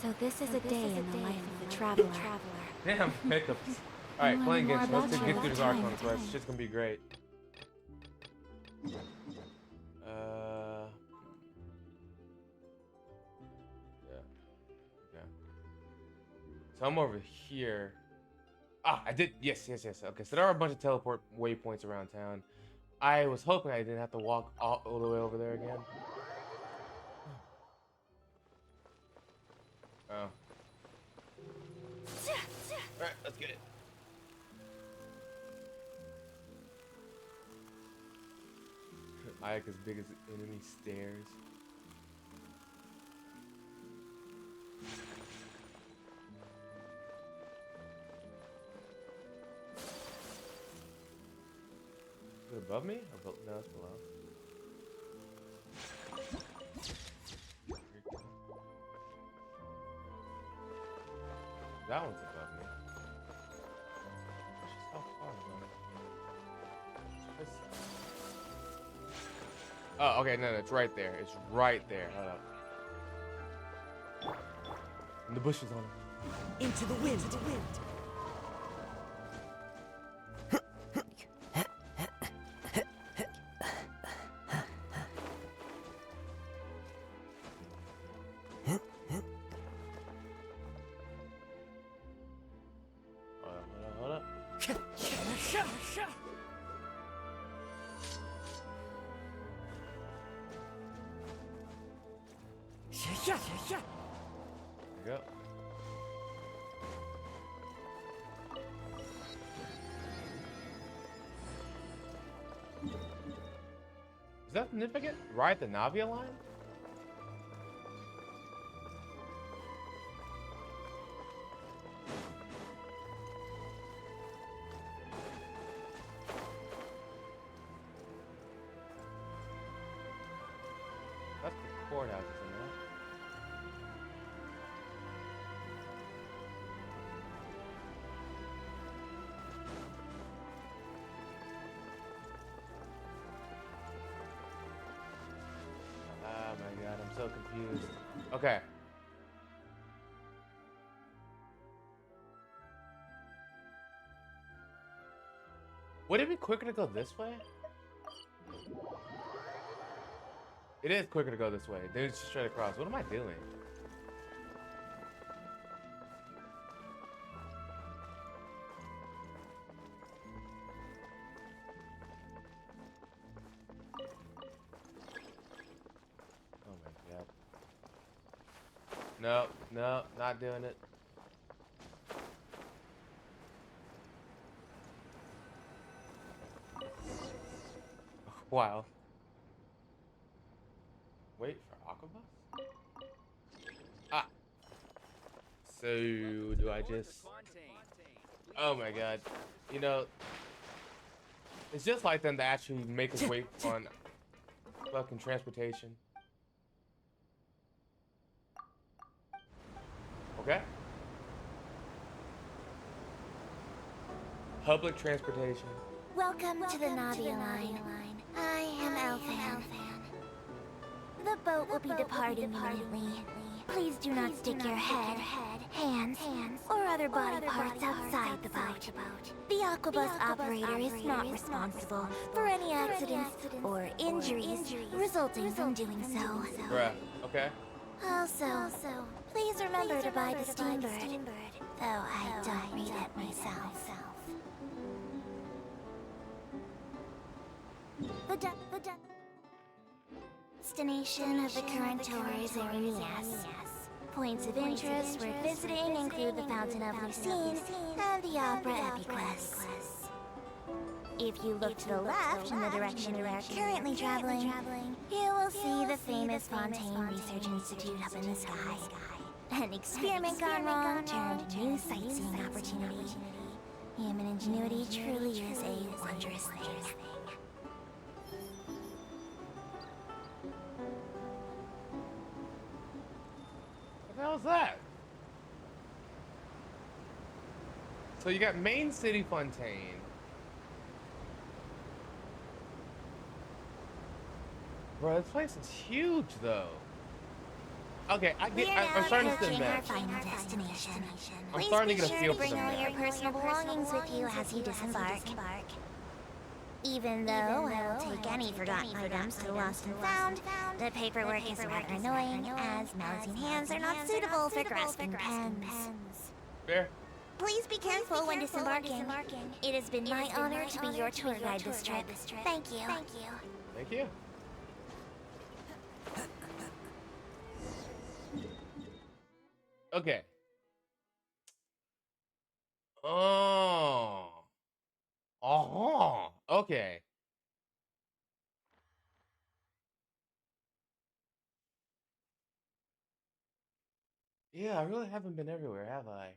So this is a day in the life of the traveler. Damn, hiccups. Alright, playing Genshin. Let's get through this Archon quest. It's just gonna be great. Yeah. Okay. So I'm over here. Ah, I did. Yes. Okay, so there are a bunch of teleport waypoints around town. I was hoping I didn't have to walk all the way over there again. Oh. Alright, let's get it. Ike as big as enemy stairs. Is it above me? Or no, it's below. That one's above me. It's just how far above? This side. Oh, okay, no, it's right there. It's right there. Hold up. And the bushes on it. Into the wind. Hold up. There you go. Is that significant? Ride the Navia line? That's the courthouse, isn't it? Oh my god, I'm so confused. Okay. Would it be quicker to go this way? It is quicker to go this way. Then it's just straight across. What am I doing? Oh my god. No, not doing it. Wow. Wait for Aquabus? Ah. So do I just? Oh my god. You know, it's just like them to actually make us wait on fucking transportation. Okay. Public transportation. Welcome to the Navia line. I am Elfan. The boat will be departing imminently. Please do not stick your head, hands, or other body parts outside the boat. The Aquabus operator is not responsible for any accidents or injuries resulting from doing so. Bruh. Okay. Also, please remember to buy the steambird, though I don't read it myself. The destination of the current tour is Arenias. Points of interest worth visiting include the Fountain of Lucine and the Opera Epiquest. If you look to the left in the direction we are currently traveling, you will see the famous Fontaine Research Institute up in the sky. An experiment gone wrong turned a new sightseeing opportunity. Human ingenuity truly is a wondrous thing. What the hell is that? So you got Main City Fontaine. Bro, this place is huge though. Okay, We are I'm now starting to see the approaching our map. final destination. I'm Please starting be to get a sure feel to for bring the all your map. personal belongings with you as you disembark. Even though I will take any forgotten items to the lost and found, the paperwork is rather annoying, as magazine hands are not suitable for grasping pens. Fair. Please be careful when disembarking. It has been my honor to be your tour guide this trip. Thank you. Thank you. Okay. Oh. Oh. Okay. Yeah, I really haven't been everywhere, have I?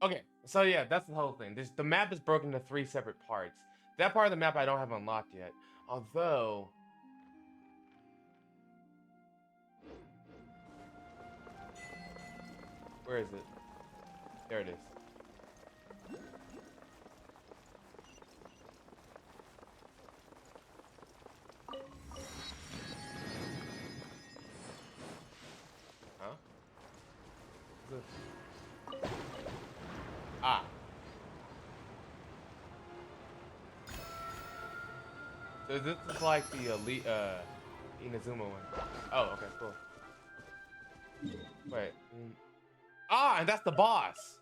Okay, so yeah, that's the whole thing. The map is broken into 3 separate parts. That part of the map I don't have unlocked yet. Although... Where is it? There it is. Huh? What's this? Ah. So this is like the elite, Inazuma one. Oh, okay, cool. Wait. Ah, and that's the boss!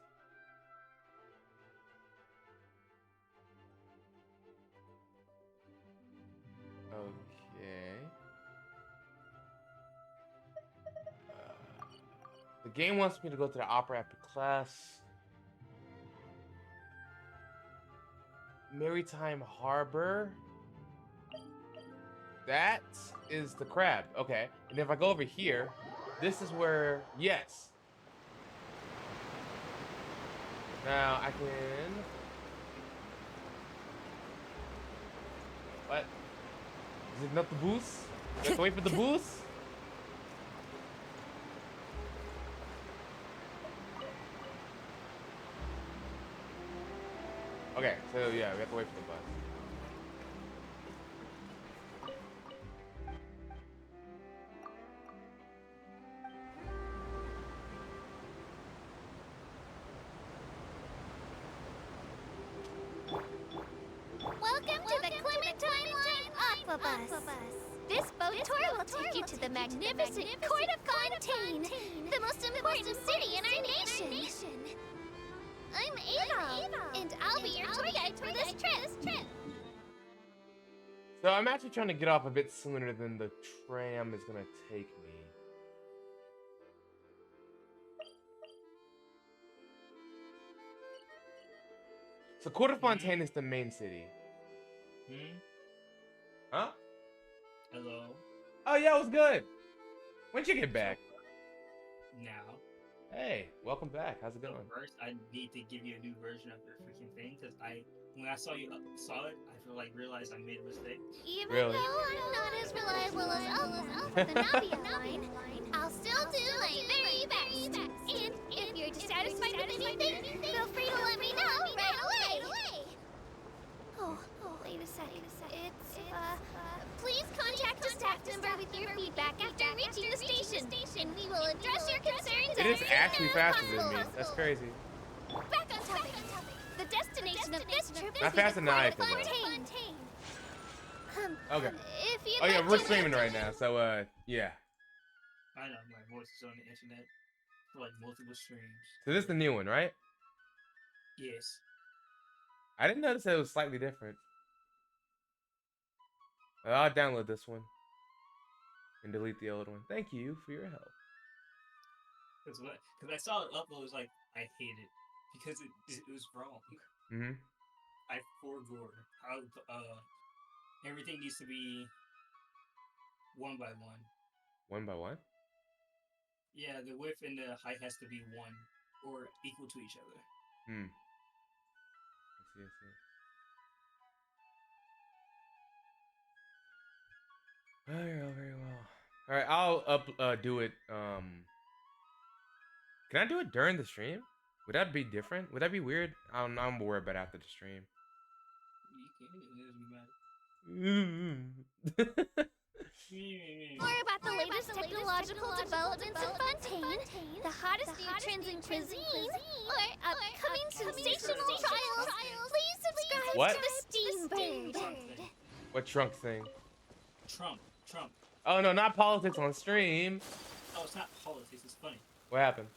Okay. The game wants me to go to the opera after class. Maritime Harbor. That is the crab. Okay. And if I go over here, this is where... Yes. Now I can... What? Is it not the boost? You have to wait for the boost? Okay, so yeah, we have to wait for the bus. Welcome to the Clementine Line Aqua Bus. This boat tour will take you to the magnificent Court of Fontaine, the most important city in our nation. I'm Ava, and I'll be your tour guide for this trip. So I'm actually trying to get off a bit sooner than the tram is gonna take me. So Court of Fontaine is the main city. Huh? Hello. Oh yeah, it was good. When'd you get back? Now. Hey, welcome back. How's it So going? first, I need to give you a new version of your freaking thing because when I saw it, I feel like realized I made a mistake. Even Really? though I'm not as reliable as Alpha, the Navia line, I'll still do my very best. And if you're dissatisfied with anything, feel free to let me know right away. Oh, wait a second. It's, please contact a staff member with your feedback after reaching the station, and we will address your concerns. It is as actually soon as faster than me. possible. That's crazy. Back on topic. The destination of this trip Not is faster the than I Court of could, though. Fontaine. Okay. If you'd Oh yeah, like we're to streaming right now, so yeah. I know my voice is on the internet for like multiple streams. So this is the new one, right? Yes. I didn't notice that it was slightly different. I'll download this one and delete the old one. Thank you for your help. Because I saw it upload, it was like I hate it because it was wrong. Mm-hmm. I forgot how everything needs to be one by one. One by one? Yeah, the width and the height has to be one or equal to each other. I see. Very well. Alright, I'll do it, Can I do it during the stream? Would that be different? Would that be weird? I'm worried about after the stream. You can't, it doesn't matter. More about the latest technological developments in Fontaine, the hottest new trends in cuisine, or upcoming sensational trials, please subscribe What? to the Steam Bird. What trunk thing? Trump. Oh no, not politics on stream. Oh, it's not politics. It's funny. What happened?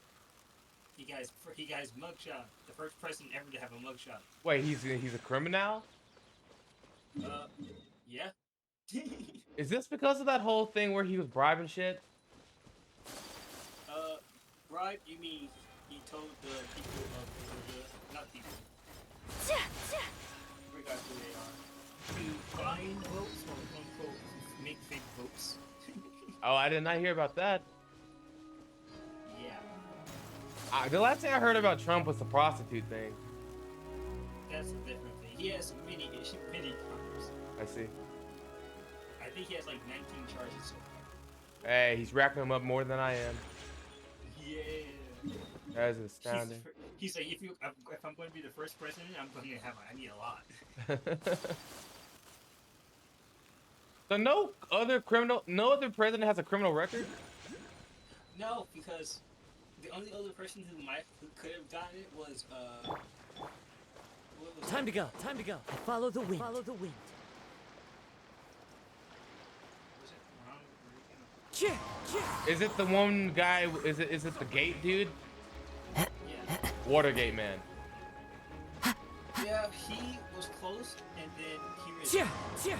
He guy's mugshot. The first president ever to have a mugshot. Wait, he's a criminal? Yeah. Is this because of that whole thing where he was bribing shit? Bribe? You mean he told the people of not people. I forgot who they are. To find votes or unquote make fake votes. Oh, I did not hear about that. Yeah. The last thing I heard about Trump was the prostitute thing. That's a different thing. He has many crimes. I see. I think he has like 19 charges so far. Hey, he's racking them up more than I am. Yeah. That is astounding. He's like, if I'm going to be the first president, I need a lot. So no other president has a criminal record? No, because the only other person who could have gotten it was what was Time that? to go. Time to go. Follow the wind. Follow the wind. Was it Ronald Reagan? Cheer. Is it the one guy? Is it the gate dude? Yeah. Watergate man. Yeah, he was close, and then he resigned. Cheer.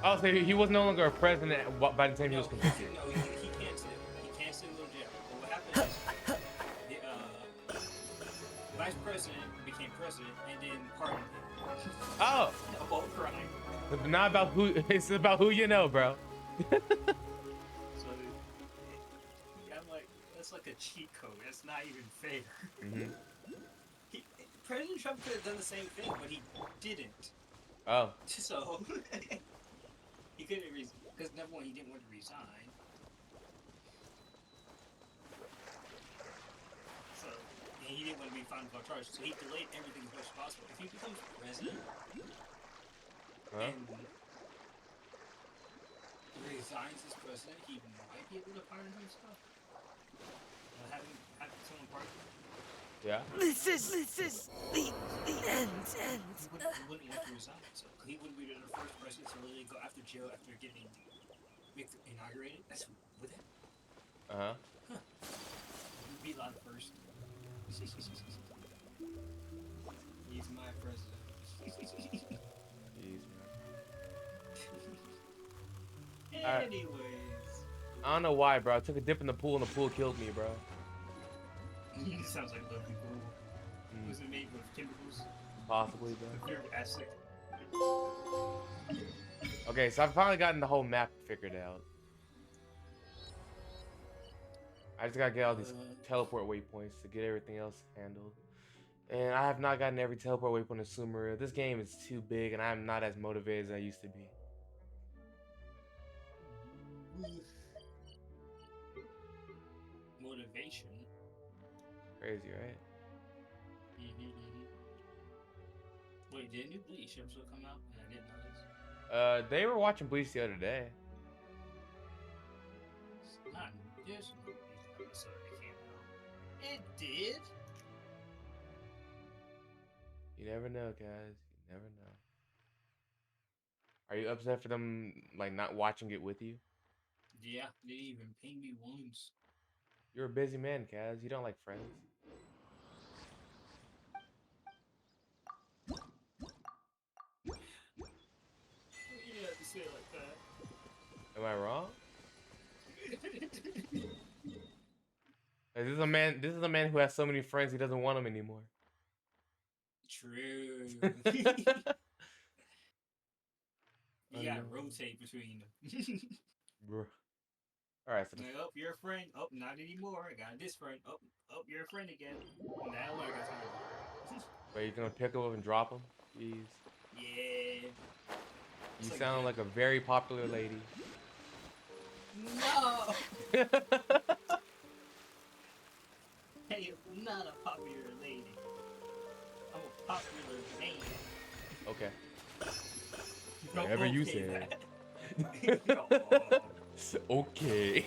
Oh, so he was no longer a president by the time he was convicted. No, he can't sue. He can't sue go to jail. But what happened is, the vice president became president, and then pardoned him. Oh, Of all crime. not about who. It's about who you know, bro. So, I'm like, that's like a cheat code. That's not even fair. Mm-hmm. President Trump could have done the same thing, but he didn't. Oh, So, he couldn't because number one, he didn't want to resign. So, and he didn't want to be found without charge. So he delayed everything as much as possible. If he becomes president and resigns as president, he might be able to pardon himself. Having someone pardon him. yeah. This is the end. He wouldn't want to resign, so he wouldn't be the first president to really go after jail after getting inaugurated. That's with him. Uh-huh. He'd be a lot of first. He's my president. Jeez, man. Anyways, I don't know why, bro. I took a dip in the pool and the pool killed me, bro. sounds like lovely pool. Was it made with chemicals? Possibly, bro. Very acid. Okay, so I've finally gotten the whole map figured out. I just gotta get all these teleport waypoints to get everything else handled. And I have not gotten every teleport waypoint in Sumeru. This game is too big and I'm not as motivated as I used to be. Motivation. Crazy, right? Wait, did a new Bleach episode come out? I didn't notice. They were watching Bleach the other day. It's not this Bleach episode that came out. It did. You never know, guys. You never know. Are you upset for them like not watching it with you? Yeah, they didn't even ping me once. You're a busy man, Kaz. You don't like friends. You have to say it like that. Am I wrong? Like, this is a man. This is a man who has so many friends he doesn't want them anymore. True. You gotta rotate between them. Bro. All right. So Like, oh, you're a friend. Oh, not anymore. I got this friend. Oh, you're a friend again. Now I got time. wait, you're gonna pick him up and drop him? Jeez. Yeah. You It's sound like a very popular lady. No. Hey, I'm not a popular lady. I'm a popular man. Okay. Don't Whatever you okay said. Okay.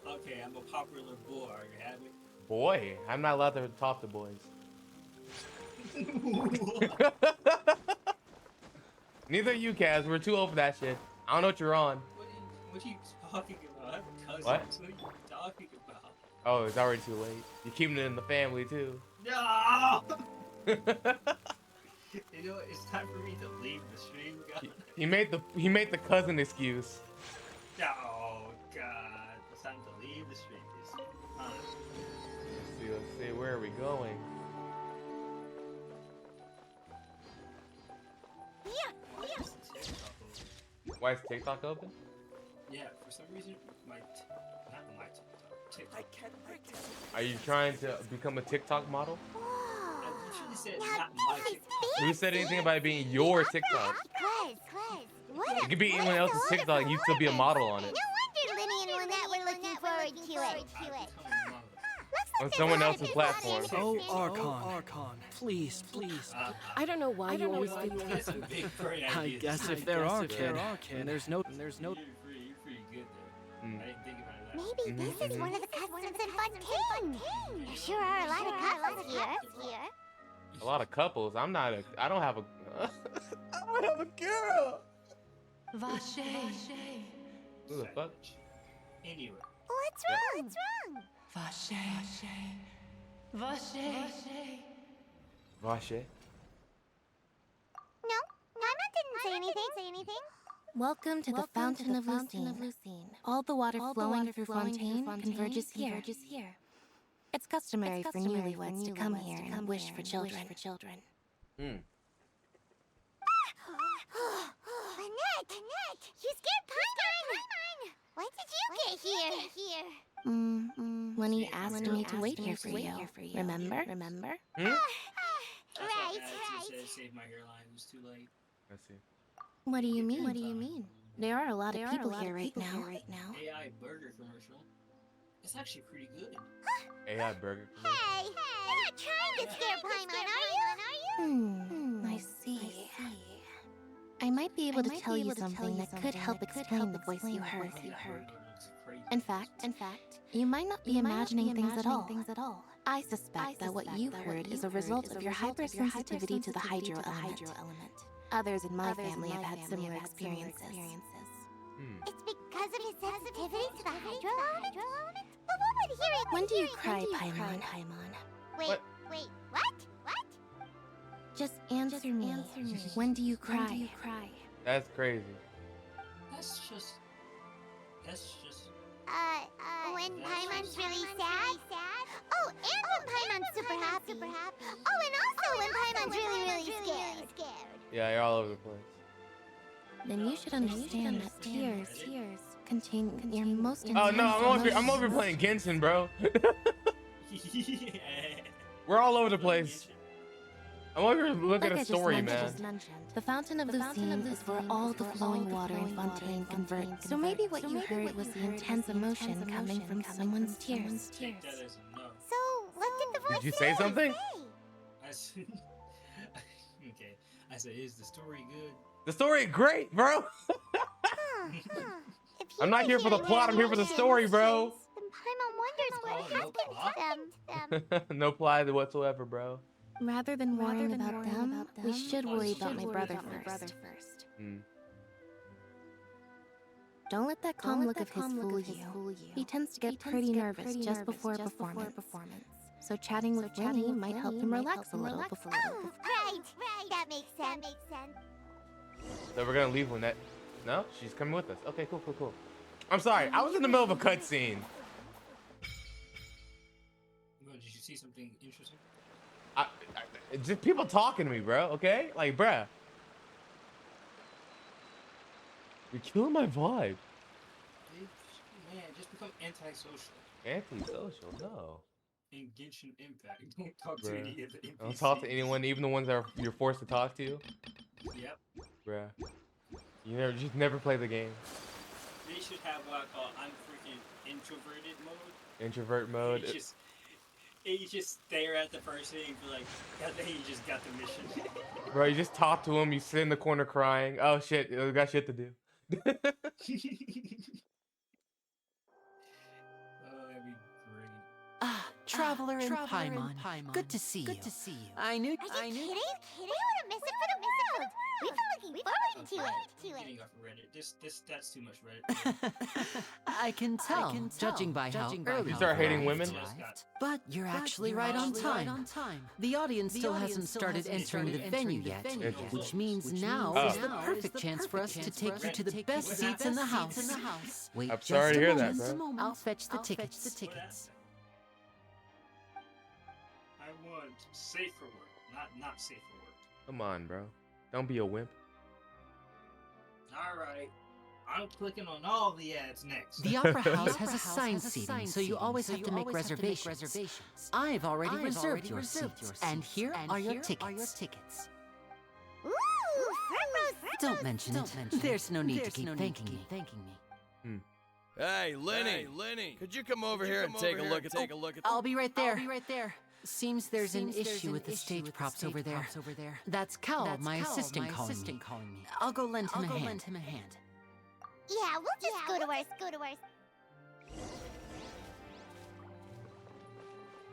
Okay, I'm a popular boy. Are you happy? Boy, I'm not allowed to talk to boys. Neither are you, Kaz. We're too old for that shit. I don't know what you're on. What are you talking about? I have cousins. What? What are you talking about? Oh, it's already too late. You're keeping it in the family too. No! You know, what? It's time for me to leave the stream, God. He made the cousin excuse. Oh, God. It's time to leave the stream. Let's see, where are we going? Why is TikTok open? Yeah, for some reason, not my TikTok. I can't break this. Are you trying to become a TikTok model? I literally said Now not my this is TikTok. Who said anything about it being your TikTok? It could be anyone else's TikTok and you'd still be a model on it. No wonder Linny and Lynette were looking forward to it. I've become a model. On someone else's platform. Oh, Archon. Please. I don't know why you always think That's a big brain I idea. guess if there are, kid. And there's no. You're pretty good there. I didn't think about that. Maybe this is one of the customs in Fontaine. There sure are a lot of couples here. A lot of couples. I don't have a I don't have a girl. Vache. Who the fuck? Anyway. What's wrong? Vache. Vache. Vache. No, Naima didn't say anything. Welcome to the Fountain of Lucine. All the water flowing through Fontaine converges here. It's customary for newlyweds to come here and wish for children. Hmm. Lynette, you scared Paimon. When did you get here? Lenny asked me to wait here for you. Remember? Hmm? I thought that said save my hairline. It was too late. Let's see. What do you mean? There are a lot of people here right now. AI burger commercial. It's actually pretty good. AI burger. Hey, you're not trying to scare Paimon, are you? I see. I might be able to tell you something that could help explain the voice you heard. Burger looks crazy. In fact, you might not be imagining things at all. I suspect that what you heard is a result of your hypersensitivity to the hydro element. Others in my family have had similar experiences. It's because of his sensitivity to the hydro element? But what would hearing... When do you cry, Paimon? Wait, what? Just answer me. When do you cry? That's crazy. That's just. When Paimon's really sad? Oh, and when Paimon's super happy. Oh, and also when Paimon's really scared. Yeah, you're all over the place. Then you should understand that tears contain your most Oh intense no, I'm over here playing Genshin, bro. We're all over the place. I'm over here looking at a story, man. The Fountain of Lucine is where all the flowing water in Fontaine converts. So maybe what you heard was the intense emotion coming from someone's tears. Take that as a no. So, what did the voice Did you say something? I said. Okay. I said, is the story good? The story great, bro. I'm not here for the plot, I'm here for the story, bro. Then Paimon wonders what happened to them. No plot whatsoever, bro. Rather than worrying about them, we should worry about my brother first. Don't let that calm look of his fool you. He tends to get pretty nervous just before a performance. So chatting with Winnie might help him relax a little. Oh, right. That makes sense. So we're gonna leave when that. No, she's coming with us. Okay, cool. I'm sorry, I was in the middle of a cutscene. Did you see something interesting? Just people talking to me, bro. Okay, like, bruh, you're killing my vibe. Man, just become antisocial. Antisocial, no. In Genshin Impact, don't talk to Bruh. any of the NPCs. Don't talk to anyone, even the ones that you're forced to talk to. Yep. Bruh. You just never play the game. They should have what I call I'm freaking introverted mode. Introvert mode. You just stare at the person and be like, God, then you just got the mission. Bro, you just talk to him, you sit in the corner crying. Oh shit, I got shit to do. That'd be great. Ah, Traveler in Paimon. Good to see you. I knew. Are you kidding? We wouldn't miss it for the world. We've been looking forward to it. Getting off of Reddit. That's too much Reddit. I can tell, judging by how early You start hating women? But you're actually right on time. The audience still hasn't started entering the venue yet, which means now is the perfect chance for us to take you to the best seats in the house. Wait I'm just sorry to a hear that, moment. bro. I'll fetch the tickets. I want safe for work, not safe for work. Come on, bro. Don't be a wimp. All right. I'm clicking on all the ads next. The Opera House has assigned seating, so you always have to make reservations. I've already reserved your seats, and here are your tickets. Ooh, front row. Don't mention it. There's no need to keep thanking me. Hey, Lenny. Could you come over here and take a look at? I'll be right there. Seems there's an issue with the stage props over there. That's Cal, my assistant, calling me. I'll go lend him a hand. Yeah, we'll just go to ours.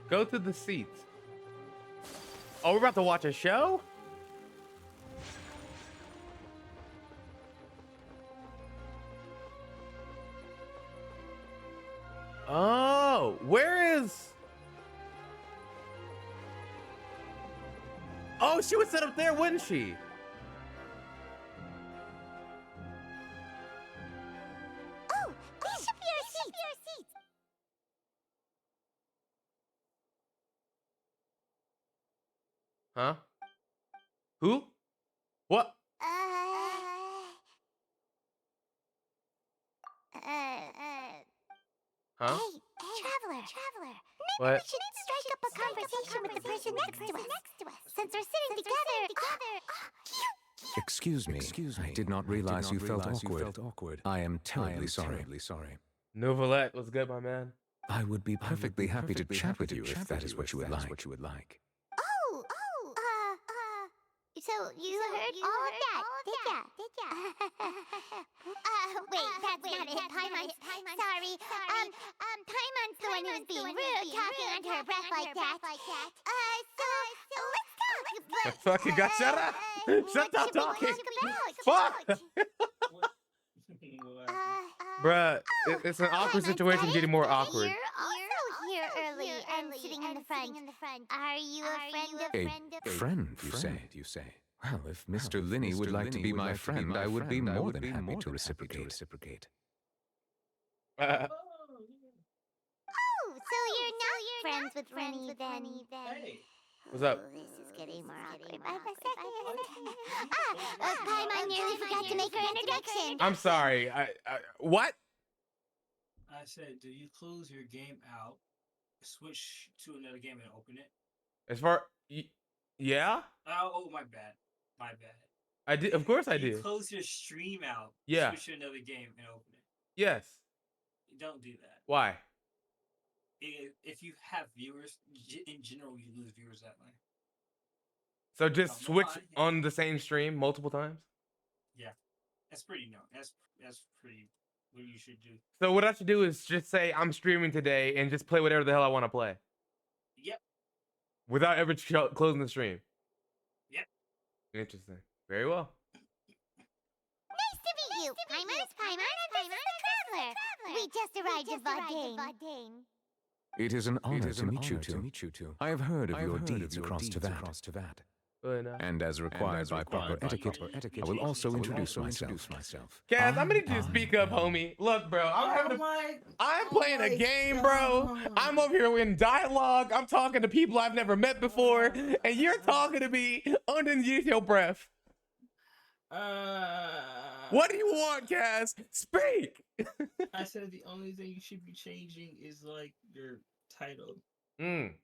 Go to the seats. Oh, we're about to watch a show? Oh, where is... Oh, she would sit up there, wouldn't she? Oh, these should be our seats. Huh? Who? What? Huh? Hey, Traveler. What? Maybe we should strike up a conversation with the person next to us. Since we're sitting together. Excuse me. I did not realize you felt awkward. I am terribly sorry. Novelette, what's good, my man? I would be perfectly happy to chat with you if that is what you would like. Oh, so you heard all of that, did ya? Wait, that's not it. Paimon's sorry. Paimon's the one who's being rude, talking under her breath like that. So let's talk. But, Fucking got shut up. Shut up talking. Fuck. Bruh, it's an awkward situation getting more awkward. You're also here early and sitting in the front. Are you a friend of... A friend, you say? Well, if Mr. Linney would like to be my friend, I would be more than happy to reciprocate. Oh, so you're not friends with Rennie then? Hey. What's up? This is getting more awkward by the second. Paimon nearly forgot to make her introduction. I'm sorry. What? I said, do you close your game out, switch to another game, and open it? As far... Yeah? Oh, my bad. I did. Of course I You did. close your stream out, Yeah. switch to another game, and open it. Yes. Don't do that. Why? If you have viewers, in general, you lose viewers that way. So just Come switch on. on the same stream multiple times? Yeah, that's pretty That's pretty what you should do. So what I should do is just say I'm streaming today and just play whatever the hell I want to play. Yep. Without ever closing the stream. Yep. Interesting. Very well. Nice to meet you. Paimon's Paimon and this is the Traveler. We just arrived at Vaudain. It is an honor to meet you two. I have heard of your deeds across Tavad. And as required by proper etiquette, I will also introduce myself. Kaz, I'm gonna need you to speak up, homie. Look, bro, I'm playing a game, bro. I'm over here in dialogue. I'm talking to people I've never met before, and you're talking to me underneath your breath. What do you want, Kaz? Speak. I said the only thing you should be changing is like your title and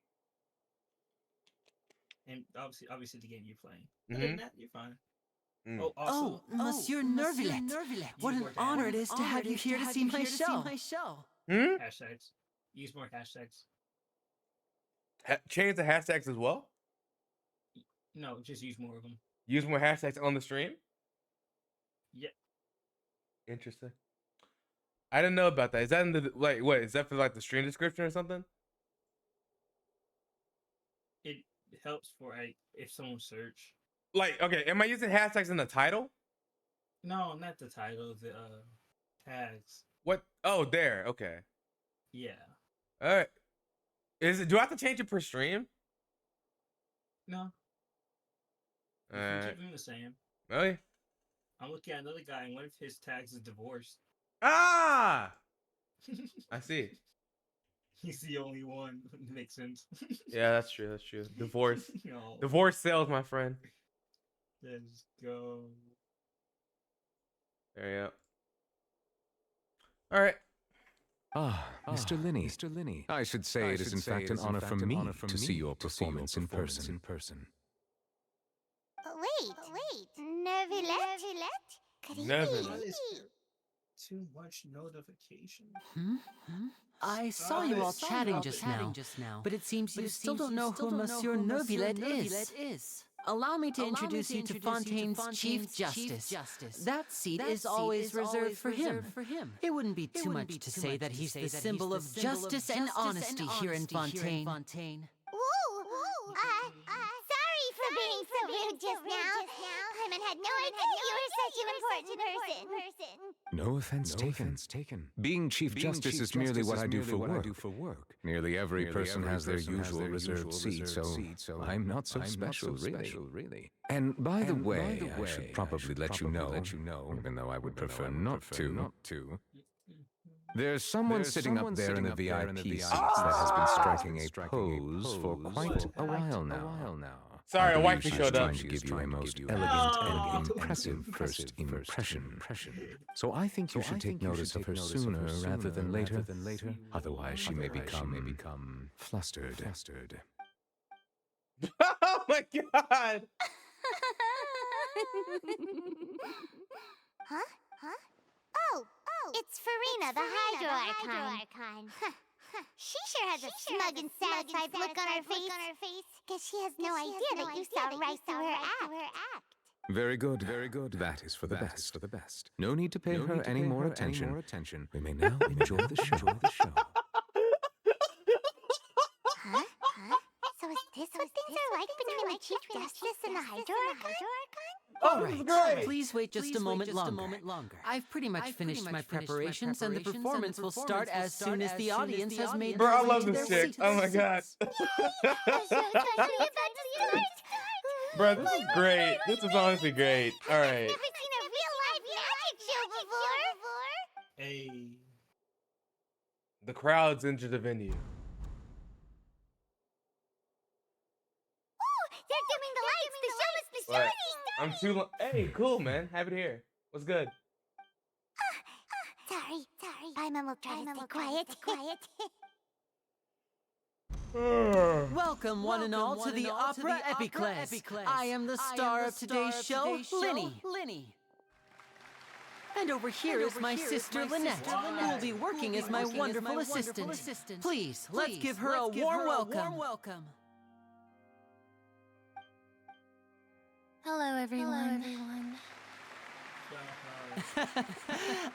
obviously the game you're playing. Other than that, you're fine. Oh, also, Monsieur Nervilet. What an honor it is to have you here to see my show. hashtags. Use more hashtags. Change the hashtags as well? No, just use more of them. Use more hashtags on the stream? Yep. Interesting. I didn't know about that. Is that in the like? What is that for? Like the stream description or something? It helps for if someone search. Like, okay, am I using hashtags in the title? No, not the title. The tags. What? Oh, there. Okay. Yeah. All right. Is it? Do I have to change it per stream? No. All You right. keep them the same. Really? I'm looking at another guy, and one of his tags is divorced. Ah! I see. He's the only one. Makes sense. Yeah, that's true. That's true. Divorce. No. Divorce sales, my friend. Let's go. There you go. All right. Mr. Linney. Mr. Linney. I should say it is in fact an honor for me to see your performance in person. Wait. Nervillette? Nervillette. Too much notification. I saw you all chatting just now, but it seems you still don't know who Monsieur Nervillette is. Allow me to introduce you to Fontaine's Chief Justice. That seat is always reserved for him. It wouldn't be too much to say that he's the symbol of justice and honesty here in Fontaine. Whoa! Sorry for being so rude just now. Paimon had no idea you were such an important person. No offense taken. Being Chief Justice is merely what I do for work. Nearly every person has their usual reserved seat, so I'm not so special, really. And by the way, I should probably let you know, even though I would prefer not to. There's someone sitting up there in the VIP seats that has been striking a pose for quite a while now. Sorry, a I believe waifu she's showed up. trying to give you a most elegant and impressive first impression. So I think you should take notice of her sooner rather than later. Otherwise, she may become flustered. Oh my god! Huh? Oh, it's Farina, the Hydro Archon. She sure has a smug and satisfied look on her face. Guess she has no idea that you saw right through her act. Very good. That is for the best. No need to pay her any more attention. We may now enjoy the show. Huh? So is this what things are like between the Chief Justice and the Hydro Archon? All right, please wait just a moment longer. I've pretty much finished my preparations, and the performance will start as soon as the audience has made Bro, I their way love to this their chick. seats. Oh my god. Bro, this is great. This is honestly great. All right. Never seen a real live magic show before. Hey. The crowds enter the venue. They're dimming the lights. The show must be What? starting. I'm too long. Hey, cool, man. Have it here. What's good? Sorry. Paimon will try to stay quiet. Welcome, one and all, to the Opera Epiclese. I am the star of today's show, Linny. And over here is my sister Lynette, who will be working as my wonderful assistant. Please, let's give her a warm welcome. Hello, everyone.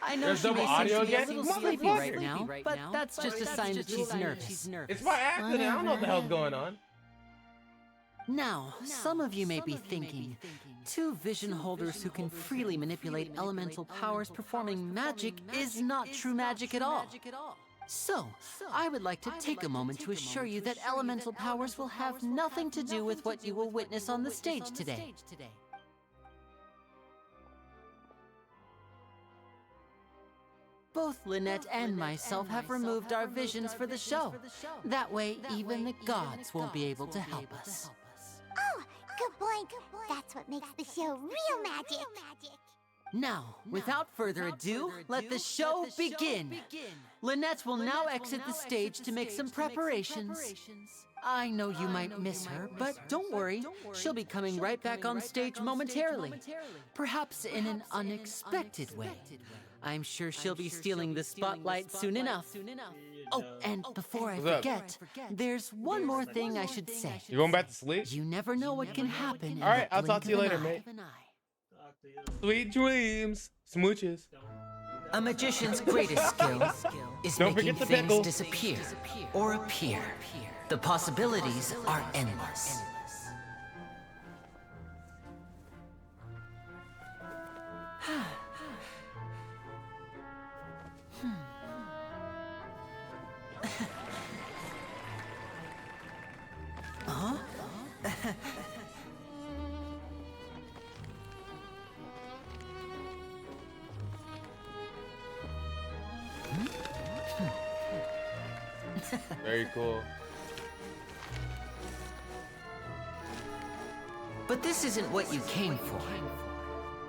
I know There's she double may audio seem to be a again? little sleepy Motherfucker. right now, but that's just a sign that she's nervous. It's by accident. I don't know what the hell's going on. Now, some of you may be thinking, two vision holders who can freely manipulate elemental powers performing magic is not true magic at all. So, I would like to take a moment to assure you that elemental powers will have nothing to do with what you will witness on the stage today. Both Lynette and myself have removed our visions for the show. That way, even the gods won't be able to help us. Oh, good point. That's what makes the show real magic. Now, without further ado, let the show begin. Lynette will now exit the stage to make some preparations. I know you might miss her, but don't worry. She'll be coming right back on stage momentarily. Perhaps in an unexpected way. I'm sure she'll be stealing the spotlight soon enough. Oh, and before I forget, there's one more thing I should say. You going back to sleep? You never know what can happen. All right, I'll talk to you later, mate. Sweet dreams. Smooches. A magician's greatest skill is Don't making forget the things pickle. disappear or appear. The possibilities are endless. Huh? Very cool. But this isn't what you came for.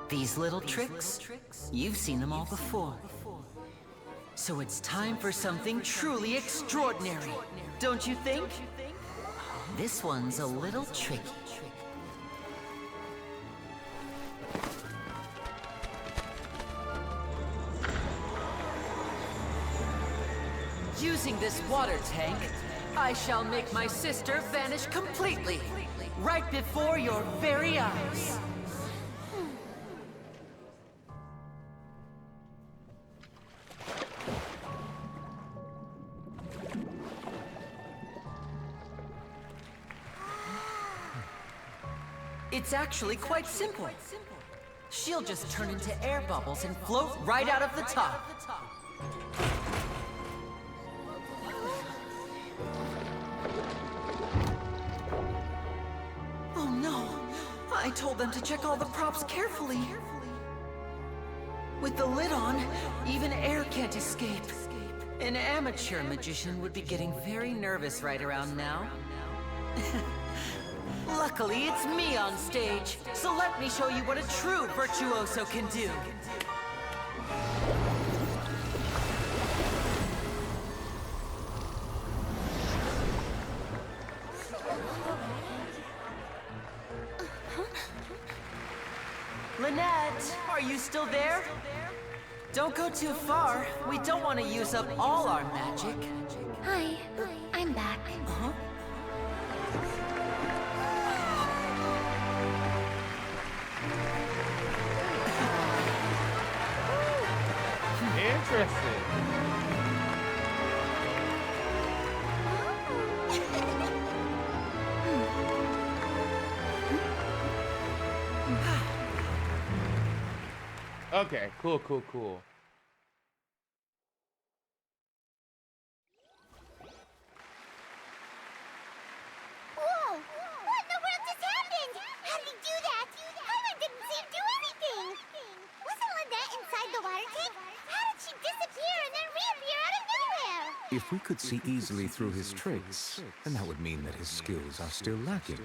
These little tricks, you've seen them all before. So it's time for something truly extraordinary, don't you think? This one's a little tricky. Using this water tank, I shall make my sister vanish completely, right before your very eyes. It's actually quite simple. She'll just turn into air bubbles and float right out of the top. Oh no! I told them to check all the props carefully. With the lid on, even air can't escape. An amateur magician would be getting very nervous right around now. Luckily, it's me on stage, so let me show you what a true virtuoso can do. Lynette, are you still there? Don't go too far. We don't want to use up all our magic. Hi, I'm back. Huh? Interesting. Okay, cool. Whoa! What in the world just happened? How did he do that? Helen didn't see him do anything. Wasn't Lynette inside the water tank? How did she disappear and then reappear out of nowhere? If we could see easily through his tricks, then that would mean that his skills are still lacking.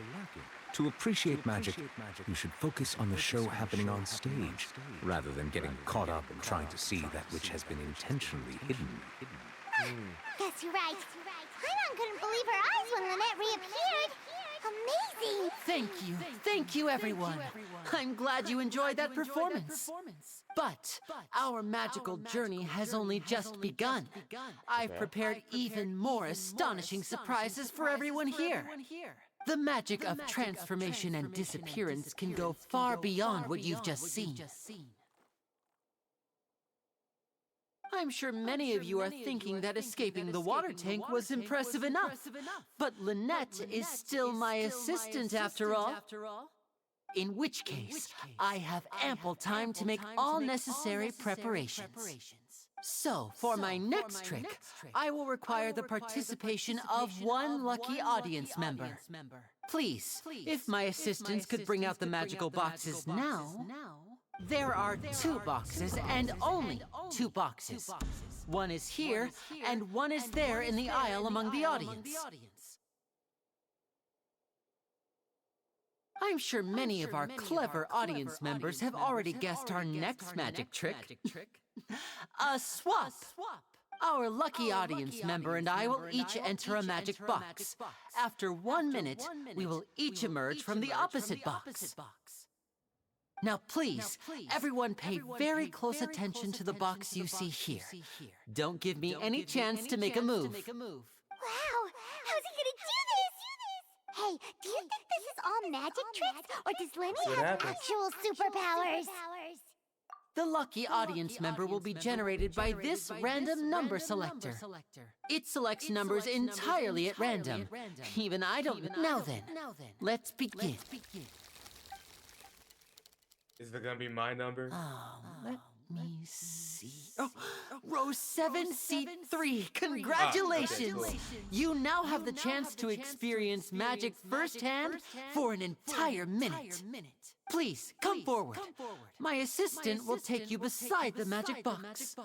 To appreciate magic, you should focus on the show happening on stage, rather than getting caught up in trying to see that which has been intentionally hidden. Guess you're right. Helen couldn't believe her eyes when Lynette reappeared. Amazing! Thank you, everyone. I'm glad you enjoyed that performance. But our magical journey has only just begun. I've prepared even more astonishing surprises for everyone here. The magic of transformation and disappearance can go far beyond what you've just seen. I'm sure many of you are thinking that escaping the water tank was impressive enough. But Lynette is still my assistant after all. In which case, I have ample time to make all necessary preparations. So, for my next trick, I will require the participation of one lucky audience member. Please, if my assistants could bring out the magical boxes now. There are 2 boxes, and only 2 boxes. One is here, and one is there in the aisle among the audience. I'm sure many of our clever audience members have already guessed our next magic trick. A swap! Our lucky audience member and I will each enter a magic box. After 1 minute, we will each emerge from the opposite box. Now please, everyone pay very close attention to the box you see here. Don't give me any chance to make a move. Wow! How's he gonna do this? Hey, do you think this is all magic tricks? Or does Lenny What have happens? actual superpowers? The lucky audience member will be generated by this random number selector. It selects numbers entirely at random. Even I don't... Now then, let's begin. Is it gonna be my number? Let me see. Oh, row 7, seat 3. Congratulations! Okay, cool. You now have the chance to experience magic firsthand for an entire minute. Please, come forward. My assistant will take you beside the magic box.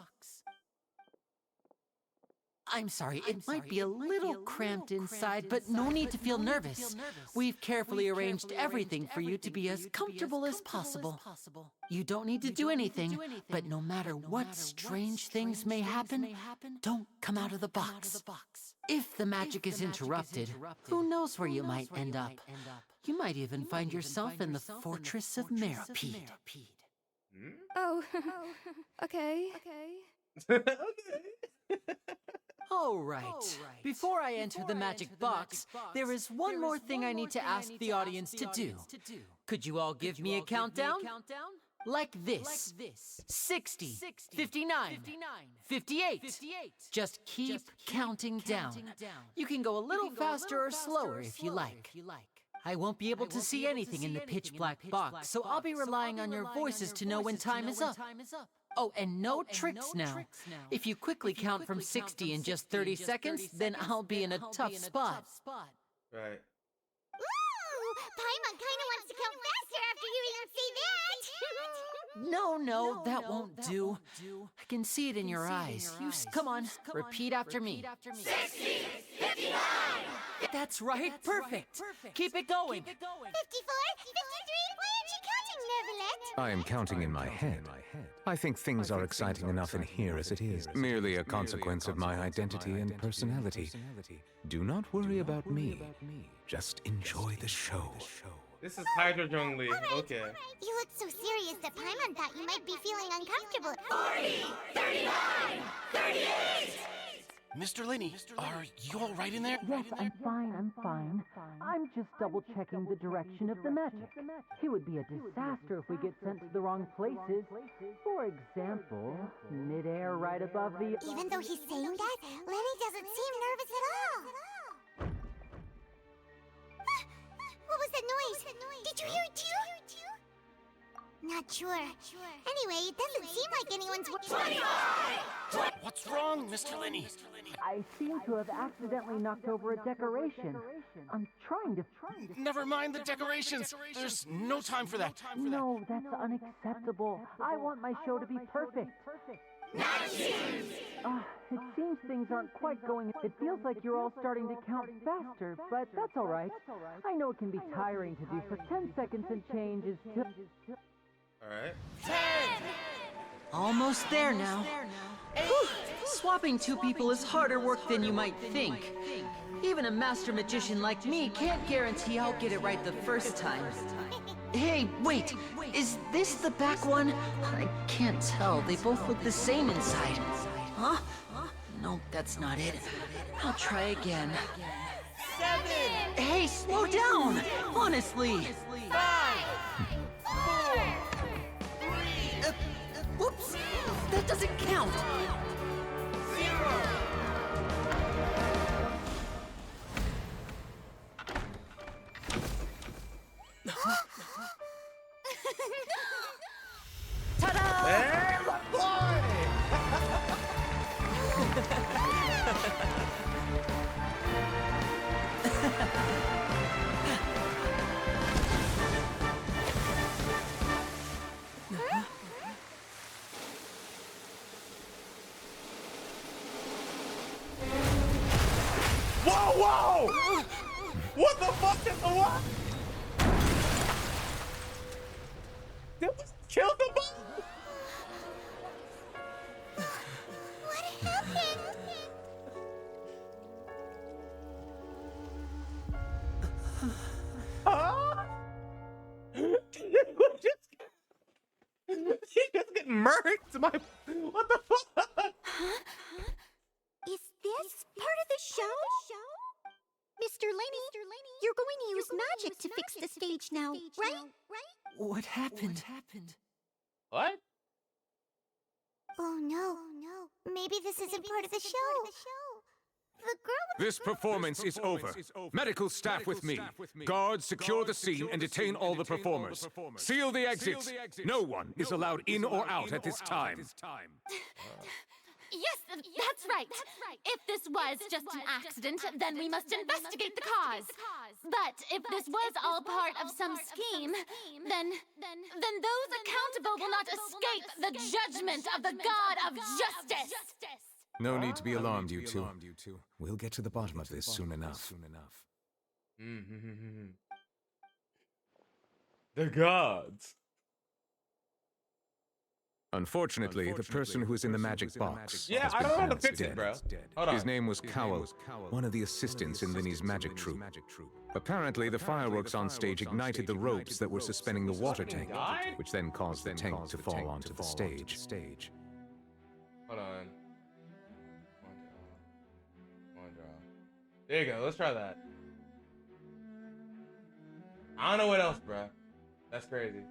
I'm sorry, it might be a little cramped inside, but no need to feel nervous. We've carefully arranged everything for you to be as comfortable as possible. You don't need to do anything, but no matter what strange things may happen, don't come out of the box. If the magic is interrupted, who knows where you might end up? You might even find yourself in the Fortress of Meripede. Oh, okay. Okay. All right. Before I enter the magic box, there is one more thing I need to ask the audience to do. Could you all give me a countdown? Like this. 60, 59, 58. Just keep counting down. You can go a little faster or slower if you like. I won't be able to see anything in the pitch black box, so I'll be relying on your voices to know when time is up. Oh, and no tricks now. If you quickly count from 60 in just 30 seconds, then I'll be in a tough spot. Right. Ooh, Paimon kinda wants to count faster after hearing him say that. No, that won't do. I can see it in your eyes. Come on, repeat after me. 60, 59. That's right, perfect. Keep it going. 54, 53, why aren't you counting, Nervalet? I am counting in my head. I think things are exciting enough in here as it is. Merely a consequence of my identity and personality. Do not worry about me. Just enjoy the show. This is Hydra Zhongli. Okay. You look so serious that Paimon thought you might be feeling uncomfortable. 40, 39, 38. Mr. Linney, are you all right in there? Yes, I'm fine. I'm just double-checking the direction of the magic. It would be a disaster if we get sent to the wrong places. For example, mid-air right above the... Even though he's saying that, Lenny doesn't seem nervous at all. What was that noise? Did you hear it too? Not sure. Anyway, it doesn't seem like anyone's... 25! What's wrong, Mr. Linney? I seem to have accidentally knocked over a decoration. I'm trying to... Never mind the decorations. There's no time for that. No, that's unacceptable. I want my show to be perfect. It seems things aren't quite going... It feels like you're all starting to count faster, but that's all right. I know it can be tiring to do, so 10 seconds and change is just... Alright. 10! Almost there now. Whew. Swapping two people is harder work than you might think. Even a master magician like me can't guarantee I'll get it right the first time. Hey, wait! Is this the back one? I can't tell. They both look the same inside. Huh? No, that's not it. I'll try again. 7! Hey, slow down! Honestly! 5! 4! Whoops! That doesn't count! 0! Ta-da! Hey, boy! Whoa! What the fuck is the what? Did we kill the bomb? What happened? Huh? She just get murked. What the fuck? Is this part of the show? Mr. Laney, you're going to use magic to fix the stage now, right? What happened? What? Oh no. Maybe this isn't part of the show. The girl with This performance is over. Medical staff with me. Guards, secure the scene and detain all the performers. Seal the exits. No one is allowed in or out at this time. Yes, that's right. If this was just an accident, then we must investigate the cause. But if this was all part of some scheme, then those accountable will not escape the judgment of the God of Justice. No need to be alarmed, you two. We'll get to the bottom of this soon enough. The gods. Unfortunately, the person who is in the magic box Yeah, has I been don't know how to pronounced fix it, dead. bro. Hold on. His name was Cowell, one of the assistants in Linny's magic troupe. Apparently, the fireworks on stage ignited the ropes that were suspending the water tank, which then caused the tank to fall onto the stage. Hold on. One draw. There you go. Let's try that. I don't know what else, bro. That's crazy.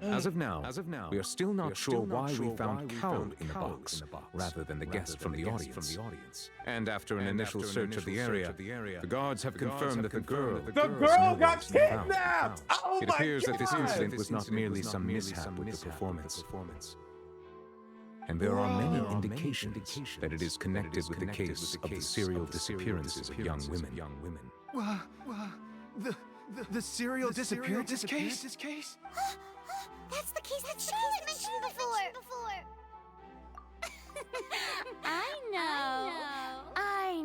As of now, we are still not sure why we found Cowell in the box, rather than the guest from the audience. And after an initial search of the area, the guards have confirmed that the girl got kidnapped! Oh It my appears that this God! incident was not merely some mishap with the performance. And there are many indications that it is connected with the case of the serial disappearances of young women. The serial disappearance case? That's the case that Shay's mentioned before. I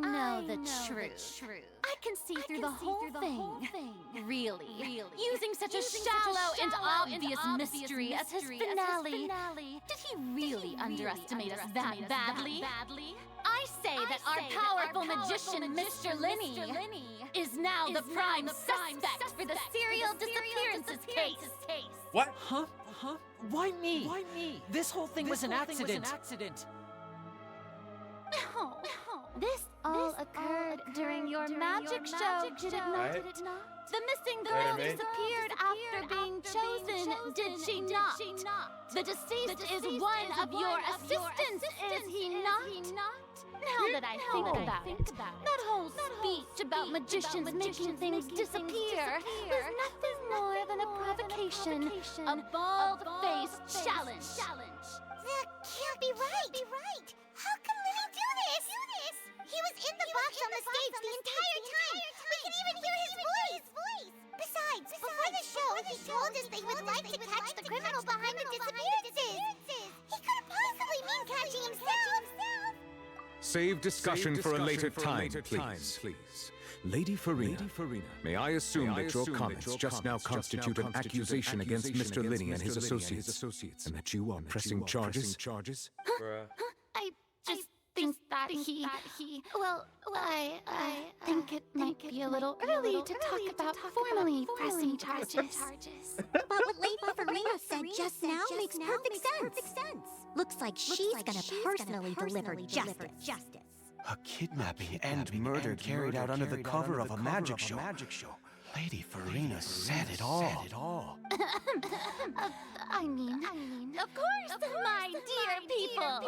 know the truth. I can see through the whole thing. Really. Using such a shallow and obvious mystery as his finale. Did he really underestimate us that badly? I say that our powerful magician, Mr. Linny, is now the prime suspect for the serial disappearances case. What? Huh? Why me? This whole thing was an accident. No. This all occurred during your magic show, did it not? Right. The missing girl Later, mate. disappeared after being chosen, did she not? The deceased is one of your assistants, is he not? Now that I think about it, that whole speech about magicians making things disappear was nothing more than a provocation, a bald-faced challenge. That can't be right. How can Linny do this? He was in the box on the stage the entire time. We can even hear his voice. Besides, before the show, he told us they would like to catch the criminal behind the disappearances. He couldn't possibly mean catching himself. Save discussion for a later time, please. Lady Farina, may I assume that your comments just now constitute an accusation against Mr. Linny and his associates, and that you are pressing charges? Bruh. I just think that he... Well, I think it might be a little early to talk about formally pressing charges. But what Lady Farina said just now makes perfect sense. Looks like she's gonna personally deliver justice. A kidnapping and murder carried out under the cover of a magic show. Lady Farina said it all. I mean, of course, my dear people.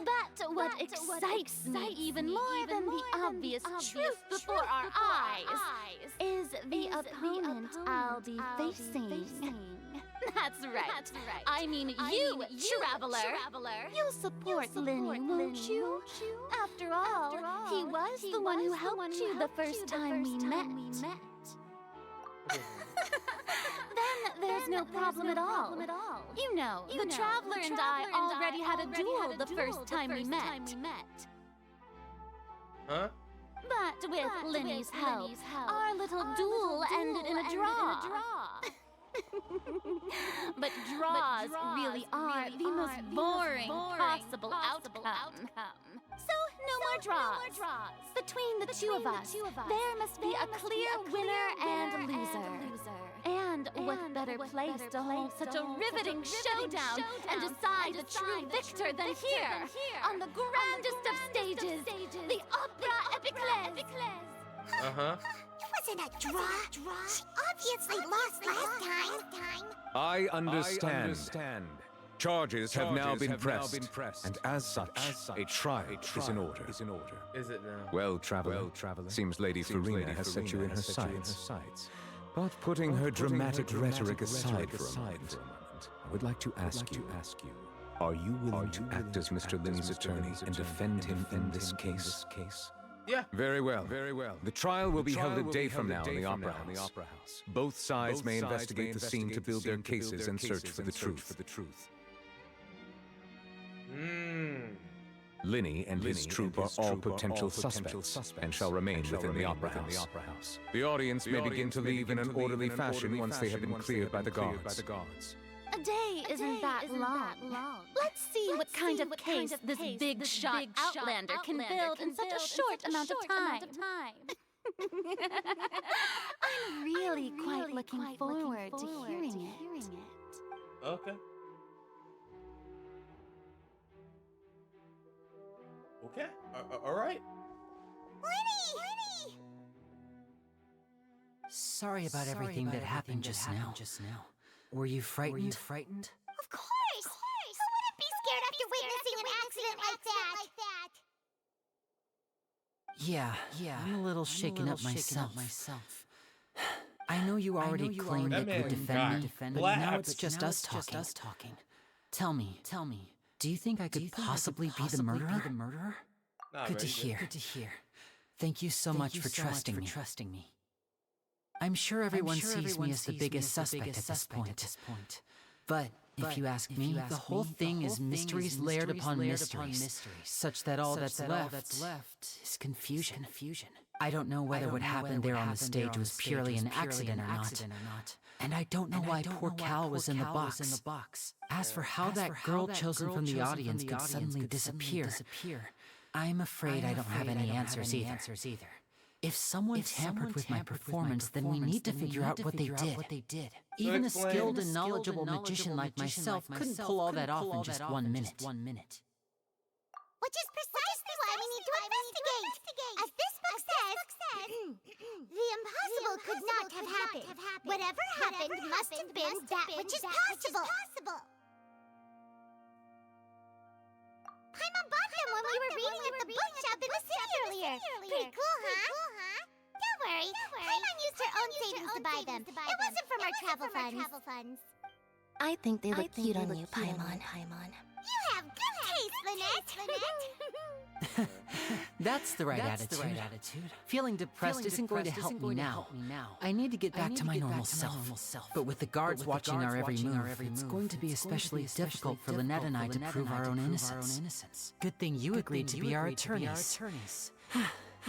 But what excites me even more than the obvious truth before our eyes is the opponent I'll be facing. That's right. I mean you, Traveler. You'll support Linny, won't you? After all, he was the one who helped you the first time we met. Then there's no problem at all. You know, the Traveler and I already had a duel the first time we met. Huh? But with Linny's help, our little duel ended in a draw. But draws really are the most boring possible outcome. So no more draws. Between the two of us, there must be a clear winner and loser. And what better place to hold such a riveting showdown and decide the true victor than here, on the grandest of stages, the Opera Epiclese. Uh-huh. It wasn't a draw. She obviously lost last time. I understand. Charges have now been pressed, and as such, a trial is in order. Is it now? Well, traveler, seems Lady Farina has set you in her sights. But putting her dramatic rhetoric aside for a moment, I would like to ask you, are you willing to act as Mr. Lin's attorney and defend him in this case? Yeah. Very well. The trial will be held a day from now in the Opera House. Both sides may investigate the scene to build their cases and search for the truth. Linny and his troupe are all potential suspects and shall remain within the Opera House. The audience may begin to leave in an orderly fashion once they have been cleared by the guards. A day isn't that long. Let's see what kind of case this big shot Outlander can build in such a short amount of time. I'm really quite looking forward to hearing it. Okay. Okay. All right. Lenny! Sorry about everything that happened just now. Were you frightened? Of course! Who wouldn't be scared after witnessing an accident like that? Yeah, I'm a little shaken up myself. I know you already claimed that you defend me, but now it's just us talking. Tell me, do you think I could possibly be the murderer? Good to hear. Thank you so much for trusting me. I'm sure everyone sees me as the biggest suspect at this point. But if you ask me, the whole thing is mysteries layered upon mysteries, such that all that's left is confusion. I don't know whether what happened there on the stage was purely an accident or not. And I don't know why poor Cal was in the box. As for how that girl chosen from the audience could suddenly disappear, I'm afraid I don't have any answers either. If someone tampered with my performance, then we need to figure out what they did. Even a skilled and knowledgeable magician like myself couldn't pull all that off in just 1 minute. Which is precisely why we need to investigate. As this book says, the impossible could not have happened. Whatever happened must have been that which is possible. Paimon bought them when we were reading at the bookshop in the city earlier. Pretty cool, huh? Don't worry. Paimon used her own savings to buy them. It wasn't from our travel funds. I think they look cute on you, Paimon. You have good taste, Lynette. That's the right attitude. Feeling depressed isn't going to help me now. I need to get back to my normal self. But with the guards watching our every move, it's going to be especially difficult for Lynette and I to prove our own innocence. Good thing you agreed to be our attorneys.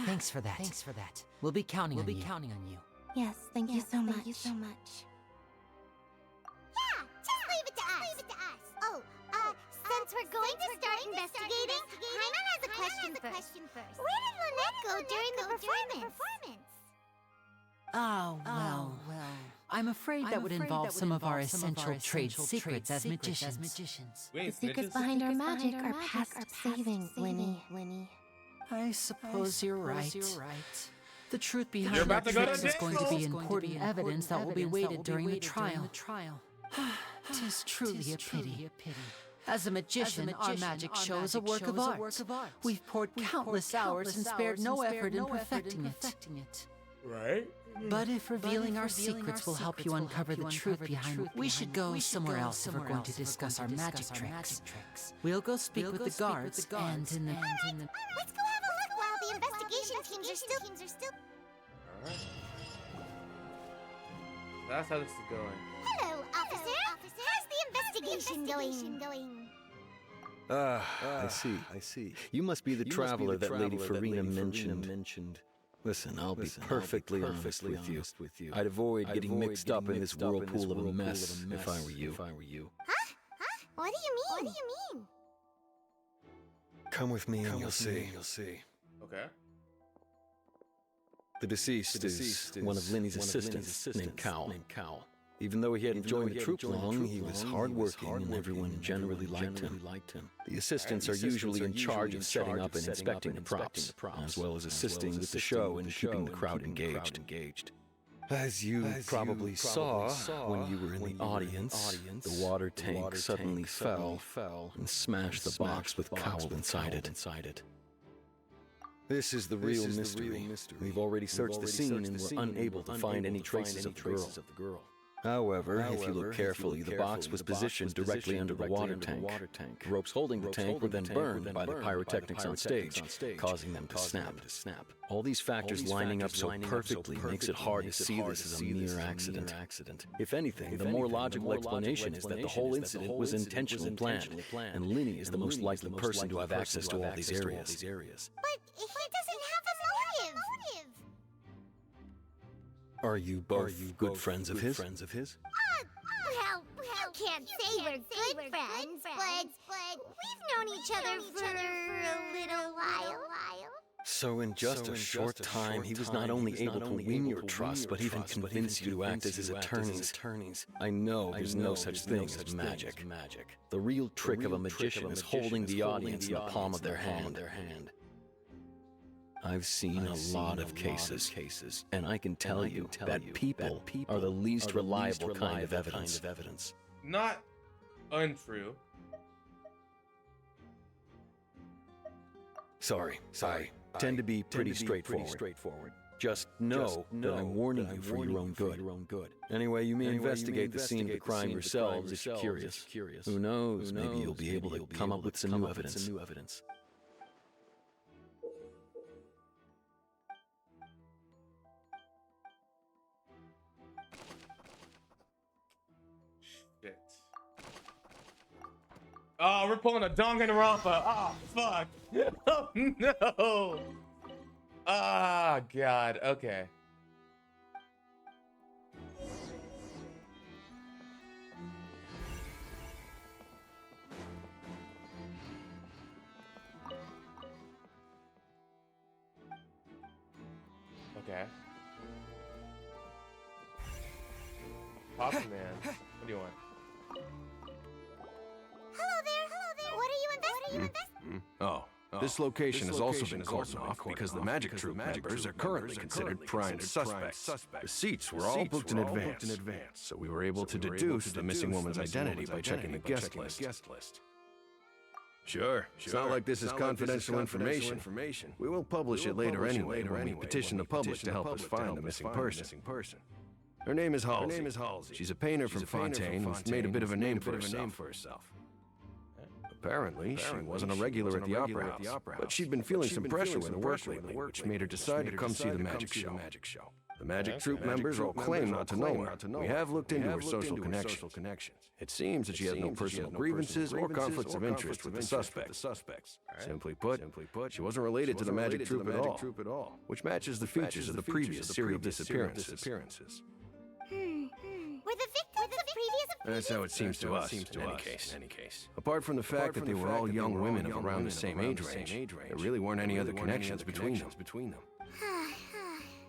Thanks for that. We'll be counting on you. Yes, thank you so much. Yeah, just leave it to us. Oh, since we're going to start investigating, Paimon has a question first. Where did Lynette go during the performance? Oh, well. I'm afraid that would involve some of our essential trade secrets as magicians. Wait, The secrets behind our magic are past savings, Linny. I suppose you're right. The truth behind You're our about to go to tricks is going to be jail. important evidence that will be weighted during the trial. 'Tis truly a pity. As a magician, our magic show is a work of art. We've poured countless hours and spared no effort in perfecting it. Right? But if revealing our secrets will help you uncover the truth behind it, we should go somewhere else if we're going to discuss our magic tricks. We'll go speak with the guards, and in the... Let's go have a look while the investigation teams are still... Alright. That's how this is going. Hello, officer. How's the investigation going? I see. You must be the traveler that Lady Farina mentioned. Listen, I'll be perfectly honest with you. I'd avoid getting mixed up in this whirlpool of a mess if I were you. Huh? What do you mean? Come with me and you'll see. Okay. The deceased is one of Linny's assistants named Cal. Even though he hadn't joined the troupe long, he was hardworking and everyone generally liked him. The assistants are usually in charge of setting up and inspecting the props, as well as assisting with the show and keeping the crowd engaged. As you probably saw when you were in the audience, the water tank suddenly fell and smashed the box with Cowl inside it. This is the real mystery. We've already searched the scene and were unable to find any traces of the girl. However, if you look carefully, the box was positioned directly under the water tank. The ropes holding the tank were then burned by the pyrotechnics on stage, causing them to snap. All these factors lining up so perfectly makes it hard to see this as a mere accident. If anything, the more logical explanation is that the whole incident was intentionally planned, and Linny is the most likely person to have access to all these areas. But he doesn't have a motive. Are you both good friends of his? Well, you can't say we're good friends, but we've known each other for a little while. So in just a short time, he was not only able to win your trust, but even convince you to act as his attorneys. I know there's no such thing as magic. The real trick of a magician is holding the audience in the palm of their hand. I've seen a lot of cases, and I can tell you that people are the least reliable kind of evidence. Not untrue. Sorry. I tend to be pretty straightforward. Just know that I'm warning you for your own good. Anyway, you may investigate the scene of the crime yourselves if you're curious. Who knows, maybe you'll be able to come up with some new evidence. Shit. Oh, we're pulling a Danganronpa. Oh, fuck. Oh, no. Ah, God. Okay. Okay. Pop man. What do you want? Hello there. What are you investing? Oh, this location has also been cordoned off because the Magic Troop members are currently considered prime suspects. The seats were all booked in advance, so we were able to deduce the missing woman's identity by checking the guest list. Sure, it's not like this is confidential information. We will publish it later anyway when we petition the public to help us find the missing person. Her name is Halsey. She's a painter from Fontaine who's made a bit of a name for herself. Apparently, she wasn't a regular at the Opera House, but she'd been feeling some pressure with her work lately, which made her decide to come see the magic show. The Magic Troop members all claim not to know her. We have looked into her social connections. It seems that she has no personal grievances or conflicts of interest with the suspects. Simply put, she wasn't related to the Magic Troop at all, which matches the features of the previous serial disappearances. Were the victims of previous... That's how it seems to us, in any case. Apart from the fact that they were all young women of around the same age range, there really weren't any other connections between them.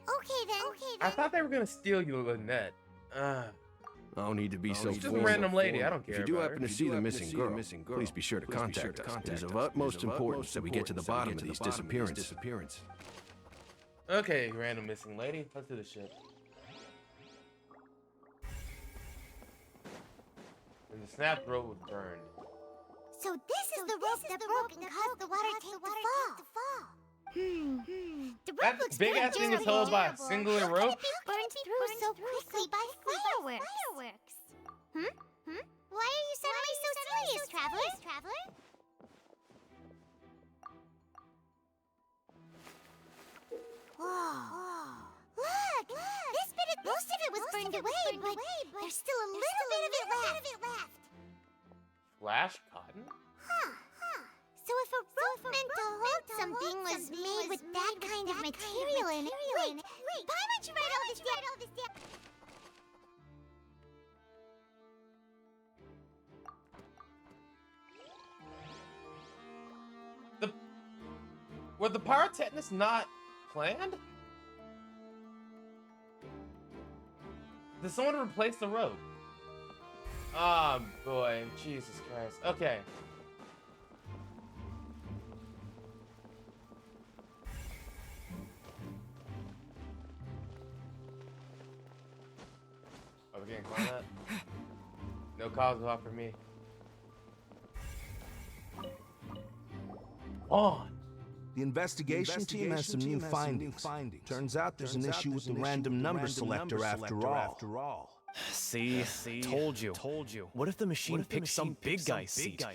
Okay then. I thought they were gonna steal you, Lynette. No need to be so Just a formal. random lady, I don't care If you do about happen her. to see the missing girl, please be sure to contact us. It is of utmost importance that we get to the bottom of these disappearances. Okay, random missing lady. Let's do this shit. And the snapped rope was burned. So this is the rope that broke and caused the water tank to fall. The rope That looks big ass thing is held by a singular rope? Burned through so quickly by fireworks. Why are you suddenly so serious, traveler? Whoa. Look! Most of it was burned away, but there's still a little bit of it left. Flash cotton? So if a rope meant to hold something was made with that kind of material in it... Wait, why would you write all this down? Were the pyrotechnics not planned? Did someone replace the rope? Oh boy, Jesus Christ. Okay. getting called that. No cause off for me. On. The investigation team has some new findings. Turns out there's an issue with the random number selector after all. See? Told you. What if the machine picked some big guy's seat?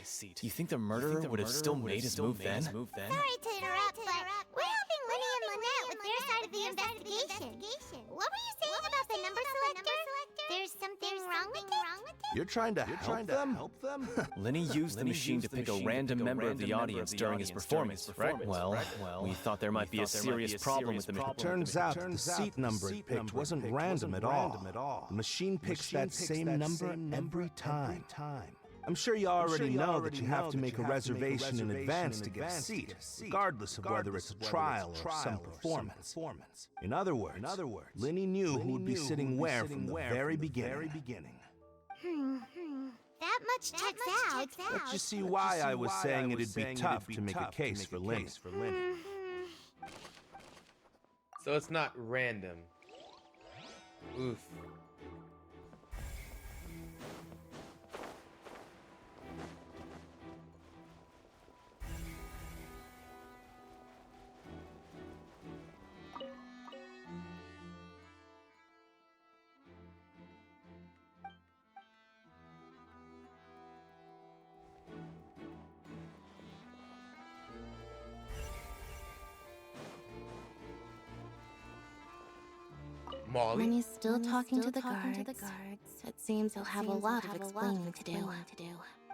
You think the murderer would have still made his move then? Sorry to interrupt, but we're helping Winnie and Lynette with their side of the investigation. What were you saying about the number selector? There's something wrong with it? You're trying to help them? Lenny used the machine to pick a random member of the audience during his performance, right? Well, we thought there might be a serious problem with the machine. Turns out the seat number it picked wasn't random at all. The machine picks that same number every time. I'm sure you already know that you have to make a reservation in advance to get a seat, regardless of whether it's a trial or some performance. In other words, Linny knew who would be sitting where from the very beginning. That much checks out. Let's just see why I was saying it'd be tough to make a case for Linny. So it's not random. Oof. Molly? When he's still talking to the guards, it seems he'll have a lot of explaining to do.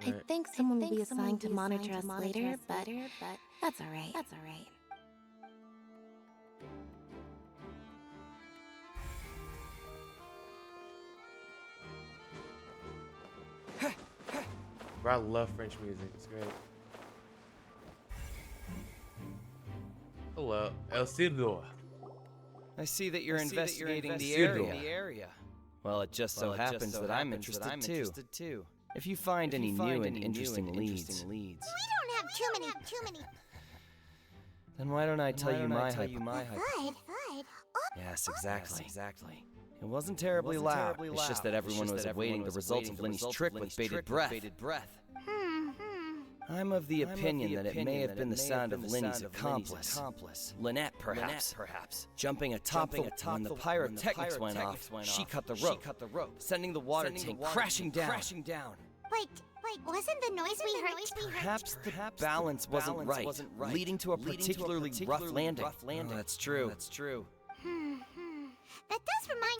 I think someone will be assigned to monitor us later, but that's all right. Bro, I love French music. It's great. Hello, El Sidor. I see that you're investigating the area. Well, it just so happens that I'm interested too. If you find any new and interesting leads. We don't have too many. Then why don't I tell you my hypothesis? Fine. Yes, exactly. It wasn't terribly loud. It's just that everyone was awaiting the results of Lenny's trick with bated breath. I'm of the opinion that it may have been the sound of Lenny's accomplice. Lynette, perhaps. Jumping atop when the pyrotechnics went off, she cut the rope, sending the water tank crashing down. Wait, wasn't the noise we heard? Perhaps the balance wasn't right, leading to a particularly rough landing. Oh, that's true. That does remind.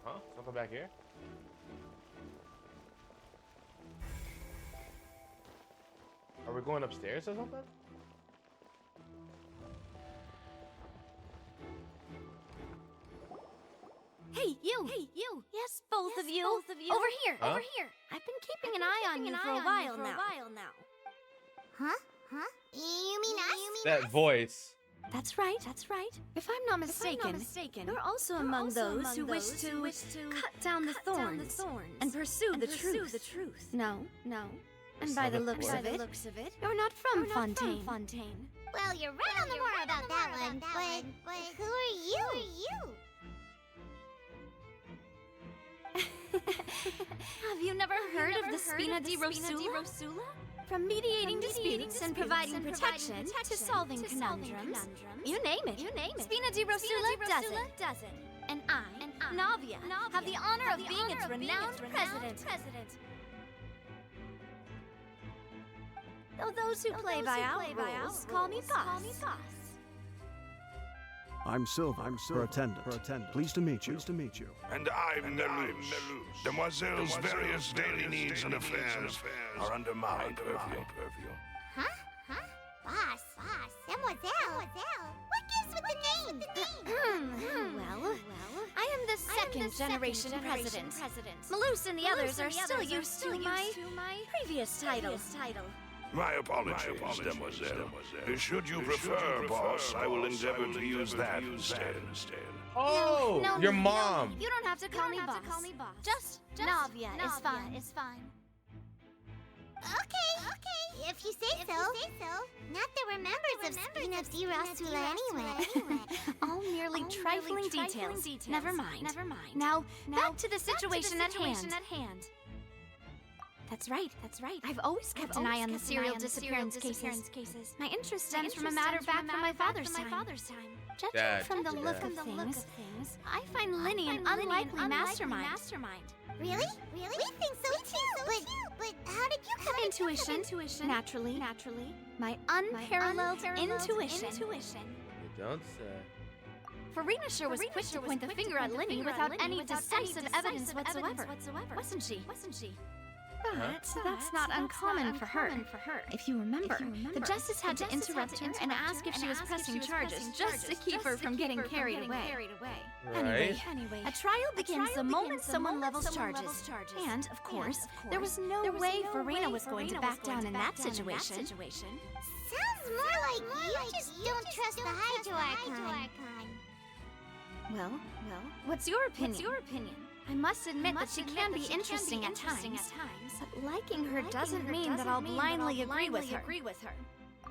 Huh? Something back here? Are we going upstairs or something? Hey, you! Yes, both of you! Over here! I've been keeping an eye on you for a while now. Huh? You mean us? That voice. That's right. If I'm not mistaken, you're also among those who wish to cut down the thorns and pursue the truth. No. And by the looks of it, you're not from Fontaine. Well, you're right on the more about that one, but who are you? Have you never heard of the Spina di Rosula? From mediating disputes and providing protection to solving conundrums, you name it. Spina di Rosula does it. And I, Navia, have the honor of being its renowned president. Though those who play by our rules call me boss. I'm Silver, her attendant. Pleased to meet you. And I'm Nelus. Demoiselle's various daily needs and affairs are under my purview. Huh? Boss. Demoiselle. What gives with the name? Well, I am the second generation president. Malus and the others are still used to my previous title. My apologies, demoiselle. Should you prefer, boss, I will endeavor to use that instead. Oh, no, your mom. You don't have to call me boss. Just Navia is fine. Okay, if you say so. Not that we're members of Spina di Rosula anyway. All merely trifling details. Never mind. Now, back to the situation at hand. That's right. I've always kept an eye on the serial disappearance cases. My interest stems from a matter back from my father's time. Judging from the look of things, I find Linny an unlikely mastermind. Really? We think so too. But how did you come Intuition. Naturally. My unparalleled intuition. You don't say. Farina sure was quick to point the finger at Linny without any decisive evidence whatsoever. Wasn't she? But that's not uncommon for her. If you remember, the justice had to interrupt her and ask if she was pressing charges just to keep her from getting carried away. Right. Anyway, a trial begins the moment someone levels charges. And, of course, there was no way Farina was going to back down in that situation. Sounds more like you just don't trust the Hydro Archon. Well, what's your opinion? I must admit that she can be interesting at times, but liking her doesn't mean that I'll blindly agree with her.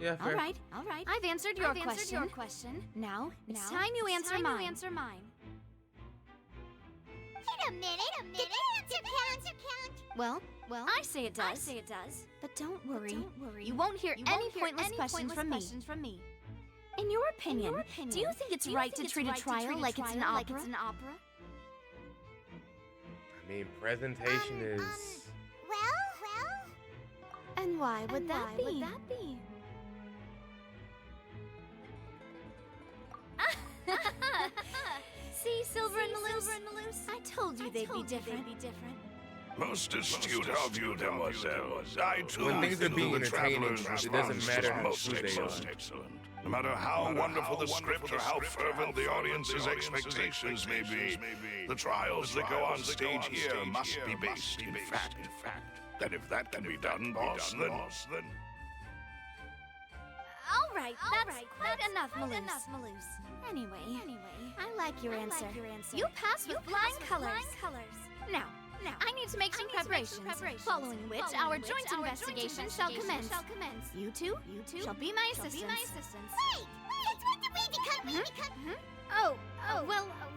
Yeah, fair. All right. I've answered your question. Now, it's time you answer mine. Wait a minute. Did that answer count? Well, I say it does. But don't worry. You won't hear any pointless questions from me. In your opinion, do you think it's right to treat a trial like it's an opera? I mean, presentation is. Well. And why would that be? See, Silver and the Loose? I told you they'd be different. Most astute of you, demoiselle. I too When things are think being the entertaining, traveler's it doesn't response matter was how most true they excellent. No matter how wonderful the script or how fervent the audience's expectations may be, the trials that go on stage here must be based in fact. Then if that can be done, boss, then... All right, that's quite enough, Maloose. Anyway, I like your answer. You pass with flying colors. Now, I need to make some preparations, following which our joint investigation shall commence. You two shall be my assistants. Wait! It's going to be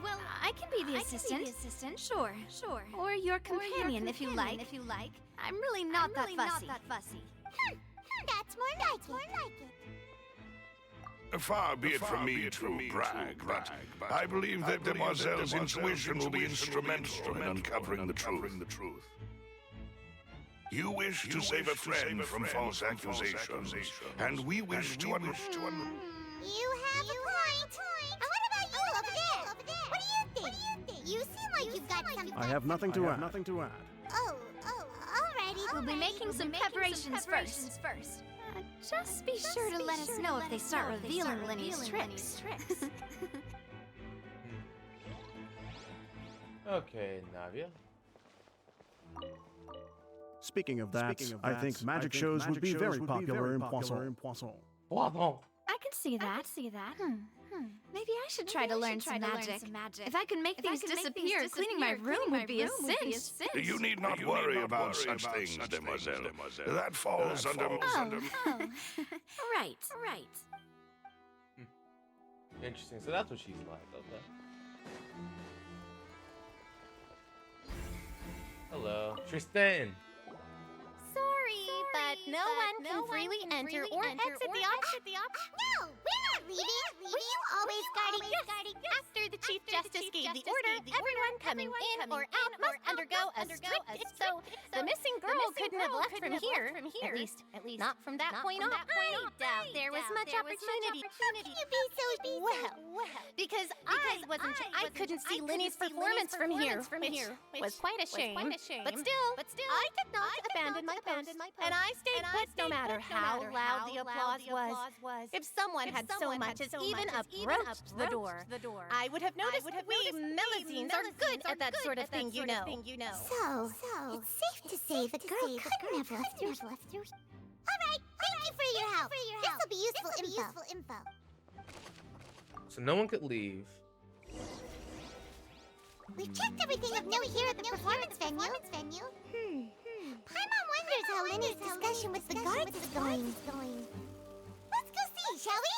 Well, I can be the assistant. Sure. Or your companion, if you like. I'm really not that fussy. That's more like it. Far be it from me to brag, but I believe that Demoiselle's intuition will be instrumental in uncovering the truth. You wish to save a friend from false accusations, and we wish to You have a point. And what about you over there? What do you think? You seem like you've got something. I have nothing to add. Oh, alrighty. We'll be making some preparations first. Just be sure to let us know if they start revealing Linny's tricks. Okay, Navia. Speaking of that, I think magic shows would be very popular in Poisson. I can see that. Maybe I should try to learn some magic. If I can make things disappear, cleaning my room would be a cinch. You need not worry about such things, demoiselle. That falls under... Right. Interesting. So that's what she's like. Okay. Hello, Tristan. Sorry, but no one can freely enter or exit the option. No, we're not leaving. Were you always guarding us? After the Chief Justice gave the order, everyone coming in or out must undergo a strict. So the missing girl couldn't have left from here. At least not from that point on. I doubt there was much opportunity. How can you be so well? Because I couldn't see Linny's performance from here, which was quite a shame. But still, I did not abandon my post, and I stayed put no matter how loud the applause was. If someone had so much as even approached the door, I would have noticed we Melusines are good at that sort of thing, you know. So, it's safe to say the girl couldn't have left through. All right, Thank you for your help. This will be useful info. So no one could leave. We've checked everything of note here at the performance venue. Paimon wonders how Lenny's discussion with the guards is going. Let's go see, shall we?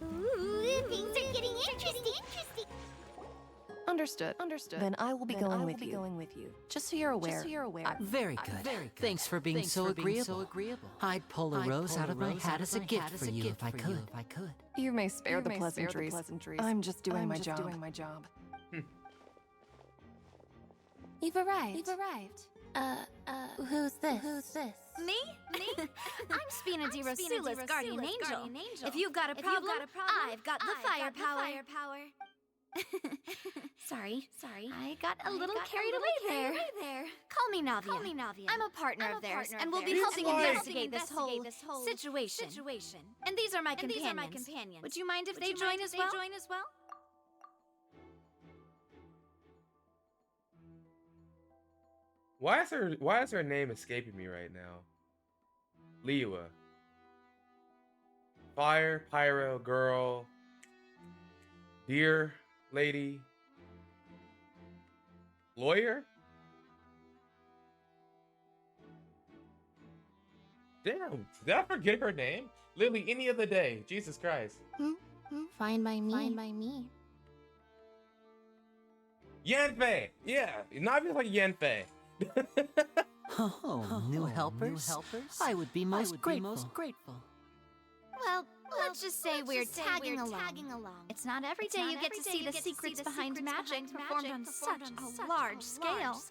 Ooh, things are getting interesting. Understood. Then I will be going with you. Just so you're aware. Very good. Thanks for being so agreeable. I'd pull a rose out of my hat as a gift for you if I could. You may spare the pleasantries. I'm just doing my job. You've arrived. Who's this? Me? I'm Spina di Rosula's guardian angel. If you've got a problem, I've got the firepower. Sorry. I got a little carried away there. Call me Navia. I'm a partner of theirs, and we'll be helping investigate this whole situation. And these are my companions. Would you mind if they join as well? Why is her name escaping me right now? Liwa. Fire, pyro, girl, deer, lady, lawyer? Damn, did I forget her name? Literally any other day. Jesus Christ. Fine by me. Yanfei! Yeah, not just like Yanfei. Oh, new helpers? I would be most grateful. Well, let's just say we're tagging along. It's not every day you get to see the secrets behind magic performed on such a large scale.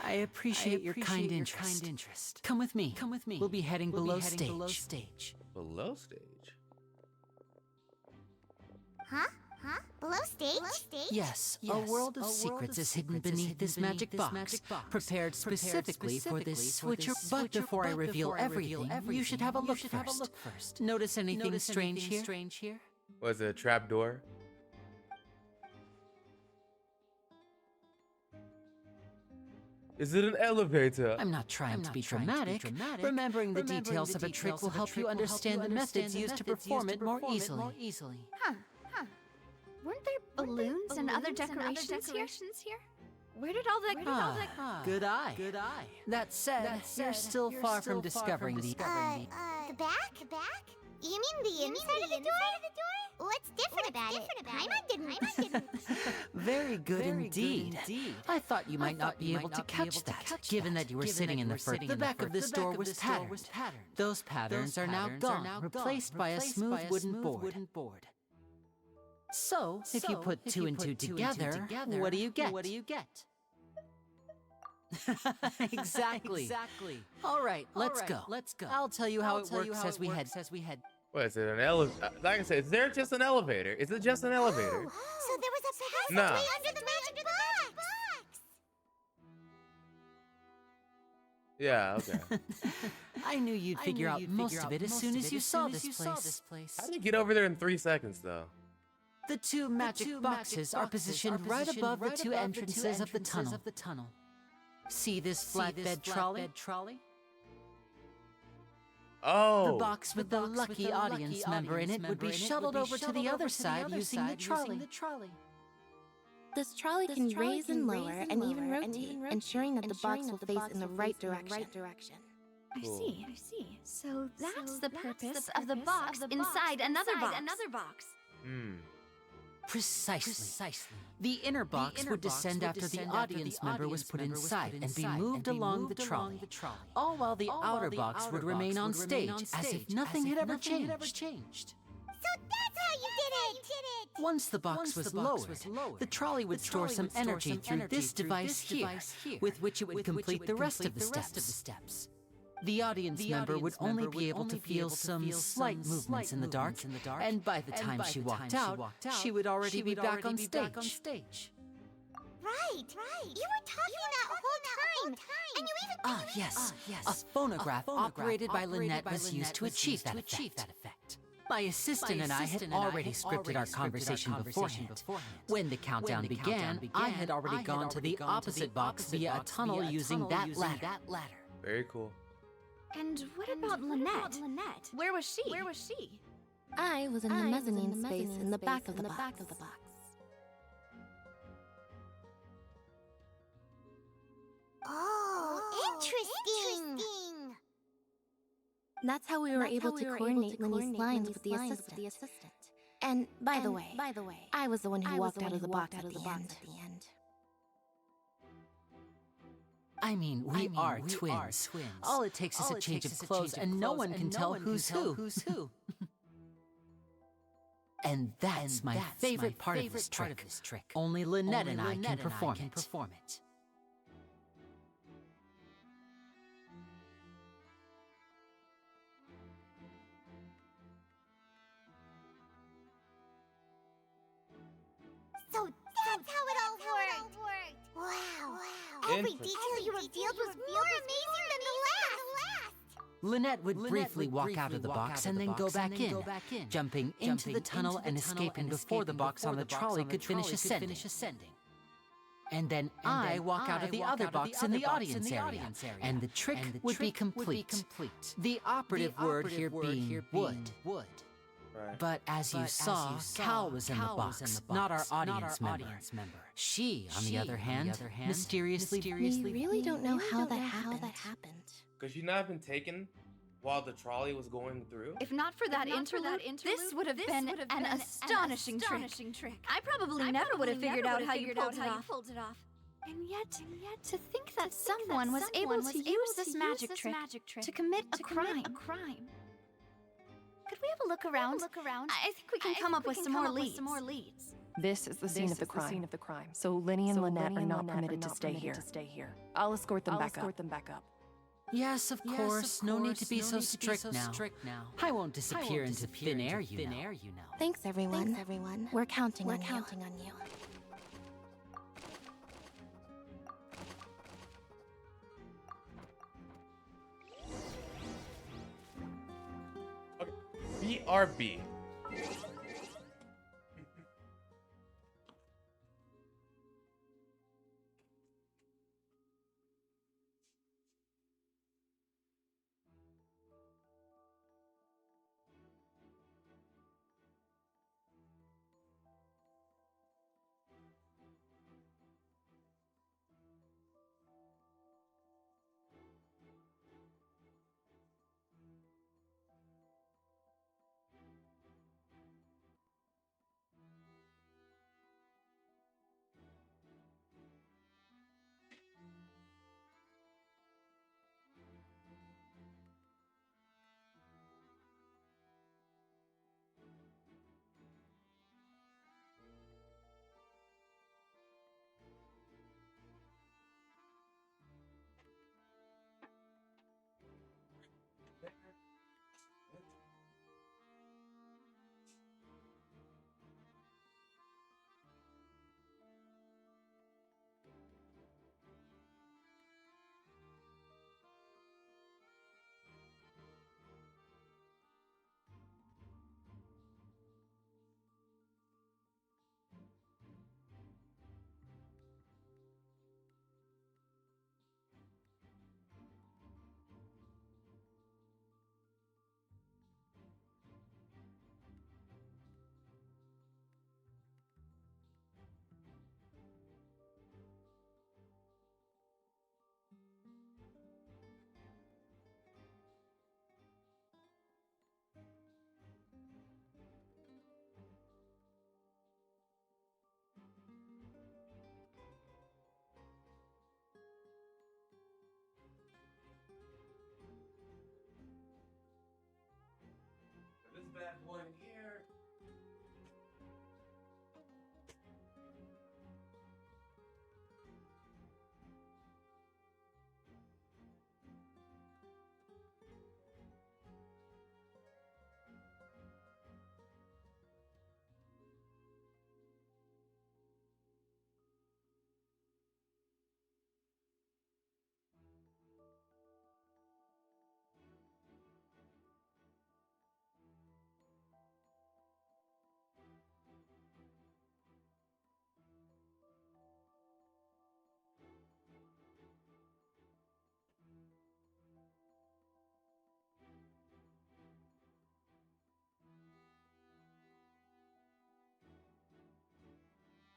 I appreciate your kind interest. Come with me. We'll be heading below stage. Below stage? Huh? Below stage? Yes, a world of secrets is hidden beneath this magic box, prepared specifically for this switcher. But before I reveal everything, you should have a look first. Notice anything strange here? Was it a trap door? Is it an elevator? I'm not trying to be dramatic. Remembering the details of a trick will help you understand the methods used to perform it more easily. Huh. Weren't there balloons and other decorations here? Where did all that Good eye. That said, you're still far from discovering the... The back? You mean the inside of the door? What's different about it? Paimon didn't. Very good indeed. I thought you might not be able to catch that, given that you were sitting in the front. The back of this door was patterned. Those patterns are now gone, replaced by a smooth wooden board. So, if you put two and two together, what do you get? Exactly. All right, let's go. I'll tell you how it works as we head. What is it, an elevator? Like I said, is there just an elevator? Is it just an elevator? So there was a passageway under the magic box. Yeah, okay. I knew you'd figure out most of it as soon as you saw this place. How did you get over there in 3 seconds, though? The two magic boxes are positioned right above the two entrances of the tunnel. See this flatbed trolley? Oh. The box with the lucky audience member in it would be shuttled over to the other side using the trolley. This trolley can raise and lower and even rotate, ensuring that the box will face in the right direction. I see. So that's the purpose of the box inside another box. Precisely. The inner box would descend after the audience member was put inside and be moved along the trolley, all while the outer box would remain on stage as if nothing had ever changed. So that's how you did it! Once the box was lowered, the trolley would store some energy through this device here, with which it would complete the rest of the steps. The audience member would only be able to feel some slight movements in the dark, and by the time she walked out, she would already be back on stage. Right. You were talking that whole time. And you even... Yes. A phonograph operated by Lynette was used to achieve that effect. My assistant and I had already scripted our conversation beforehand. When the countdown began, I had already gone to the opposite box via a tunnel using that ladder. Very cool. And what about Lynette? Where was she? I was in the mezzanine space in the back of the box. Oh, interesting. That's how we were able to coordinate Linny's lines with the assistant. And by the way, I was the one who walked out of the box at the end. I mean, we are twins. All it takes is a change of clothes, and no one can tell who's who. And that's my favorite part of this trick. Only Lynette and I can perform it. So that's how it all worked. Wow. Every detail you revealed was more amazing than the last. Lynette would briefly walk out of the box and then go back in, jumping into the tunnel and escaping before the box on the trolley could finish ascending. And then I walk out of the other box in the audience area, and the trick would be complete. The operative word here being would. But as you saw, Cal was in the box, not our audience member. She, on the other hand, mysteriously... We really don't know how that happened. Could she not have been taken while the trolley was going through? If not for that interlude, this would have been an astonishing trick. I probably never would have figured out how you pulled it off. And yet, to think that someone was able to use this magic trick to commit a crime. Could we have a look around? I think we can come up with some more leads. This is the scene of the crime. So Linny and Lynette are not permitted to stay here. I'll escort them back up. Yes, of course. No need to be so strict now. I won't disappear into thin air, you know. Thanks, everyone. We're counting on you. BRB.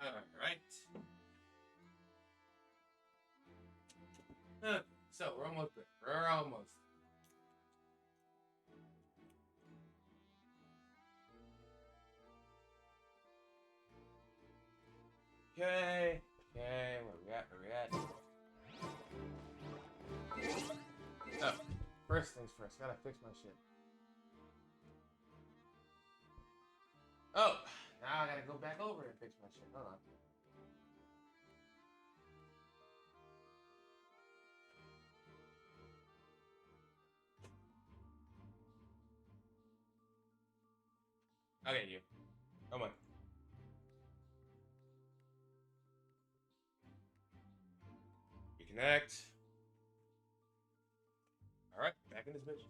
Alright. So, we're almost there. We're almost. Okay. Okay, where we at? Where we at? Oh, first things first. Gotta fix my shit. Oh, now I gotta go back over and fix my shit. Hold on. Okay, you. Come on. Reconnect. Alright, back in this bitch.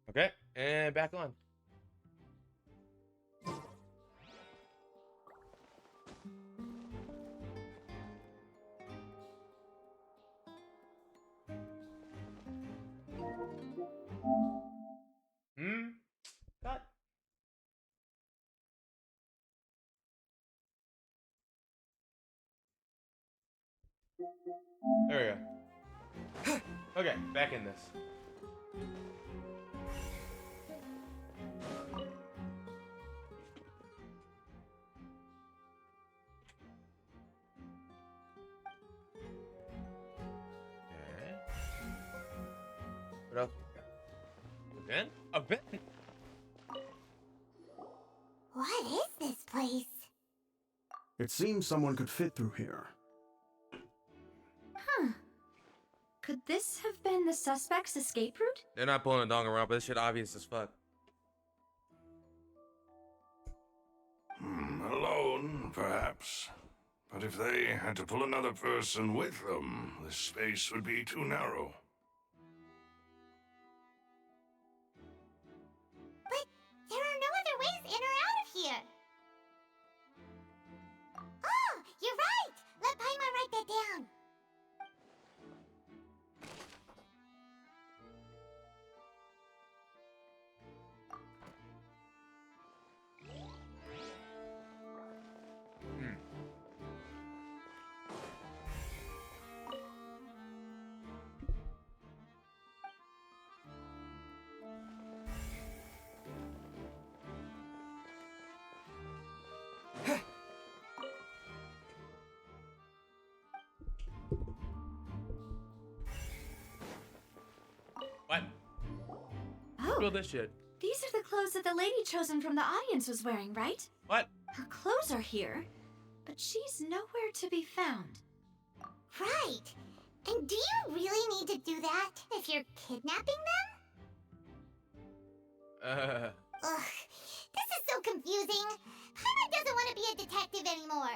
Okay, and back on. Cut. There we go. Okay, back in this. Okay. What else we got? A vent? A vent? What is this place? It seems someone could fit through here. Huh. Could this have been the suspect's escape route? They're not pulling a dong around, but this shit obvious as fuck. Alone, perhaps. But if they had to pull another person with them, the space would be too narrow. But there are no other ways in or out of here. Oh, you're right! Let Paimon write that down. What? Oh, Build this shit. These are the clothes that the lady chosen from the audience was wearing, right? What? Her clothes are here, but she's nowhere to be found. Right. And do you really need to do that if you're kidnapping them? Ugh, this is so confusing. Paimon doesn't want to be a detective anymore.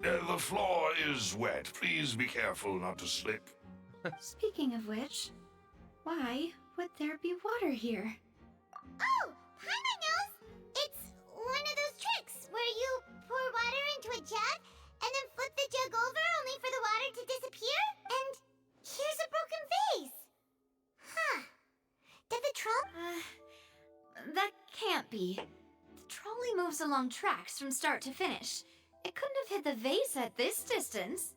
The floor is wet. Please be careful not to slip. Speaking of which, why would there be water here? Oh, Paimon knows! It's one of those tricks where you pour water into a jug and then flip the jug over only for the water to disappear. And here's a broken vase. Huh. Did the troll... That can't be. The trolley moves along tracks from start to finish. It couldn't have hit the vase at this distance.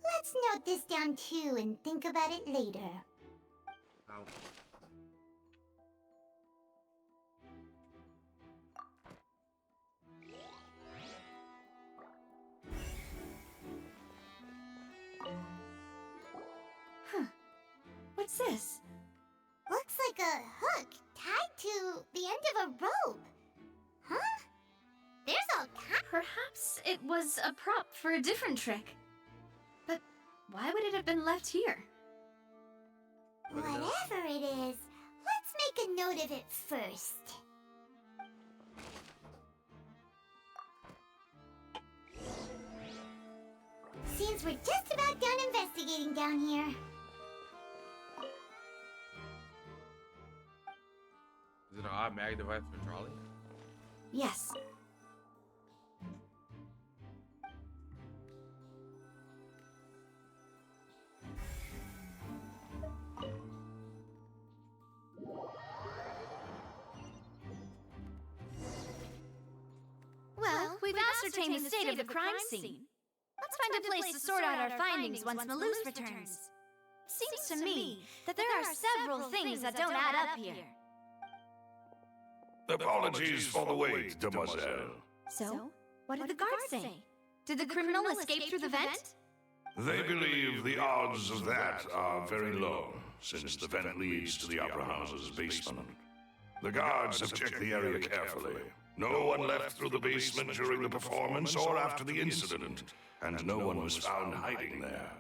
Let's note this down too and think about it later. Ow. Huh. What's this? Looks like a hook tied to the end of a rope. Huh? There's all kinds. Perhaps it was a prop for a different trick. But why would it have been left here? Whatever it is, let's make a note of it first. Seems we're just about done investigating down here. Is it an automatic device for Charlie? Yes. Well, we've ascertained the state of the crime scene. Let's find a place to sort out our findings once Maloose returns. It seems to me that there are several things that don't add up here. Apologies for the wait, demoiselle. So, what did the guards say? Did the criminal escape through the vent? They believe the odds of that are very low, since the vent leads to the Opera House's basement. The guards have checked the area carefully. No one left through the basement during the performance or after the incident, and no one was found hiding there.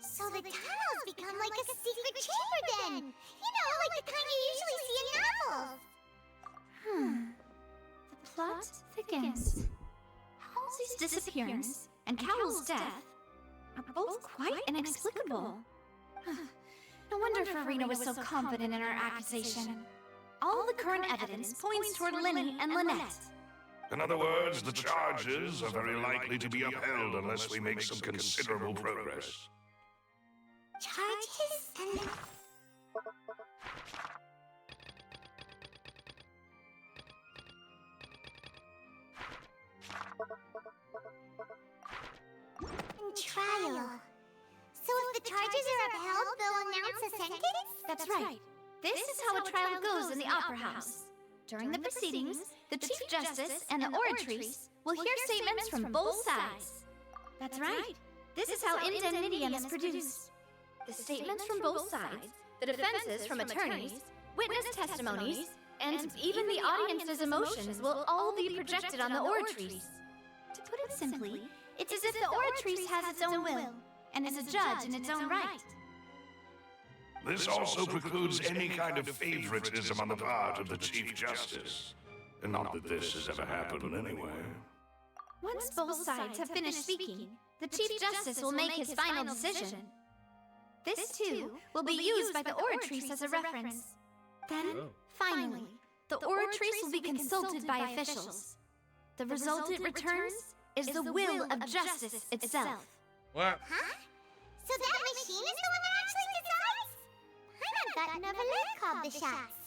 So the tunnels become like a secret chamber then! You know, like the kind you usually see in novels! The plot thickens. Halsey's disappearance and Cowell's death are both quite inexplicable. No wonder Farina was so confident in her accusation. All the current evidence points toward Linny and Lynette. In other words, the charges are very likely to be upheld unless we make some considerable progress. Charges and... trial. So if the charges are upheld, they'll announce a sentence? That's right. This is how a trial goes in the Opera House. During the proceedings, the Chief Justice and the oratrice will hear statements from both sides. That's right. This is how indemnitium is produced. The statements from both sides, the defenses from attorneys, witness testimonies, and even the audience's emotions will all be projected on the oratrice. To put it simply, it's as if the oratrice has its own will, and is a judge in its own right. This also precludes any kind of favoritism on the part of the Chief Justice. And not that this has ever happened anyway. Once both sides have finished speaking, the Chief Justice will make his final decision. This, too, will be used by the oratrice as a reference. Then, finally, the oratrice will be consulted by officials. The result it returns is the will of justice itself. What? Huh? So that machine is the one that actually decides? I've gotten a Valette called the shots.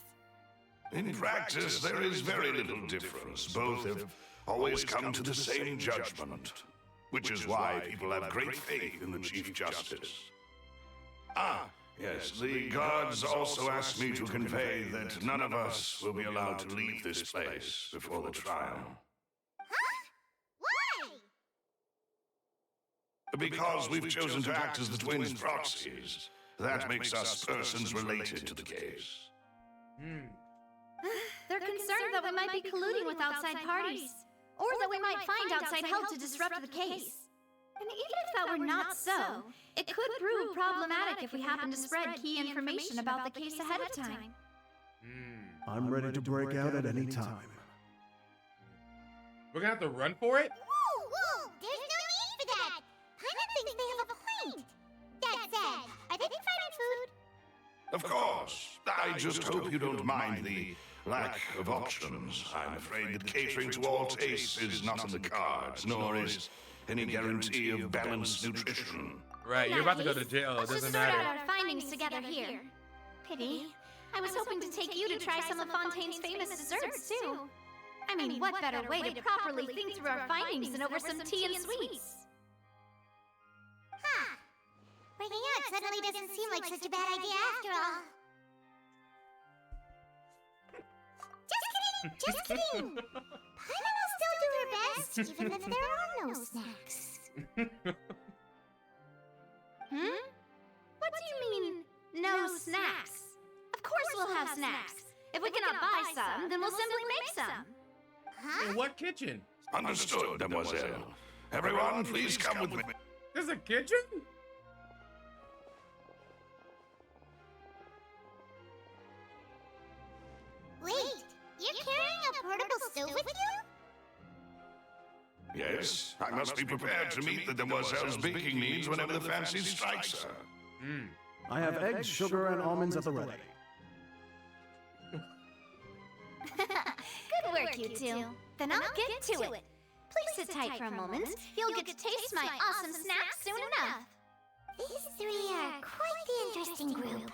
In practice, there is very little difference. Both have always come to the same judgment, which is why people have great faith in the Chief Justice. Ah, yes, the guards also asked me to convey that none of us will be allowed to leave this place before the trial. Because we've chosen to act as the twins' proxies. That makes us persons related to the case. They're concerned that we might be colluding with outside parties, or that we might find outside help to disrupt the case. And even if that were not so, it could prove problematic if we happen to spread key information about the case ahead of time. I'm ready to break out at any time. We're gonna have to run for it? Whoa! There's no need for that! Paimon thinks they have a point! That said, are they providing food? Of course. I just hope you don't mind the lack of options. I'm afraid that catering to all tastes is not in the cards, nor is any guarantee of balanced nutrition. Right, you're about to go to jail. It doesn't matter. Let's just sort out our findings together here. Pity. I was hoping to take you to try some of Fontaine's famous desserts, too. I mean, what better way to properly think through our findings than over some tea and sweets? Huh. Breaking out suddenly doesn't seem like such a bad idea after all. Just kidding! Paimon will still do her best, even if there are no snacks. What do you mean, no snacks? Of course we'll have snacks. If we cannot buy some, then we'll simply make some. Huh? In what kitchen? Understood, mademoiselle. Everyone, please come with me. There's a kitchen? Wait, you're carrying a portable stove with you? Yes, I must be prepared to meet the demoiselle's baking needs whenever the fancy strikes her. I have eggs, sugar, and almonds at the ready. work, you two. Then I'll get to it. Please sit tight for a moment. You'll get to taste my awesome snacks soon enough. These three are quite the interesting group.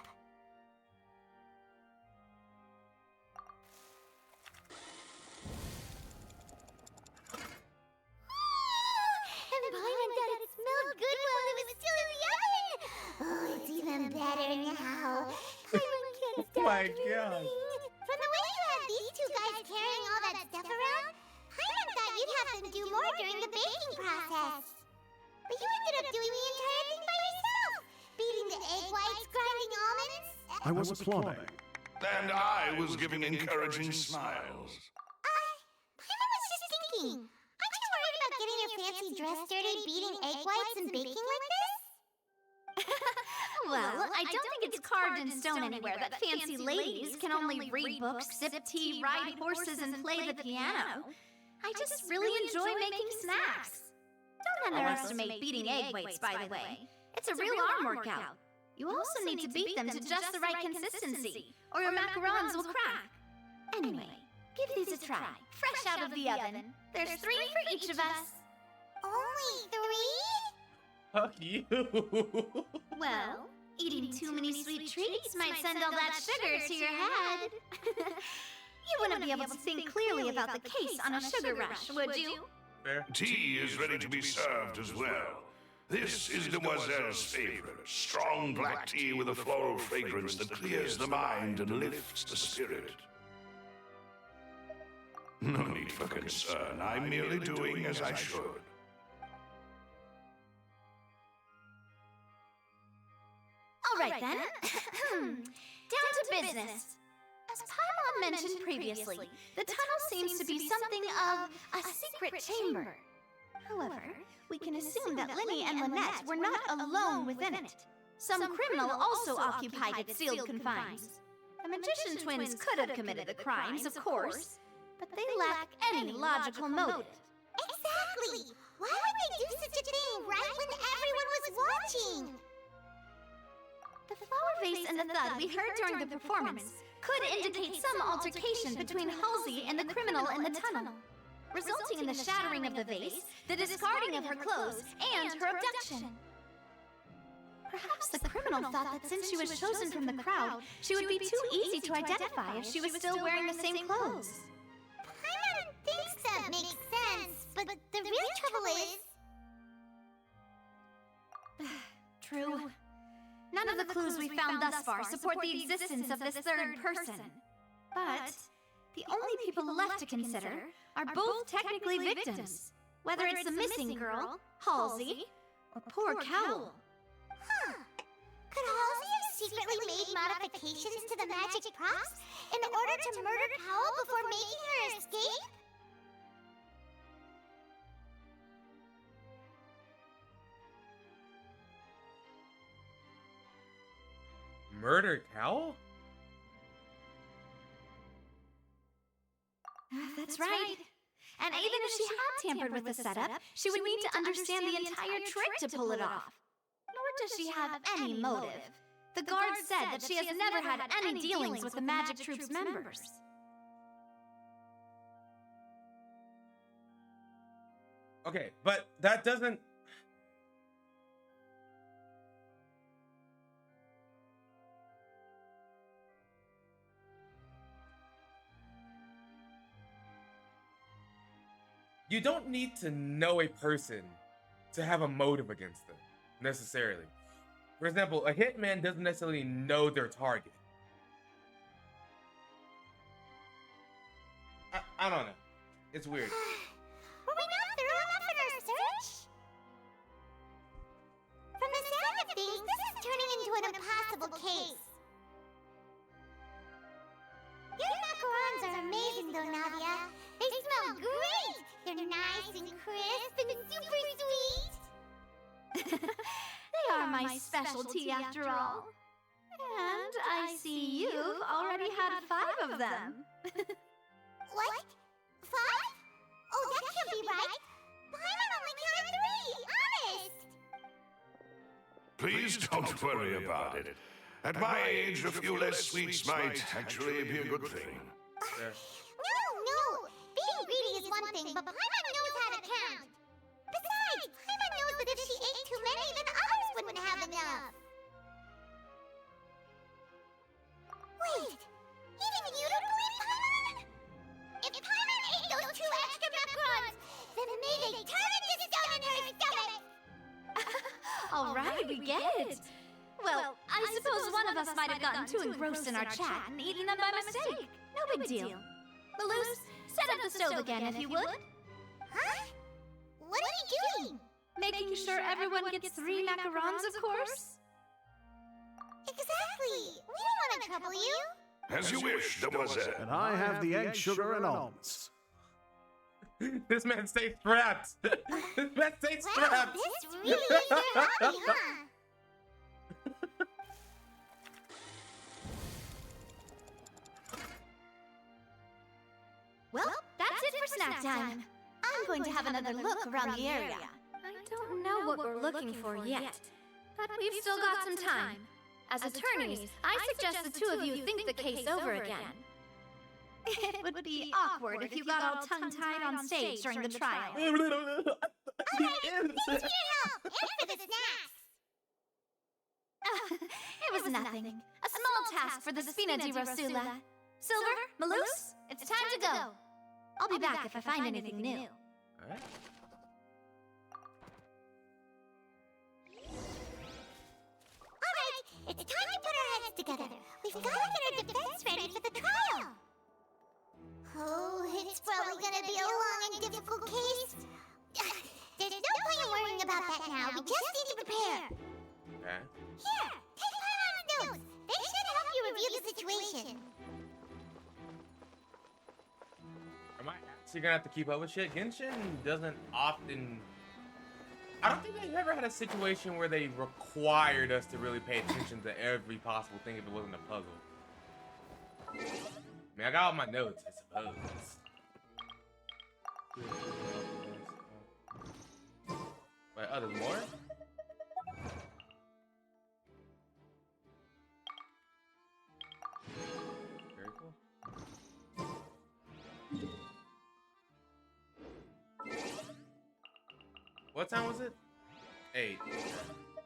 Paimon thought it smelled good while it was still in the oven! Oh, it's even better now. Paimon can't stop my dreaming. God. From the way you had these two guys carrying all that stuff around, Paimon thought you'd have them do more during the baking process. But you ended up doing the entire thing by yourself! Beating the egg whites, grinding almonds. I was applauding. And I was giving encouraging smiles. Paimon was just thinking. Aren't you worried about getting your fancy dress dirty beating egg whites and baking like this? Well, I don't think it's carved in stone anywhere that fancy ladies can only read books, sip tea, ride horses, and play the piano. I just really enjoy making snacks. Don't underestimate beating egg whites, by the way. It's a real arm workout. You also need to beat them to just the right consistency, or your macarons will crack. Anyway, give these a try, fresh out of the oven. There's 3 for each of us. Only 3? Fuck you. Well, eating too many sweet treats might send all that sugar to your head. You wouldn't be able to think clearly about the case on a sugar rush, would you? Fair. Tea is ready to be served as well. This is Demoiselle's favorite, strong black tea with a floral fragrance that clears the mind and lifts the spirit. No need for concern. I'm merely doing as I should. All right then. Down to business. As Paimon mentioned previously, the tunnel seems to be something of a secret chamber. However, we can assume that Linny and Lynette were not alone within it. Some criminal also occupied its sealed confines. The magician twins could have committed the crimes, of course, but they lack any logical motive. Exactly! Why would they do such a thing right when everyone was watching? The flower vase and the thud we heard during the performance could indicate some altercation between Halsey and the criminal in the tunnel, resulting in the shattering of the vase, the discarding of her clothes, and her abduction. Perhaps the criminal thought that since she was chosen from the crowd, she would be too easy to identify if she was still wearing the same clothes. Paimon thinks that makes sense, but the real trouble is... True. None of the clues we found thus far support the existence of this third person. But the only people left to consider are both technically victims, whether it's the missing girl, Halsey, or poor Cowl. Huh. Could Halsey have secretly made modifications to the magic props in order to murder Cowl before making her escape? Murder Cowl? That's right. And even if she had tampered with the setup, she would need to understand the entire trick to pull it off. Nor does she have any motive. The guard said that she has never had any dealings with the Magic Troop's members. Okay, but that doesn't... You don't need to know a person to have a motive against them, necessarily. For example, a hitman doesn't necessarily know their target. I don't know. It's weird. Were we not thorough enough in our search? From the sound of things, this is turning into an impossible case. Your macarons are amazing though, Navia. They smell great! They're nice and crisp and super sweet! They are my specialty after all. And I see you've already had 5 of them. What? 5? Oh, that can't be right! Paimon only counted 3, honest! Please don't worry about it. At my age, a few less sweets might actually be a good thing. No! but Paimon knows how to count. Besides, Paimon knows that if she ate too many, then others wouldn't have enough. Wait, even you don't believe Paimon? If Paimon ate those 2 extra macarons, then may they turn into stone in her stomach! All right, we get it. Well, I suppose one of us might have gotten too engrossed in our chat and eaten them by mistake. No big deal. Maloose, set up the stove again if you would. Huh? What are you doing? Making sure everyone gets 3 macarons, of course. Exactly. We don't want to trouble you. As you wish, demoiselle. And I have the egg, sugar, and almonds. This man stays strapped. This man stays Wow, strapped. this really is your hobby, huh? Well, that's it for snack time. I'm going to have another look around the area. I don't know what we're looking for yet, but we've still got some time. As attorneys, I suggest the 2 of you think the case over again. It would be awkward if you got all tongue-tied on stage during the trial. Alright, thanks for your help, and for the snacks. It was nothing. A small task for the Spina di Rosula. Silver, Maloose, it's time to go. I'll be back if I find anything new. Alright. Alright, it's time to put our heads together. We've got to get our defense ready for the trial. Oh, it's probably gonna be a long and difficult case. There's no point in worrying about that now. We just need to prepare. Okay. Here, take Paimon's notes. They should help you review the situation. Am I actually gonna have to keep up with shit? Genshin doesn't often. I don't think they've ever had a situation where they required us to really pay attention to every possible thing if it wasn't a puzzle. I mean, I got all my notes, I suppose. Wait, oh, there's more? Very cool. What time was it? 8.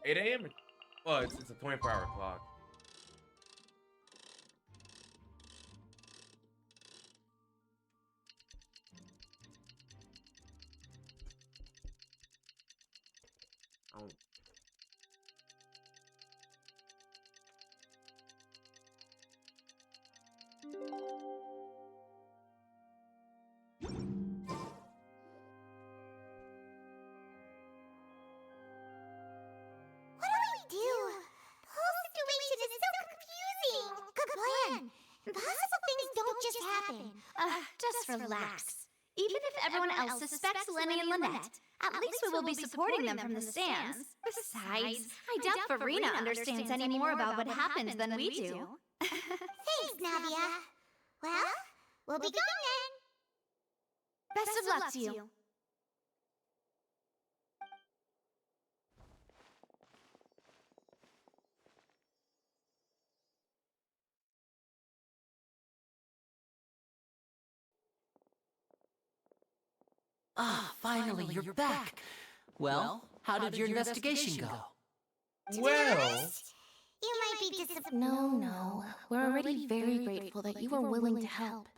8 a.m.? Well, it's a 24-hour clock. Oh. What do we do? The whole situation is so confusing. Good plan. Impossible things don't just happen. Just relax. Even if everyone else suspects Lenny and Lynette, at least we will be supporting them from the stands. Besides, I doubt Farina understands any more about what happened than we do. Thanks, Navia. Well, we'll be going then. Best of luck to you. Ah, finally, you're back. Well, how did your investigation go? Well, You might be disappointed. No. We're already very grateful that you were willing to help.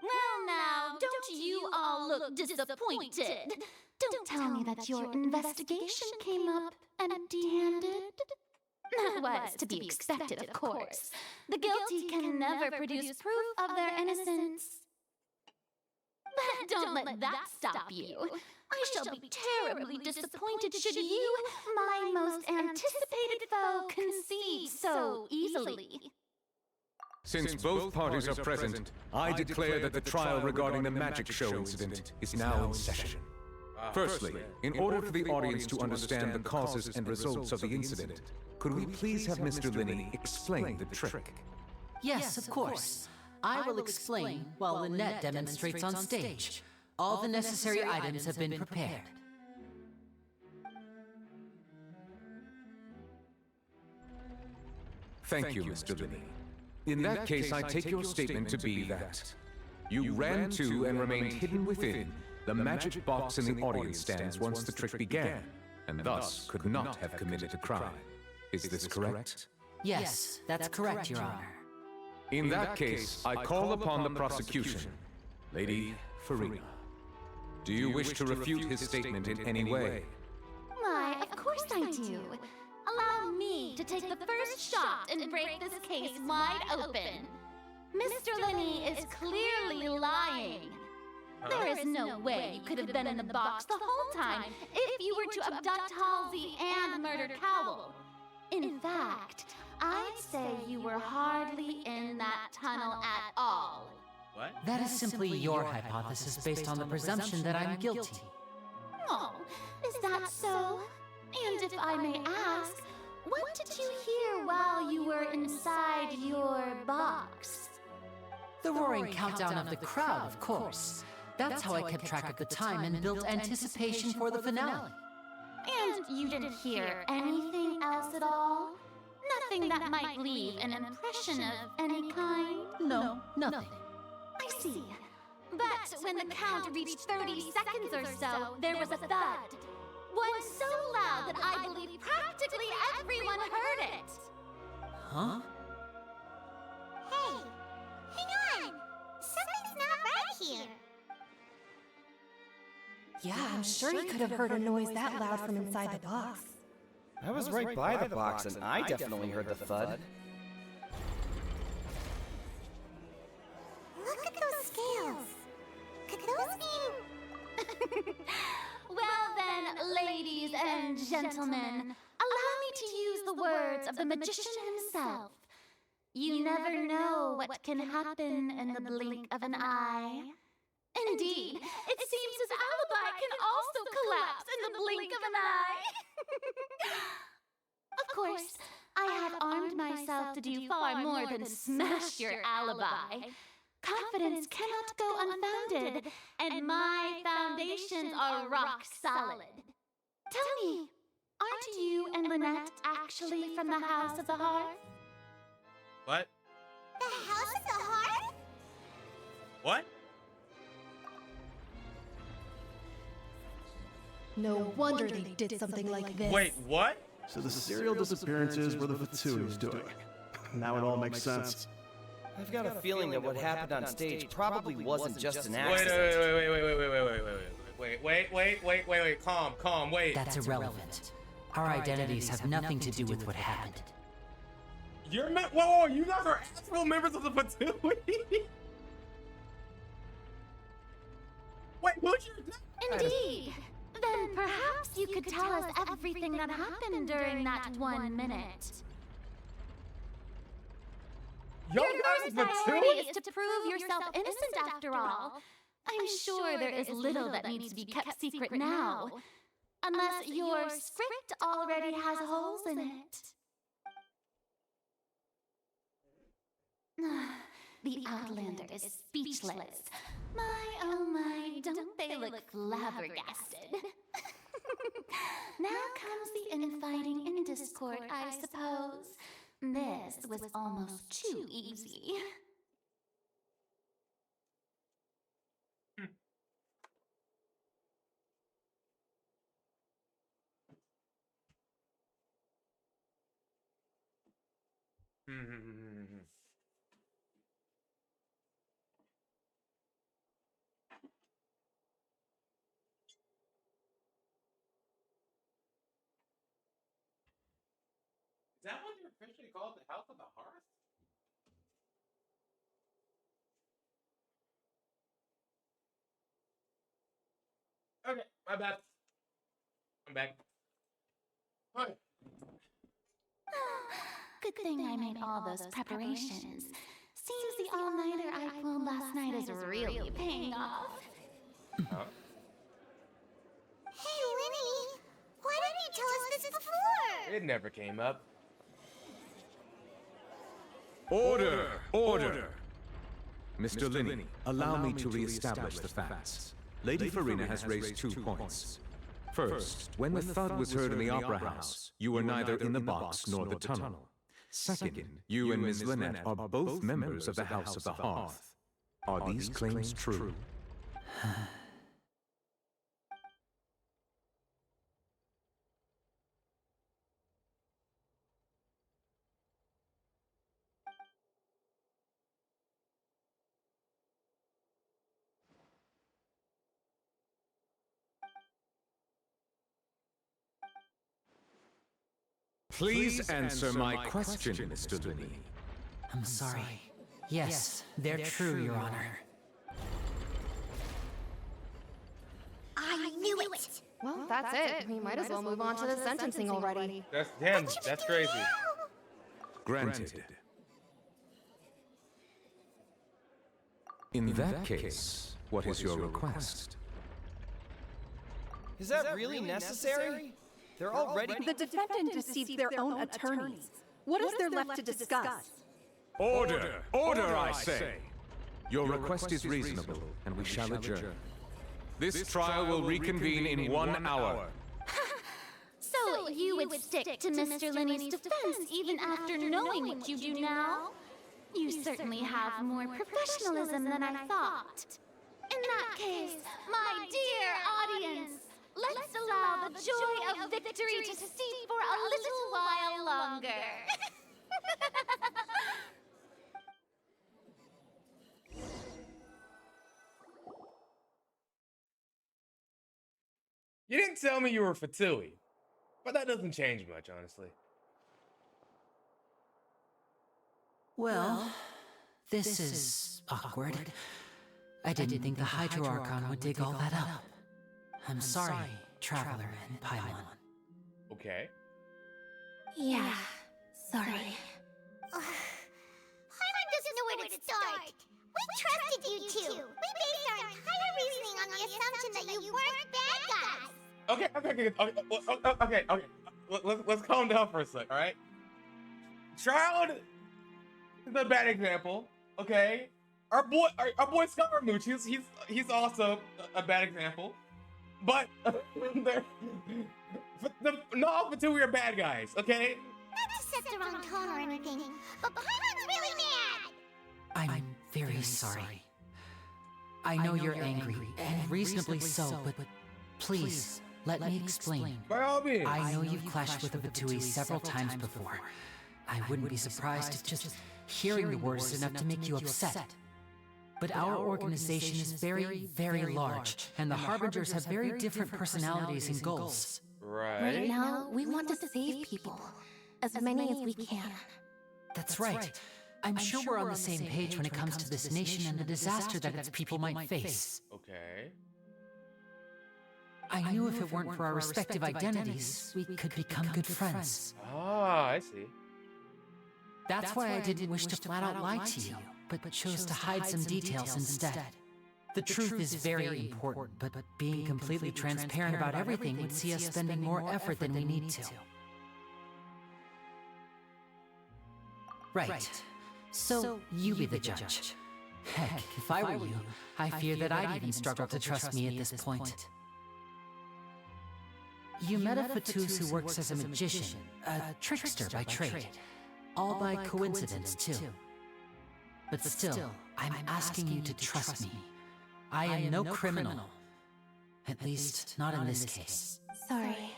Well, now, don't you all look disappointed. Don't tell me that your investigation came up empty-handed. That was to be expected, of course. The guilty can never produce proof of their innocence. But don't let that stop you. I shall be terribly disappointed should you, my most anticipated foe, concede so easily. Since both parties are present, I declare that the trial regarding the magic show incident is now in session. Firstly, in order for the audience to understand the causes and results of the incident, could we please have Mr. Linney explain the trick? Yes, of course. I will explain while Lynette demonstrates on stage. All the necessary items have been prepared. Thank you, Mr. Linney. In that case, I take your statement to be that You ran to and remained hidden within the magic box in the audience stands once the trick began, and thus could not have committed a crime. Is this correct? Yes, that's correct, Your Honor. In that case, I call upon the prosecution. Lady Farina, do you wish to refute his statement in any way? Why, of course I do. Allow me to take the first shot and break this case wide open. Mr. Lenny is clearly lying. There is no way you could have been in the box the whole time if you were to abduct Halsey and murder Cowell. In fact, I'd say you were hardly in that tunnel at all. What? That is simply your hypothesis based on the presumption that I'm guilty. Oh, is that so? And if I may ask, what did you hear while you were inside your box? The roaring countdown of the crowd, of course. That's how I kept track of the time and built anticipation for the finale. And you didn't hear anything else at all? Nothing that might leave an impression of any kind? No, nothing. I see. But when the count reached 30 seconds or so, there was a thud. One so loud that I believe practically everyone heard it. Huh? Hey, hang on! Something's not right here. Yeah, I'm sure he could have heard a noise that loud from inside the box. I was right by the box, and I definitely heard the thud. Look at those scales. Could those mean... Well then, ladies and gentlemen, allow me to use the words of the magician himself. You never know what can happen in the blink of an eye. Indeed, it seems his alibi can also collapse in the blink of an eye. Of course, I have armed myself to do far more than smash your alibi. Confidence cannot go unfounded, and my foundations are rock solid. Tell me, aren't you and Lynette actually from the House of the Hearth? What? The House of the Hearth? What? No wonder they did something like this. Wait, what? So the serial disappearances were the Fatsui's doing. Now it all makes sense. I've got a feeling that what happened on stage probably wasn't just an accident. Wait, calm, wait. That's irrelevant. Our identities have nothing to do with what happened. You're not. Whoa, you guys are actual members of the Fatui. Wait, who's your dad? Indeed. Then perhaps you could tell us everything that happened during that 1 minute. Your first priority is to prove yourself innocent after all. I'm sure there is little that needs to be kept secret now. Unless your script already has holes in it. The Outlander is speechless. My, oh my, don't they look flabbergasted? Now comes the infighting and discord, I suppose. This was almost too easy. Is that what you're officially called, the House of the Hearth? Okay, my bad. I'm back. Hi. Good thing I made all those preparations. Seems the all-nighter I pulled last night is really paying off. Huh? Hey, Winnie! Why didn't you tell us this before? It never came up. Order! Order! Mr. Linney, allow me to re-establish the facts. Lady Farina has raised 2 points. First, when the thud was heard in the Opera House, you were neither in the box nor the tunnel. Second, you and Ms. Lynette are both members of the House of the Hearth. Are these claims true? Please answer my question, Mr. Linney. I'm sorry. Yes, they're true, Your Honor. I knew it! Well, that's it. We might as well move on to the sentencing already. That's damn. That's crazy. Granted. In that case, what is your request? Is that really necessary? They're already... The defendant deceived their own attorneys. What is there left to discuss? Order! Order, I say! Your request is reasonable, and we shall adjourn. This trial will reconvene in 1 hour. So you would stick to Mr. Linney's defense even after knowing what you do now? You certainly have more professionalism than I thought. In that case, my dear audience, let's allow the joy of victory to steep for a little while longer. You didn't tell me you were Fatui, but that doesn't change much, honestly. Well, this is awkward. I didn't think the Hydro Archon would dig all that up. I'm sorry, Traveler and Paimon. Okay. Yeah, sorry. Paimon doesn't know where to start. We trusted you two. We based our entire reasoning on the assumption that you weren't bad guys. Okay. Let's calm down for a sec, all right? Child is a bad example, okay? Our boy Scaramouche, he's also a bad example. But not all Fatui are bad guys, okay? Not to set the wrong tone or anything, but Paimon's really mad. I'm very sorry. I know you're angry, and reasonably so, but please, let me explain. By all means. I know you've clashed with a Fatui several times before. I wouldn't be surprised if just hearing the words is enough to make you upset. But our organization is very, very large, and the Harbingers have very different personalities and goals. Right now, we want to save people. As many as we can. That's right. I'm sure we're on the same page when it comes to this nation and the disaster that its people might face. Okay. I knew if it weren't for our respective identities, we could become good friends. Ah, I see. That's why I didn't wish to flat out lie to you, but chose to hide some details instead. The truth is very important, but being completely transparent about everything would see us spending more effort than we need to. Right. So, you be the judge. Heck, if I were you, I fear that I'd even struggle to trust me at this point. You met a Fatus who works as a magician, a trickster by trade. All by coincidence, too. But still, I'm asking you to trust me. I am no criminal. At least, not in this case. Sorry.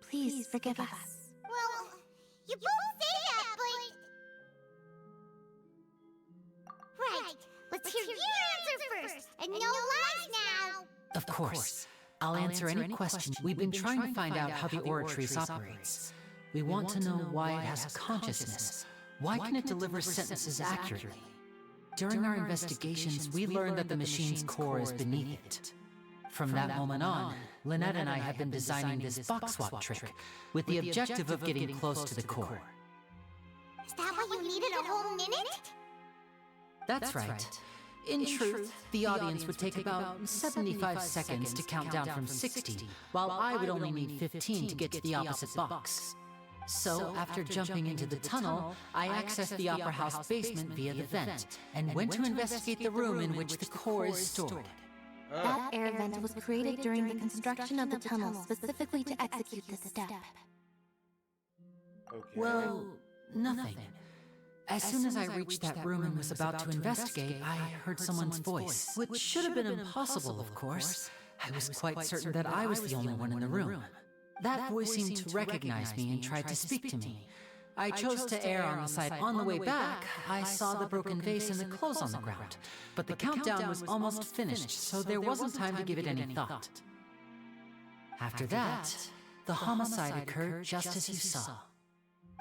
Please forgive us. Well, you both say that, but... Right, let's hear your answer first, and no lies now! Of course. I'll answer any question. We've been trying to find out how the Oratrice operates. We want to know why it has a consciousness. Why can it deliver sentences accurately? During our investigations, we learned that the machine's core is beneath it. From that moment on, Lynette and I have been designing this box swap trick with the objective of getting close to the core. Is that why you needed a whole minute? That's right. In truth, the audience would take about 75 seconds to count down from 60, while I would only need 15 to get to the opposite box. So, after jumping into the tunnel, I accessed the Opera House basement via the vent, and went to investigate the room in which the core is stored. That air vent was created during the construction of the tunnel specifically to execute this step. Okay. Well, nothing. As soon as I reached that room and was about to investigate, I heard someone's voice, which should have been impossible, of course. I was quite certain that I was the only one in the room. That voice seemed to recognize me and tried to speak to me. I chose to err on the side. On the way back, I saw the broken vase and the clothes on the ground. But the countdown was almost finished, so there wasn't time to give it any thought. After that, the homicide occurred just as you saw.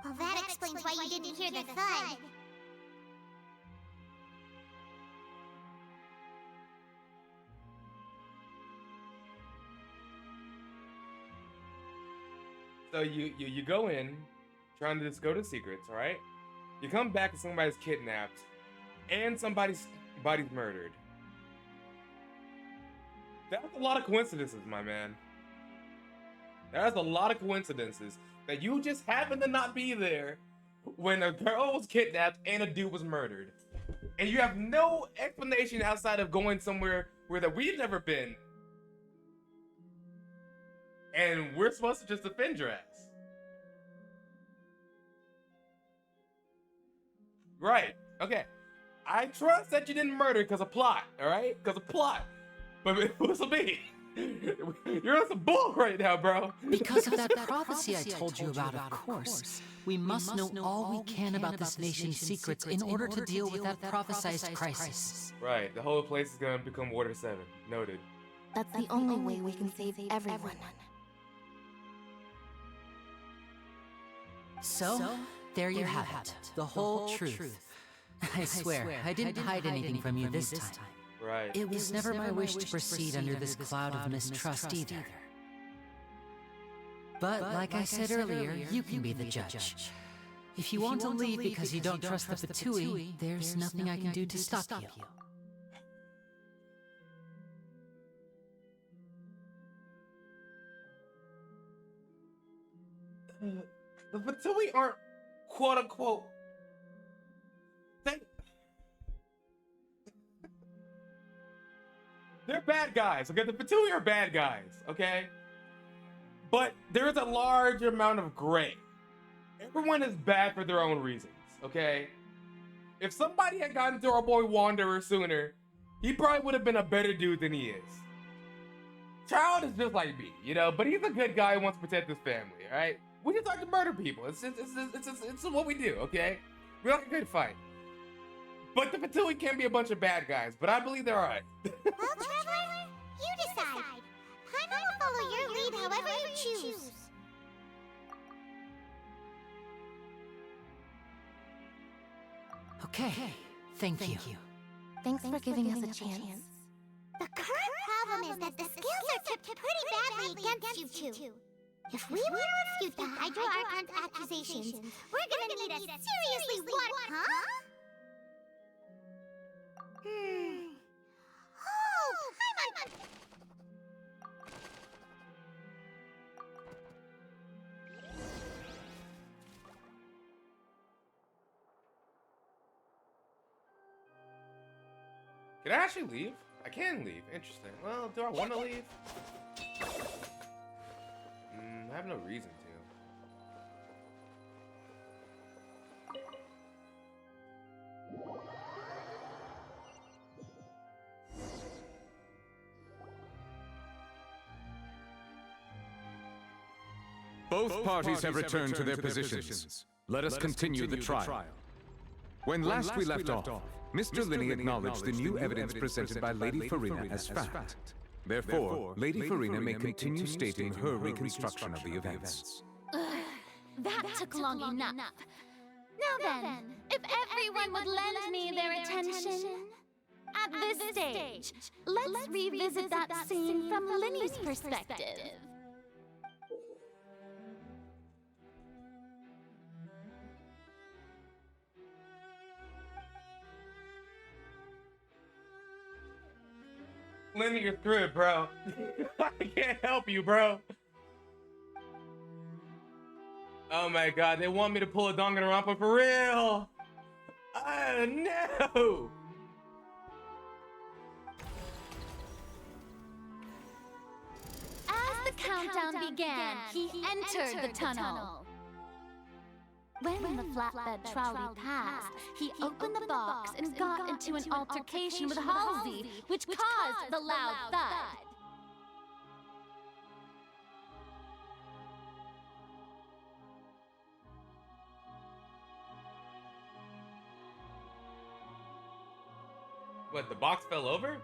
Well, that explains why you didn't hear the thud. So you go in, trying to just go to secrets, all right? You come back and somebody's kidnapped, and somebody's body's murdered. That's a lot of coincidences, my man. That's a lot of coincidences that you just happen to not be there when a girl was kidnapped and a dude was murdered. And you have no explanation outside of going somewhere where that we've never been. And we're supposed to just defend your ass. Right, okay. I trust that you didn't murder because of plot, alright? Because of plot. But it was me. You're on some bull right now, bro. Because of that prophecy I told you about, of course. We must know all we can about this nation's secrets in order to deal with that prophesized crisis. Right, the whole place is gonna become Water 7. Noted. That's the only way we can save everyone. So, there you have it. The whole truth. I swear, I didn't hide anything from you this time. Right. It was never my wish to proceed under this cloud of mistrust either. But like I said earlier, you can be the judge. If you want to leave because you don't trust the Fatui, there's nothing I can do to stop you. The Fatui aren't quote-unquote... They're bad guys, okay? The Fatui are bad guys, okay? But there's a large amount of gray. Everyone is bad for their own reasons, okay? If somebody had gotten to our boy Wanderer sooner, he probably would have been a better dude than he is. Child is just like me, you know? But he's a good guy who wants to protect his family, all right? We just like to murder people. It's what we do, okay? We like a good fight. But the Fatui can be a bunch of bad guys, but I believe they're alright. Well, Trevor, you decide. I'm gonna follow your lead however you choose. Okay, thank you. Thanks for giving us a chance. The current problem is that the skills are tipped pretty badly against you two. If we want to refute the Hydro Archon's accusations, we're gonna need a seriously what, huh? Oh, I'm on. Can I actually leave? I can leave. Interesting. Well, do I want to leave? I have no reason to. Both parties have returned to their positions. Let us continue the trial. When last we left off, Mr. Linney acknowledged the new evidence presented by Lady Farina as fact. Therefore, Lady Farina may continue stating her reconstruction of the events. That took long enough. Now then, if everyone would lend me their attention. At this stage, let's revisit that scene from Linney's perspective. Linney, you're through it, bro. I can't help you, bro. Oh my god, they want me to pull a Danganronpa for real. Oh no! As the countdown began, he entered the tunnel. When the flatbed trolley passed, he opened the box and got into an altercation with Halsey, which caused the loud thud. What, the box fell over?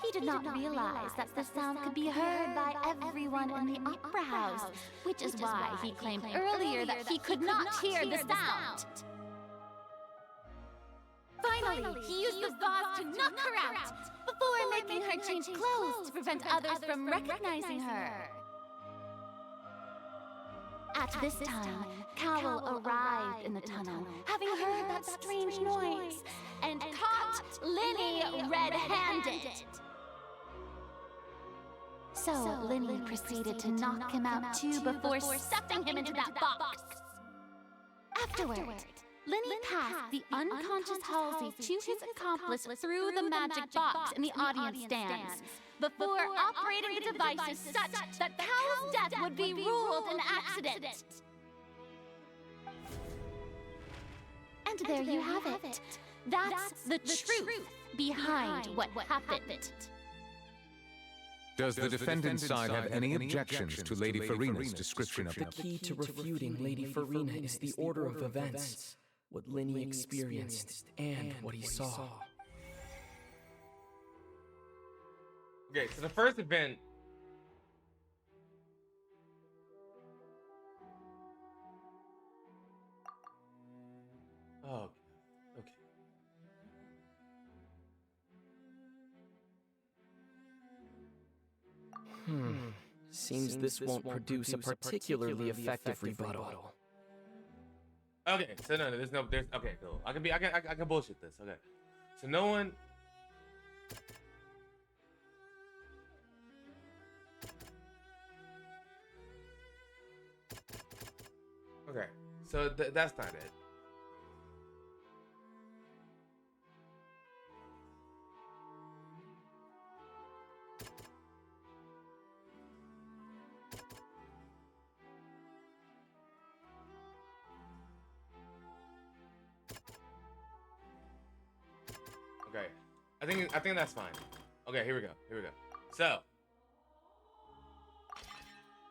He did not realize that the sound could be heard by everyone in the opera house, which is why he claimed earlier that he could not hear the sound. Finally, he used the vase to knock her out, before making her change clothes to prevent others from recognizing her. At this time, Cowell arrived in the tunnel, having heard that strange noise, and caught Linny red-handed. So Linny proceeded to knock him out too before stuffing him into that box. Afterward, Linny passed the unconscious Halsey to his accomplice through the magic box in the audience stands, before operating the devices such that Cowell's death would be ruled an accident. And there you have it. That's the truth behind what happened. Does the defendant's side have any objections to Lady Farina's description of The key to refuting Lady Farina is the order of events, what Linny experienced, and what he saw. Okay, so the first event. Oh, okay. Seems this won't produce a particularly effective rebuttal. Okay, so there's okay, cool. I can bullshit this. Okay, so no one. Okay, so that's not it. Okay, I think that's fine. Okay, here we go. So,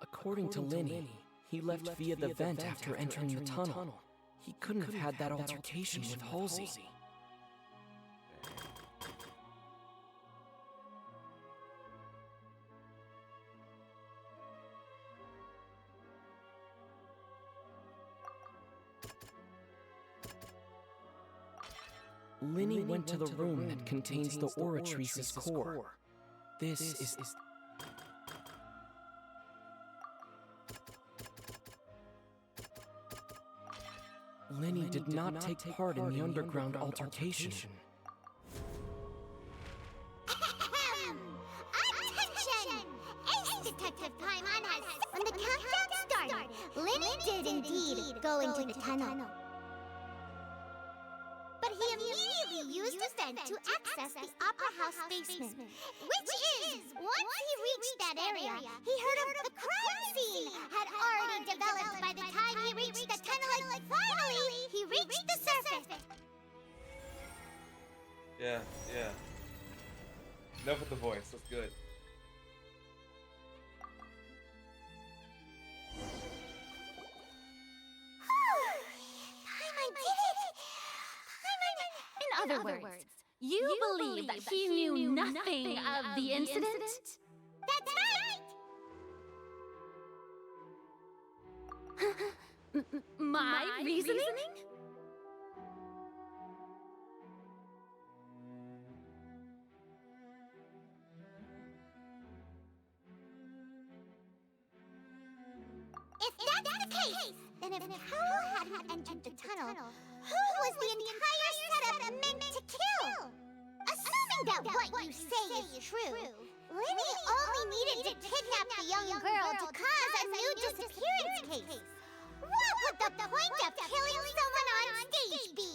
according to Linny, he left via the vent after entering the tunnel. He couldn't have had that altercation with Halsey. Linny went to the room that contains the Oratrice's core. This is... Linny did not take part in the underground altercation. Attention! Ace Detective Paimon has... When the countdown started, Linny did indeed go into the tunnel. But he immediately used the vent to access the Opera House basement, which is, once he reached that area, he heard of the crime scene had already developed by the time he reached the tunnel, and finally, he reached the surface. yeah. Enough with the voice. That's good. In other words, you believe that he knew nothing of the incident? That's right! My reasoning? If that's the case, then if Cowell hadn't entered the tunnel, who was the entire setup meant to kill? Assuming that what you say is true, Linny only needed to kidnap the young girl to cause a new disappearance case. What would the point of killing someone on stage be?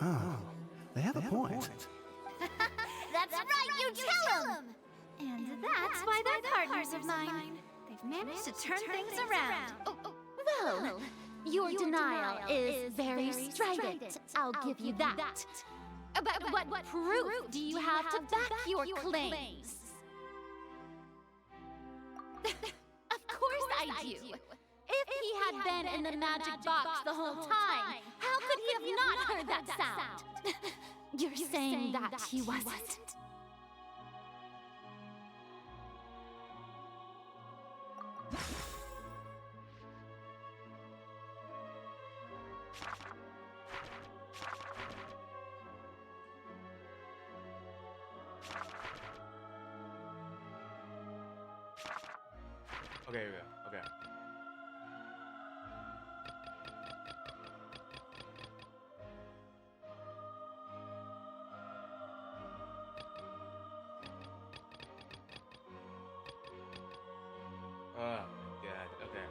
Oh, they have a point. That's right, you tell him! And that's why they're partners of mine. They've managed to turn things around. Well, your denial is very strident, I'll give you that. But what proof do you have to back your claims? Of course I do. If he had been in the magic box the whole time, how could he have not heard that sound? You're saying that he wasn't? Okay, here we go. Okay. Oh my god. Okay.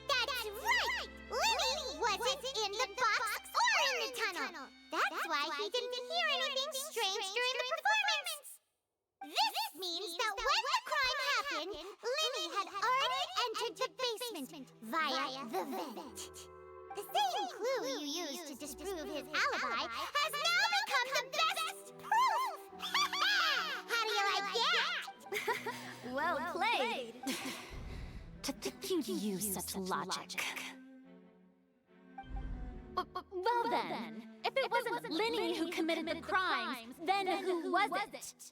That's right! Lenny wasn't in the box or in the tunnel. That's why he didn't hear anything strange during the performance. This means that when the crime happened, Lenny had already entered the basement via the vent. The same clue you used to disprove his alibi has now become the best proof! How do you like that? Well played. To think you'd use such logic. Well then, if it wasn't Lenny who committed the crimes, then who was it?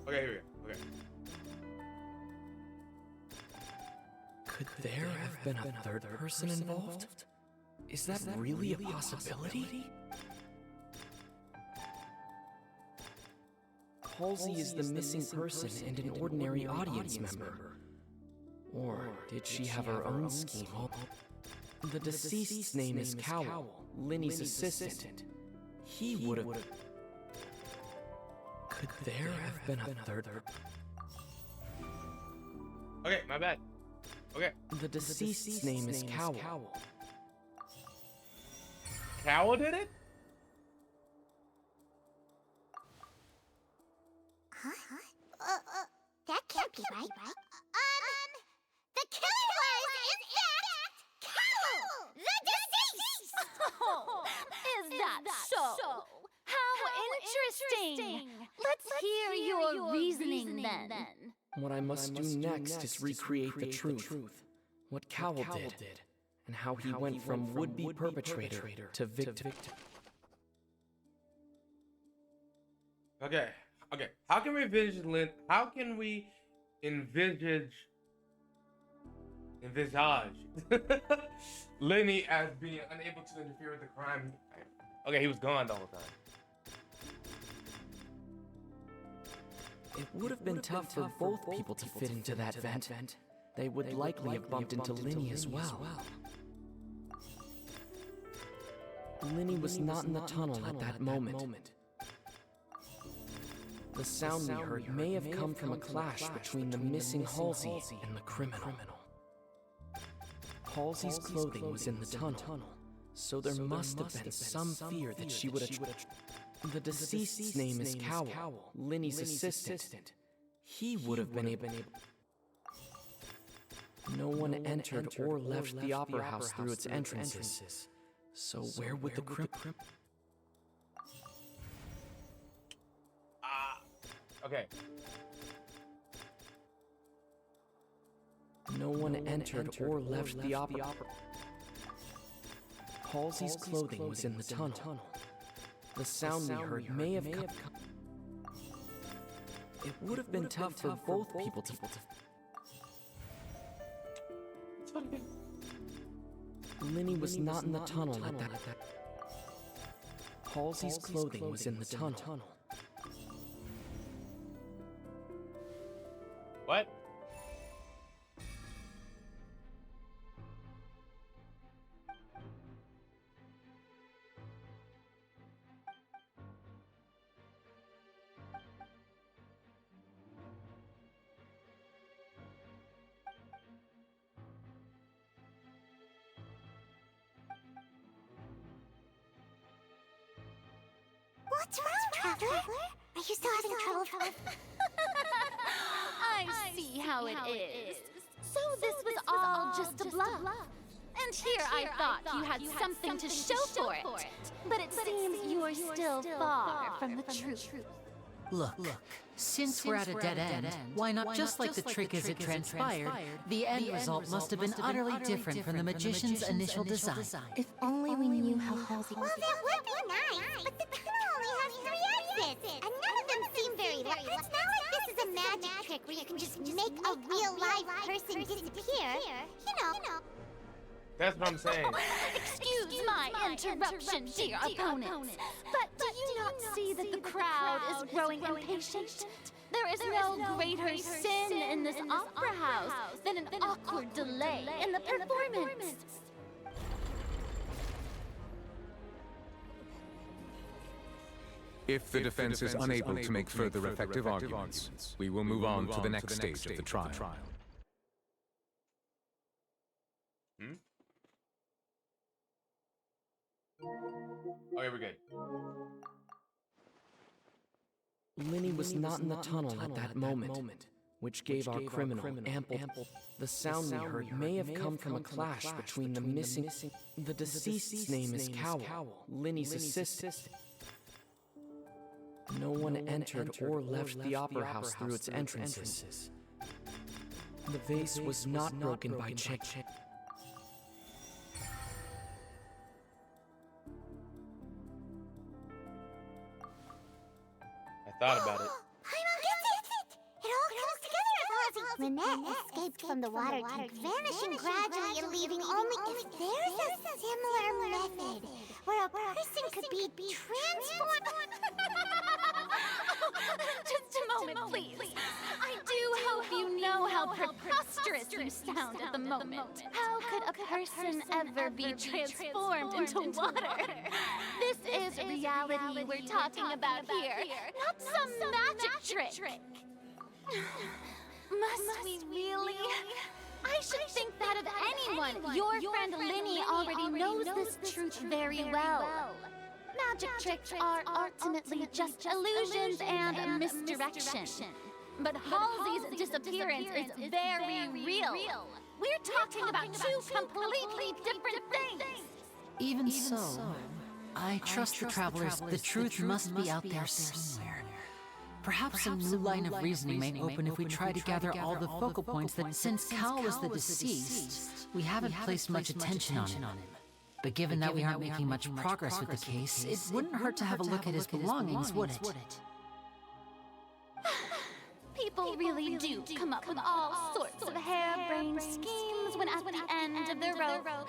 Okay, here we go. Okay. Could there have been a third person involved? Is that really a possibility? Halsey is the missing person and an ordinary audience member. Or did she have her own scheme? The deceased's name is Cowell, Lenny's assistant. He would have... Could there have been a third... Okay, my bad. Okay. The deceased's name is Cowell. Cowell did it? Huh? That can't be right. The killer was, in fact, Cowell, the deceased! Oh, is that so? How interesting! Let's hear your reasoning then. What I must do next is recreate the truth. What Cowell did, and how he went from would-be perpetrator to victim. Okay. Okay, how can we envisage Lenny as being unable to interfere with the crime? Okay, he was gone the whole time. It would have been tough for both people to fit into that vent. They would likely have bumped into Linny as well. Linny was not in the tunnel at that moment. The sound we heard may have come from a clash between the missing Halsey and the criminal. Halsey's clothing was in the tunnel, so there must have been some fear that she would have... The deceased's name is Cowell, Linny's assistant. He would have been able... No one entered or left the Opera House through its entrances. So where would the criminal... Okay. No one entered or left the Opera... Halsey's clothing was in the tunnel. The sound we heard may have come... It would have been tough for both people to... Linny was not in the tunnel at that... Halsey's clothing was in the tunnel. What? What's wrong, Traveler? Are you still having trouble? I see how it is. So this was all just a bluff. And here I thought you had something to show for it. But it seems you are still far from the truth. Look, since we're at a dead end, why not just like the trick as it transpired, the end result must have been utterly different from the magician's initial design. If only we knew how Halsey... Well, that would be nice, but the tunnel only has 3 exits, and none of them seem very likely. It's not like this is a magic trick where you can just make a real live person disappear. You know. That's what I'm saying. Excuse my interruption, dear opponents. But do you not see that the crowd is growing impatient? There is no greater sin in this opera house than an awkward delay in the performance. If the defense is unable to make further effective arguments, we will move on to the next stage of the trial. Okay, we're good. Linny was not in the tunnel at that moment, which gave our criminal ample... The sound we heard may have come from a clash between the missing... The deceased's name is Cowell, Linny's assistant. No one entered or left the Opera House through its entrances. The vase was not broken by chance. I thought about it. It all comes together if Halsey Lynette escaped from the water tank, vanishing gradually and leaving only if there's a similar method where a person could be transformed. Just a moment, please. I do hope you know how preposterous you sound at the moment. How could a person ever be transformed into water? This is reality we're talking about here, not some magic trick. Must we really? I should think that of anyone. Your friend Linny already knows this truth very well. Magic tricks are ultimately just illusions and misdirection. But Halsey's disappearance is very real. We're talking about 2 completely different things. Even so, I trust the travelers. The truth must be out there somewhere. Perhaps a new line of reasoning may open if we try to gather all the focal points that, since Cal was the deceased, we haven't placed much attention on him. But given that we aren't making much progress with the case, it wouldn't hurt to have a look at his belongings, would it? People really do come up with all sorts of harebrained schemes when at the end of the rope.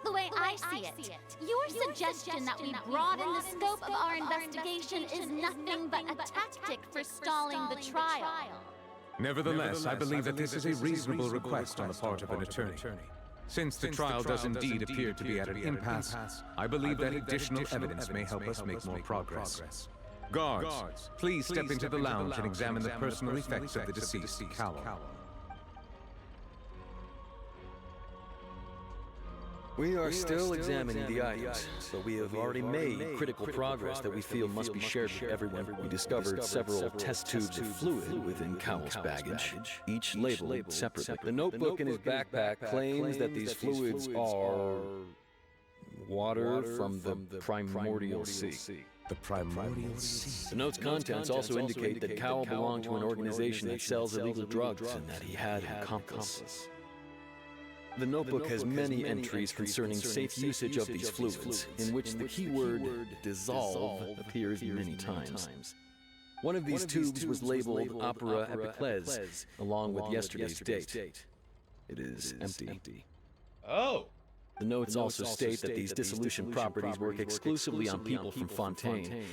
The way I see it, your suggestion that we broaden the scope of our investigation is nothing but a tactic for stalling the trial. Nevertheless, I believe that this is a reasonable request on the part of an attorney. Since the trial does indeed appear to be at an impasse, I believe that additional evidence may help us make more progress. Guards, please step into the lounge and examine the personal effects of the deceased cowl. We are still examining the items, but we have already made critical progress that we feel must be shared with everyone. We discovered several test tubes of fluid within Cowell's baggage, each labeled separately. The notebook in his backpack claims that these fluids are water from the primordial sea. The primordial sea. The note's contents also indicate that Cowell belonged to an organization that sells illegal drugs and that he had an accomplice. The notebook has many entries concerning safe usage of these fluids, in which the keyword dissolve appears many times. One of these tubes was labeled Opera Epiclese, along with yesterday's date. It is empty. Oh! The notes also state that these dissolution properties work exclusively on people from Fontaine.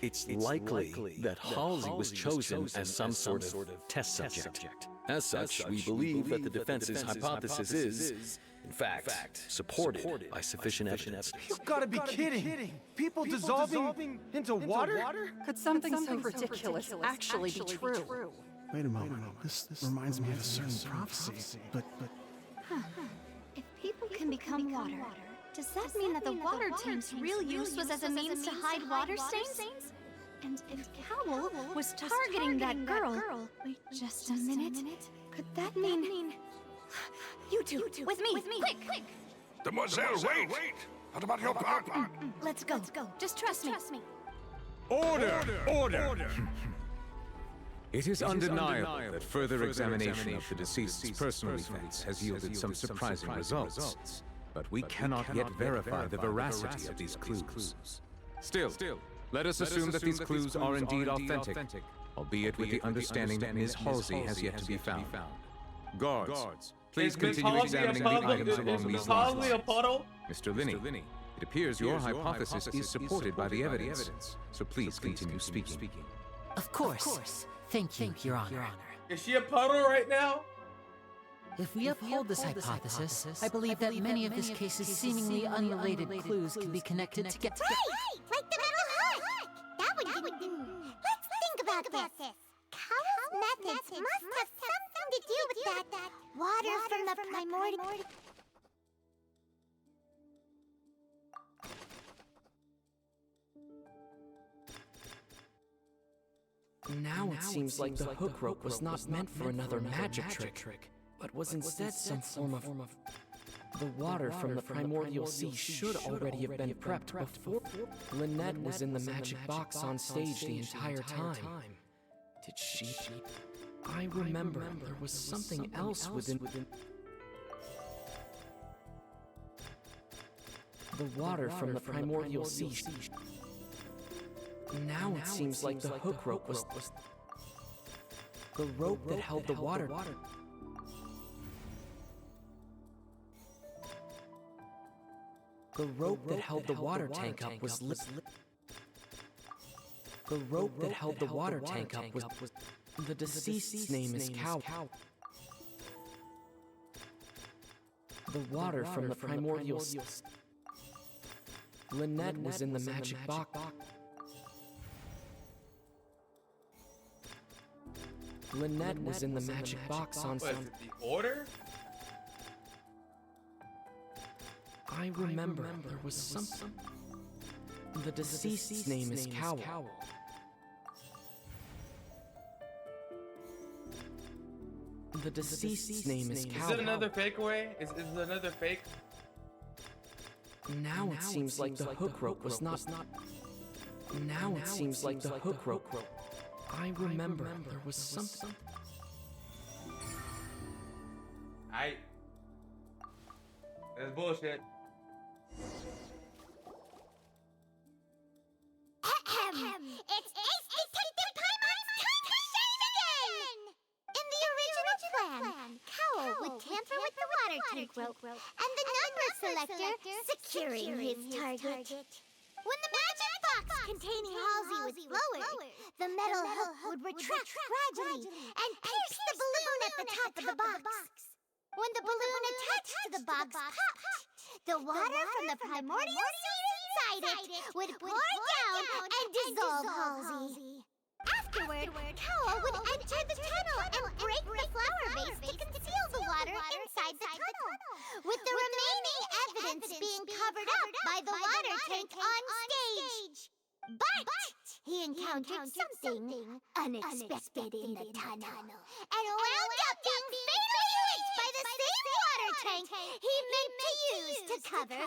It's likely that Halsey was chosen as some sort of test subject. As such, we believe that the defense's hypothesis is, in fact, supported by sufficient evidence. You've got to be kidding! People dissolving into water? Could something so ridiculous actually be true? Wait a moment. This reminds me of a certain prophecy, but... If people can become water, does that mean that the water tank's real use was as a means to hide water stains? And if Cowell was targeting that girl... Wait just a minute. Could that mean... You two, with me, quick! Demoiselle, wait! What about your partner? Let's go. Just trust me. Order! It is undeniable that further examination of the deceased's personal effects has yielded some surprising results. But we cannot yet verify the veracity of these clues. Still, let us assume that these clues are indeed authentic, albeit with the understanding that Ms. Halsey has yet to be found. Guards, please continue examining the items along these lines. Mr. Linney, it appears your hypothesis is supported by the evidence, so please continue speaking. Of course. Thank you, Your Honor. Is she a puddle right now? If we uphold this hypothesis, I believe that many of this case's seemingly unrelated clues can be connected together. Right! Like the metal hook! That would do. Let's think about this. Cowell's methods must have something to do with that water from the primordial... Now it seems like the hook rope was not meant for another magic trick, but was instead some form of... The water from the primordial sea should already have been prepped before. Lynette was in the magic box on stage the entire time. Did she... I remember there was something else within... The water from the primordial sea... Now it seems like the hook rope was the rope that held the water. The rope that held the water tank up was lit. The rope that held the water tank up was... The deceased's name is Cowell. The water from the primordial sea... Lynette was in the magic box. Lynette was in the magic box on... What, is it the order? I remember there was something... The deceased's name is Cowell. The deceased's name is Cowell. Is it another fake away? Is it another fake? Now it seems like the hook rope was not... Now it seems like the hook rope... I remember there was something... That's bullshit. It's Detective Paimon's time to shine again! tamper with the water tank rope, and the number selector securing his target. When the magic box containing Halsey was lowered, the metal hook would retract gradually and pierce the balloon at the top of the box. When the balloon attached to the box popped, the water from the primordial sea inside it would pour down and dissolve Halsey. Afterward, Koa would enter the tunnel and break the flower vase to conceal the water inside the tunnel, with the remaining evidence being covered up by the water tank on stage. But he encountered something unexpected in the tunnel and wound up being fatally hit by the same water tank he meant to use to cover.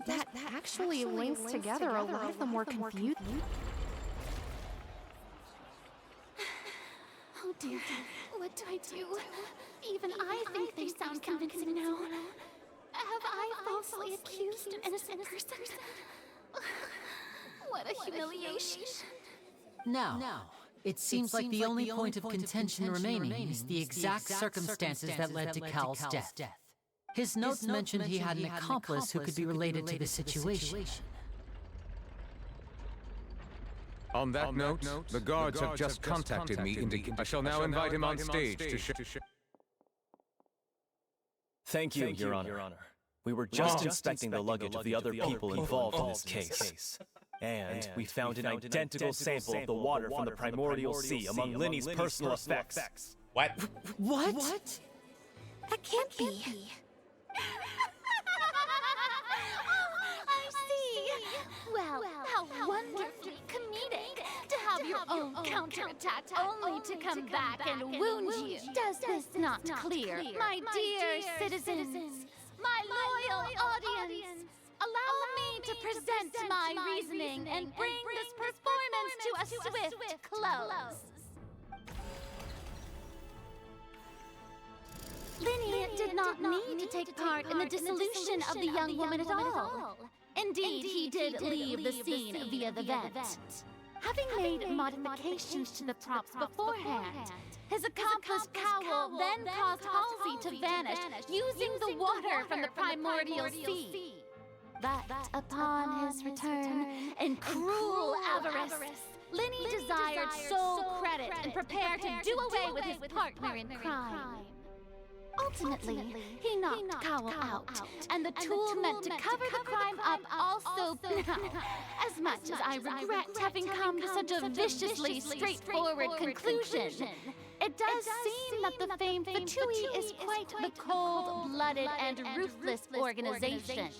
That actually links together a lot of the more confused. Oh dear, what do I do? Even I think they sound convincing now. Have I falsely accused an innocent person? What a humiliation. Now, it seems like the only point of contention remaining is the exact circumstances that led to Cal's death. His notes mentioned he had an accomplice who could be related to the situation. On that note, the guards have just contacted me. I shall now invite him on stage to show. Thank you, Your Honor. We were just inspecting the luggage of the other people involved in this case. And we found an identical sample of the water from the primordial sea among Linny's personal effects. What? What? That can't be. I see. Well, how wonderfully comedic to have your own counterattack only to come back and wound you. Does this not clear, my dear citizens, my loyal audience? Allow me to present my reasoning and bring this performance to a swift close. Linny did not need to take part in the dissolution of the young woman at all. Indeed, he did leave the scene via the vent. Having made modifications to the props beforehand, his accomplice Cowell then caused Halsey to vanish using the water from the primordial sea. But upon his return, in cruel avarice, Linny desired sole credit and prepared to do away with his partner in crime. Ultimately, he knocked Cowell out, and the tool meant to cover the crime up also. As much as I regret having come to such a viciously straightforward conclusion, it does seem that the famed Fatui is quite the cold-blooded and ruthless organization.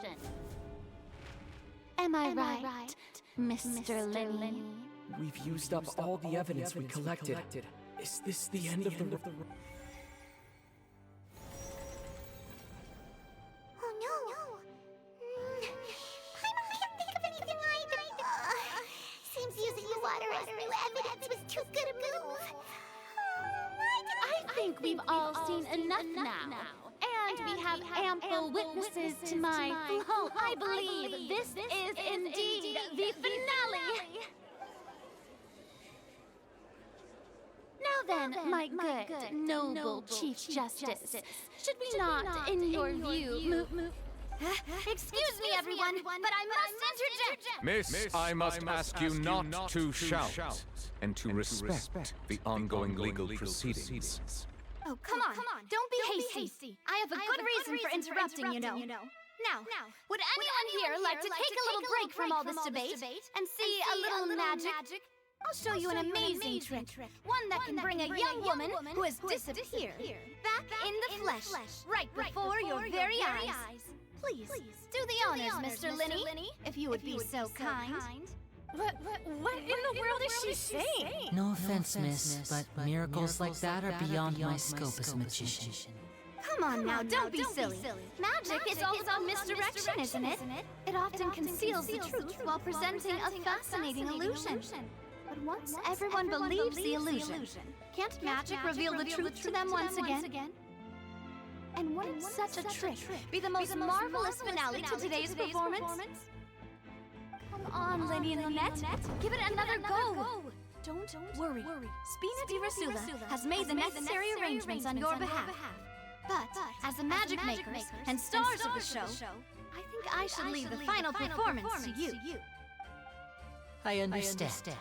Am I right, Mr. Linny? We've used up all the evidence we collected. Is this the end of the... Oh no! I can't think of anything either. Seems using the water as new evidence was too good a move. I think we've all seen enough now. And we have ample witnesses to my... Oh, I believe this is indeed the finale! Now then, my good, noble Chief Justice, should we not, in your view, move... Excuse me, everyone, but I must interject! Miss, I must ask you not to shout and to respect the ongoing legal proceedings. Oh, come on. Don't be hasty. I have a good reason for interrupting, you know. Now, would anyone here like to take a little break from all this debate and see a little magic? I'll show you an amazing trick. One that can bring a young woman who has disappeared back in the flesh, right before your very eyes. Please, do the honors, Mr. Linny, if you would be so kind. What in the world is she saying? No offense, miss, but miracles like that are beyond my scope as a magician. Come on now, don't be silly. Magic is all about misdirection, isn't it? It often conceals the truth while presenting a fascinating illusion. But once everyone believes the illusion, can't magic reveal the truth to them once again? And wouldn't such a trick be the most marvelous finale to today's performance? Come on, Lady and Lynette, give it another go. Don't worry. Spina di Rosula has made the necessary arrangements on your behalf. But as the magic makers and stars of the show, I think I should leave the final performance to you. I understand.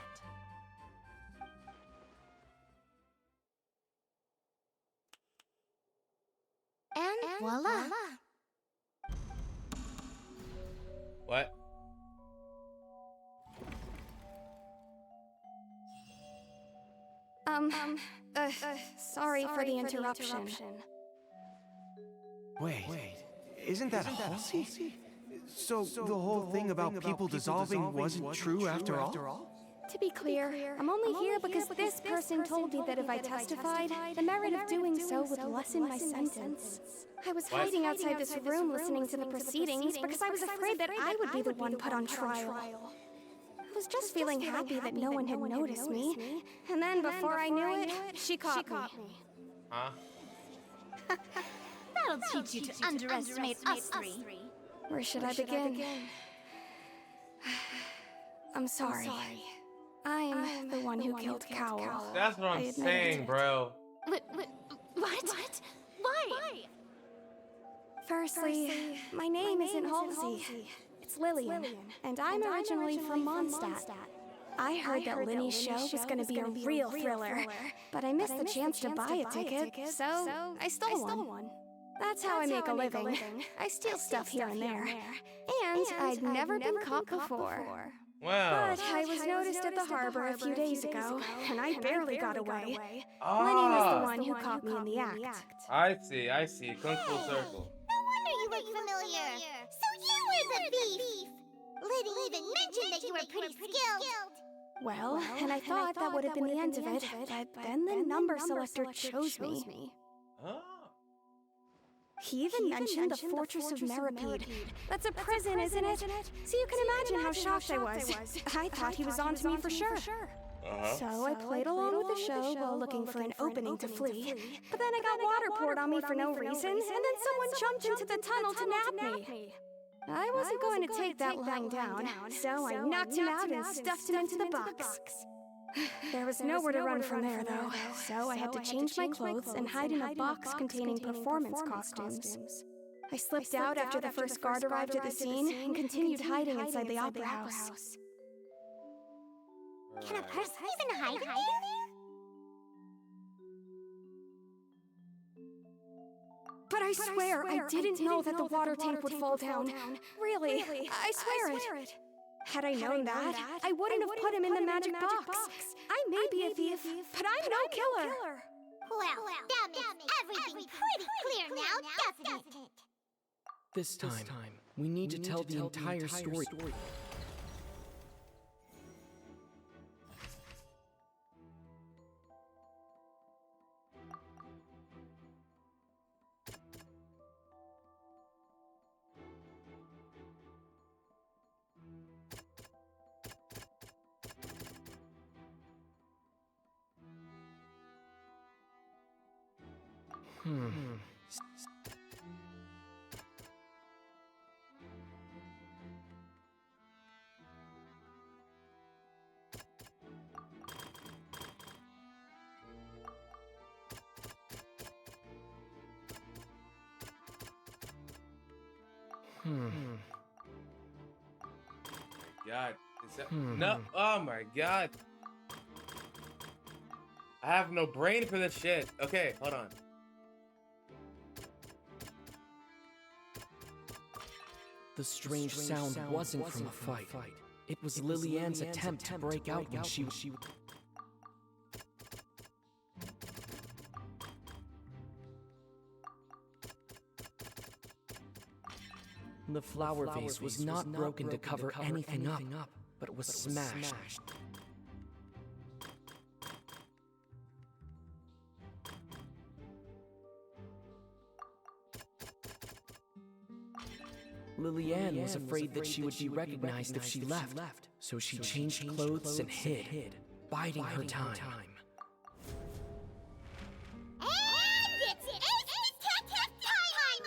And voila. What? Sorry for the interruption. Wait, isn't that Halsey? So the whole thing about people dissolving wasn't true after all? To be clear, I'm only here because this person told me that if I testified, the merit of doing so would lessen my sentence. I was hiding outside this room listening to the proceedings because I was afraid that I would be the one put on trial. I was just feeling happy that no one had noticed me, and then before I knew it, she caught me. Huh? That'll teach you to underestimate us three. Where should I begin? I'm sorry. I'm the one who killed Cowl. That's what I'm saying, bro. What? Why? Firstly, my name isn't Halsey. It's Lillian, and I'm originally from Mondstadt. I heard that Linny's show was going to be a real thriller, but I missed the chance to buy a ticket, so I stole one. That's how I make a living. I steal stuff here and there. And I'd never been caught before. Wow. But I was noticed at the harbor a few days ago, and I barely got away. Ah. Linny was the one who caught me in the act. I see. Comes full circle. No wonder you look familiar. So you were the thief. Liddy even mentioned that you were pretty skilled. Well, and I thought that would have been the end of it, but then the number selector chose me. Oh. He even mentioned the Fortress of Meripede. That's a prison, isn't it? So you can imagine how shocked I was. I thought he was on to me for sure. So I played along with the show while looking for an opening to flee. But then I got water poured on me for no reason, and then someone jumped into the tunnel to nab me. I wasn't going to take that lying down, so I knocked him out and stuffed him into the box. There was nowhere to run from there, though, so I had to change my clothes and hide in a box containing performance costumes. I slipped out after the first guard arrived at the scene and continued hiding inside the opera house. Can a person even hide in there? But I swear, I didn't know that the water tank would fall down. Really, I swear it. Had I known that, I wouldn't have put him in the magic box. I may be a thief, but I'm no killer. Well, that makes everything pretty clear now, doesn't it? This time, we need to tell the entire story. God, is that no? Oh my God! I have no brain for this shit. Okay, hold on. The strange sound wasn't from a fight. It was Lillian's attempt to break out when she The flower vase was not broken to cover anything up, but it was smashed. Lillian was afraid that she would be recognized if she left, so she changed clothes and hid, biding her time. And it's detective time!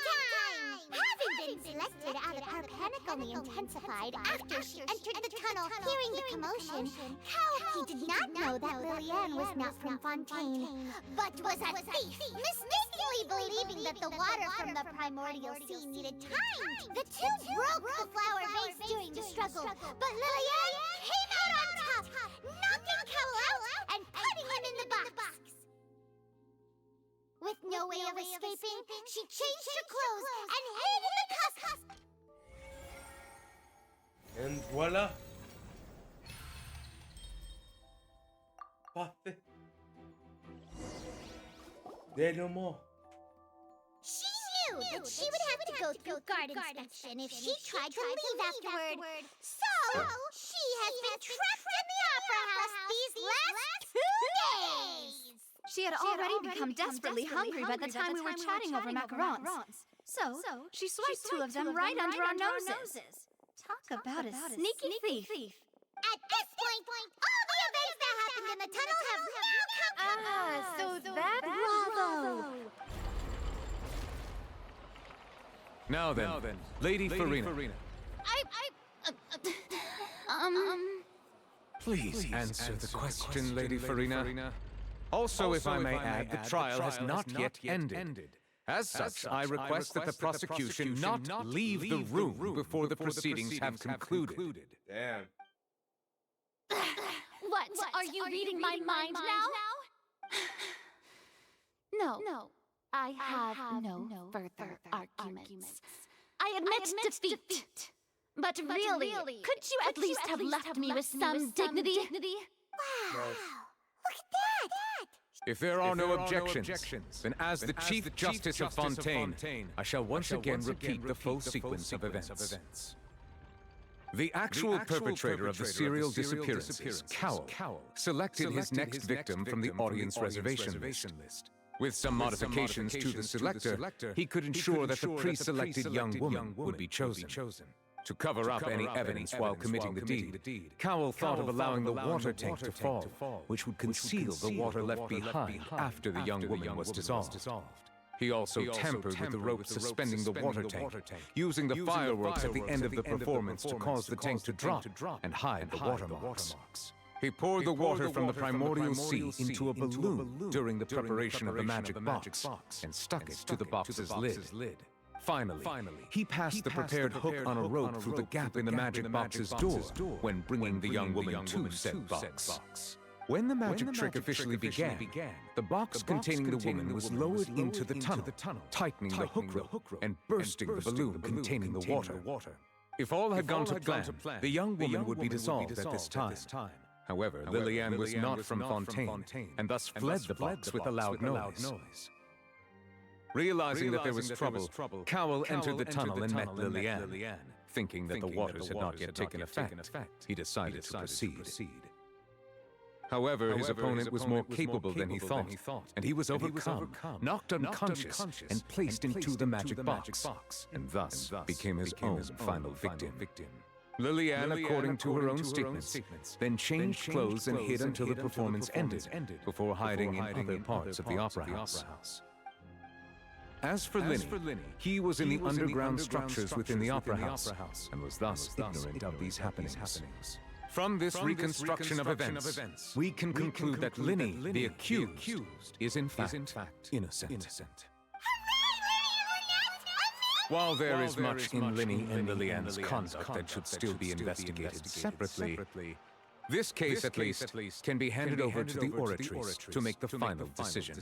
Having been selected out of her panic only intensified after she entered the tunnel, hearing the commotion. How he did not know that Lillian was not from Fontaine, but was a thief, mistakenly Seemingly believing that the water from the primordial sea needed time, the two broke the flower vase during the struggle, but Lillian came out on top, knocking Cowell out and putting him in the box. With no way of escaping, she changed her clothes and hid in the cusp. And voila. Parfait. Dénouement. She knew that she would have to go through guard inspection if she tried to leave afterward. So, she has been trapped in the opera house these last 2 days. She had already become desperately hungry by the time we were chatting over macarons. So, she swiped 2 of them right under our noses. Talk about a sneaky thief. At this point, all the events that happened in the tunnel have now come to us. So that bravo. Now then, Lady Farina. Please answer the question, Lady Farina. Also, if I may add, the trial has not yet ended. As such, I request that the prosecution not leave the room before the proceedings have concluded. Damn. What? Are you reading my mind now? No. I have no further arguments. I admit defeat. But really, could you at least have left me with some dignity? Wow. Look at that. If there are no objections, then as the Chief Justice of Fontaine, I shall once again repeat the full sequence of events. The actual perpetrator of the serial disappearances, Cowell, selected his next victim from the audience reservation list. With some modifications to the selector, he could ensure that the pre-selected young woman would be chosen. To cover up any evidence while committing the deed, Cowell thought of allowing the water tank to fall, which would conceal the water left behind after the young woman was dissolved. He also tampered with the rope suspending the water tank, using the fireworks at the end of the performance to cause the tank to drop and hide the watermarks. He poured the water from the primordial sea into a balloon during the preparation of the magic box and stuck it to the box's lid. Finally, he passed the prepared hook on a rope through the gap in the magic box's door when bringing the young woman to said box. When the magic trick officially began, the box containing the woman was lowered into the tunnel, tightening the hook rope and bursting the balloon containing the water. If all had gone to plan, the young woman would be dissolved at this time. However, Lillian was not from Fontaine, and thus fled the box with a loud noise. Realizing that there was trouble, Cowell entered the tunnel and met Lillian. Thinking that the waters had not yet taken effect, he decided to proceed. However, his opponent was more capable than he thought, and he was overcome, knocked unconscious, and placed into the magic box, and thus became his own final victim. Lillian, according to her own statements, then changed clothes and hid until the performance ended, before hiding in other parts of the opera house. As for Linny, he was in the underground structures within the opera house, and was thus ignorant of these happenings. From this reconstruction of events, we can conclude that Linny, the accused, is in fact innocent. While there is much in Linny and Lillian's conduct that should still be investigated separately, this case at least can be handed over to the oratories to make the final decision.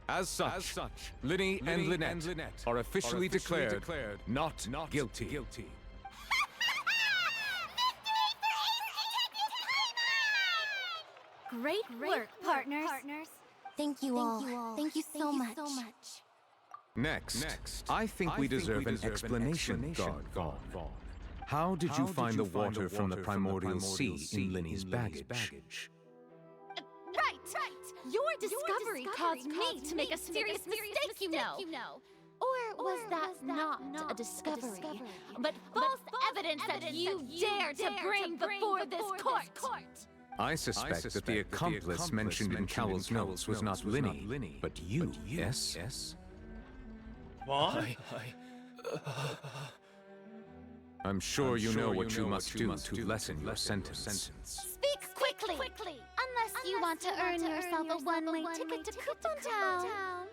As such, Linny and Lynette are officially declared not guilty. Great work, partners. Thank you all. Thank you so much. Next, I think we deserve an explanation, Guard Vaughn. How did you find the water from the primordial sea in Linny's baggage? Right. Your discovery caused me to make a serious mistake, you know. Or was that not a discovery, but false evidence that you dare to bring before this court? I suspect that the accomplice mentioned in Cowell's notes was not Linny, but you, yes? Vaughn? I'm sure you know what you must do to lessen your sentence. Speak quickly! Unless you want to earn yourself a one-way ticket to Coupon Town.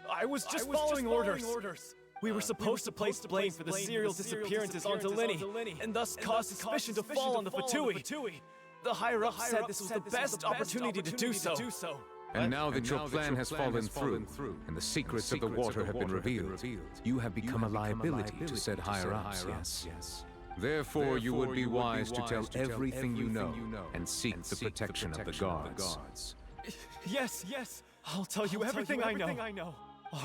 I was just following orders. We were supposed to place blame for the serial disappearances onto Linny, and thus cause suspicion to fall on the Fatui. The higher-ups said this was the best opportunity to do so. And now that your plan has fallen through, and the secrets of the water have been revealed, you have become a liability to said higher-ups, yes? Therefore, you would be wise to tell everything you know, and seek the protection of the guards. Yes, I'll tell you everything I know.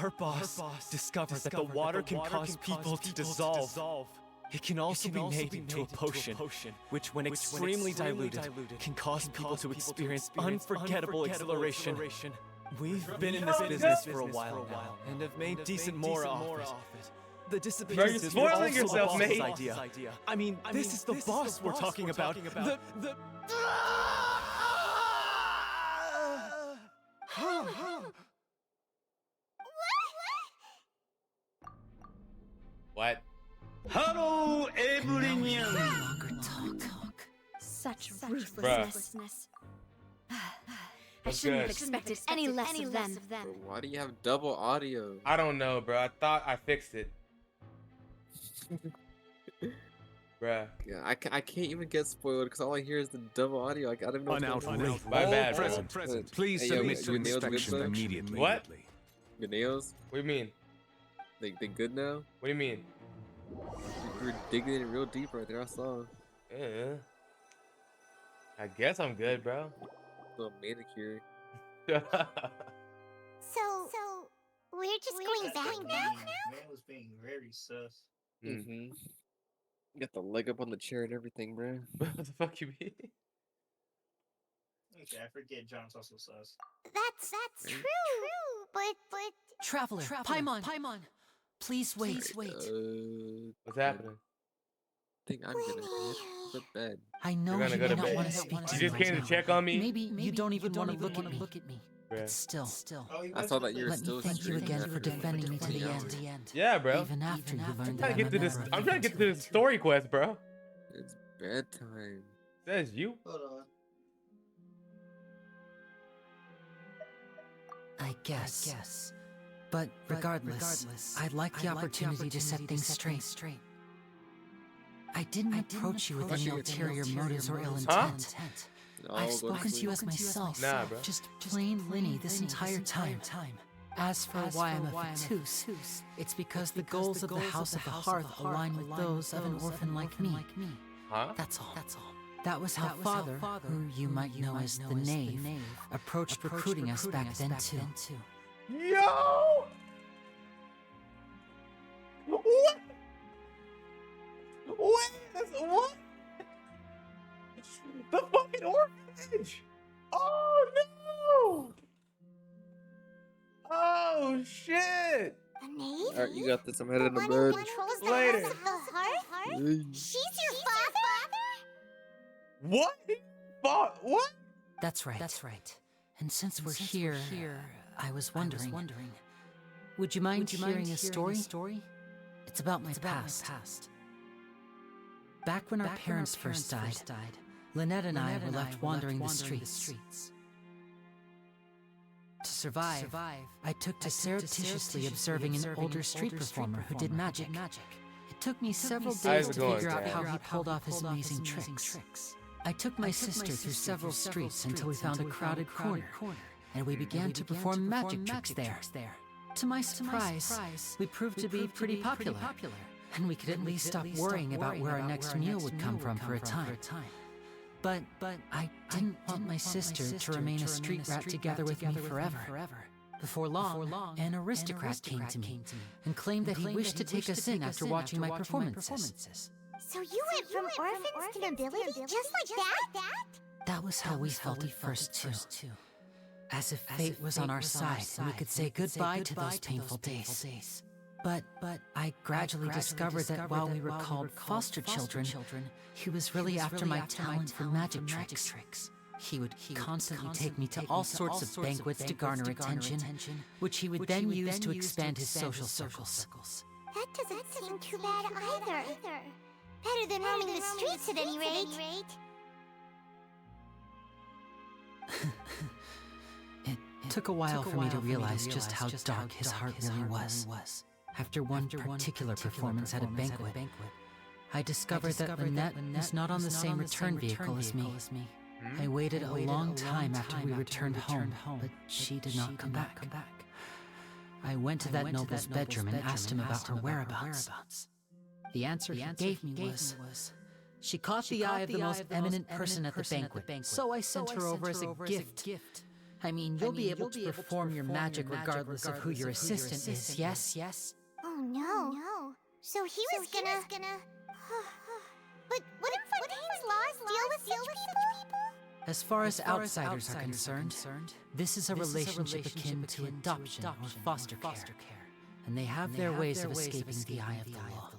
Our boss discovered that the water can cause people to dissolve. It can also be made into a potion, which when extremely diluted, can cause people to experience unforgettable exhilaration. We've been in this business for a while now, and have made decent more off it. The disappearances were also the boss's idea. I mean, this is the boss we're talking about. What? Hello, everyone. Such ruthlessness. I shouldn't have expected any less of them. Bro, why do you have double audio? I don't know, bro. I thought I fixed it. Bruh. Yeah, I can't even get spoiled because all I hear is the double audio. I don't even know what's going on. My bad, bro. Present. Please submit to inspection immediately. What? Your nails? What do you mean? They good now? What do you mean? You were digging in real deep right there, I saw. Yeah. I guess I'm good, bro. Little manicure. So we're just going back now? Man was being very sus. Mm-hmm. Got the leg up on the chair and everything, bro. What the fuck you mean? Okay, I forget John's also sus. That's true. But Traveler, Paimon, please wait. What's happening? I think I'm gonna head to bed. I know You're gonna you go may to not bed. want to speak to You me just came right to now. check on me? Maybe you don't even want to look at me. Bruh. But still. I saw that you were Let still me thank you again for defending me to the end. Yeah, bro. Even after you learned I'm that trying to get to I'm a this. member of I'm the trying to get to this story quest, bro. It's bedtime. Says you. Hold on. I guess. But regardless, I'd like the opportunity to set things straight. I didn't approach you with any ulterior motives or ill intent. I've spoken to you as myself, Nah, bro. just plain Linny this entire time. As for why I'm a Fatus, it's because the goals of the House of the Hearth align with those of an orphan like me. Huh? That's all. That was how Father, who you might know as the Knave, approached recruiting us back then too. Yo! What? What? The fucking orphanage! Oh no! Oh shit! the knave? Alright, you got this. I'm headed to Who bed. controls the Later. House of the Hearth? She's your father? What? What? That's right. And since we're here, I was wondering, would you mind hearing a story? It's about my past. Back when our parents first died, Lynette and I were left wandering the streets. To survive, I took to surreptitiously observing an older street performer who did magic. It took me several days to figure out how he pulled off his amazing tricks. I took my sister through several streets until we found a crowded corner, and we began to perform magic tricks there. To my surprise, we proved to be pretty popular, and we could at least stop worrying about where our next meal would come from for a time. But I didn't want my sister to remain a street rat together with me forever. Before long, an aristocrat came to me and claimed that he wished to take us in after watching my performances. So you went from orphans to nobility just like that? That was how we felt at first too. As if fate was on our side and we could say goodbye to those painful days. But I gradually discovered that while we were called foster children, he was really after my talent for magic tricks. He would constantly take me to all sorts of banquets to garner attention, which he would then use to expand his social circles. That doesn't seem too bad either. Better than roaming the streets at any rate. It took a while for me to realize just how dark his heart really was. After one particular performance at a banquet, I discovered that Lynette was not on the same return vehicle as me. I waited a long time after we returned home, but she did not come back. I went to that noble's bedroom and asked him about her whereabouts. The answer he gave me was, she caught the eye of the most eminent person at the banquet, so I sent her over as a gift. I mean, you'll be able to perform your magic regardless of who your assistant is, yes? Oh no. So he was gonna... But wouldn't Fontaine's laws deal with such people? As far as outsiders are concerned, this is a relationship akin to adoption or foster care, and they have their ways of escaping the eye of the law.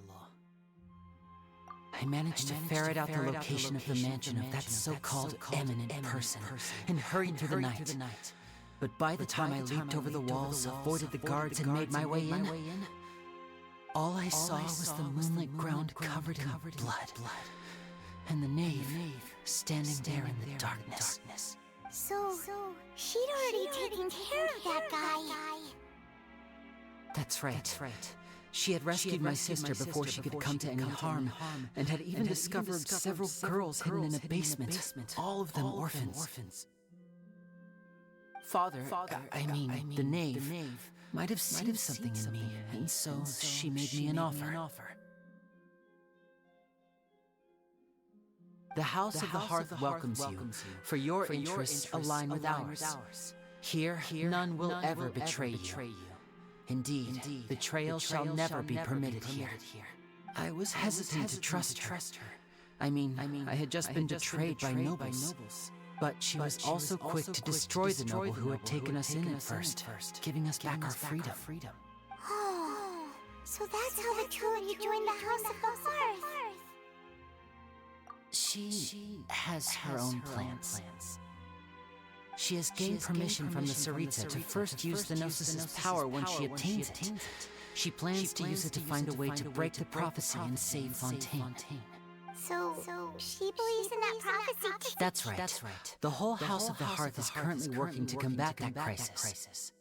I managed to ferret out the location of the mansion of that so-called eminent person and hurried through the night. But by the time I leaped over the walls, avoided the guards, and made my way in, all I saw was the moonlit ground covered in blood, and the knave standing there in the darkness. So she'd already taken care of that guy. That's right. She had rescued my sister before she could come to any harm, and had even discovered several girls hidden in a basement, all of them orphans. Father, I mean, the knave, might have seen something in me, and so she made me an offer. The House of the Hearth welcomes you, for your interests align with ours. Here, none will ever betray you. Indeed, betrayal shall never be permitted here. I was hesitant to trust her. I mean, I had just been betrayed by nobles. But she was also quick to destroy the noble who had taken us in at first, giving us back our freedom. Oh, so that's how the two of you joined the House of the Hearth. She has her own plans. She has gained permission from the Tsaritsa to first use the Gnosis' power when she obtains it. She plans to use it to find a way to break the prophecy and save Fontaine. So she believes in that prophecy? That's right. The whole House of the Hearth is currently working to combat that crisis.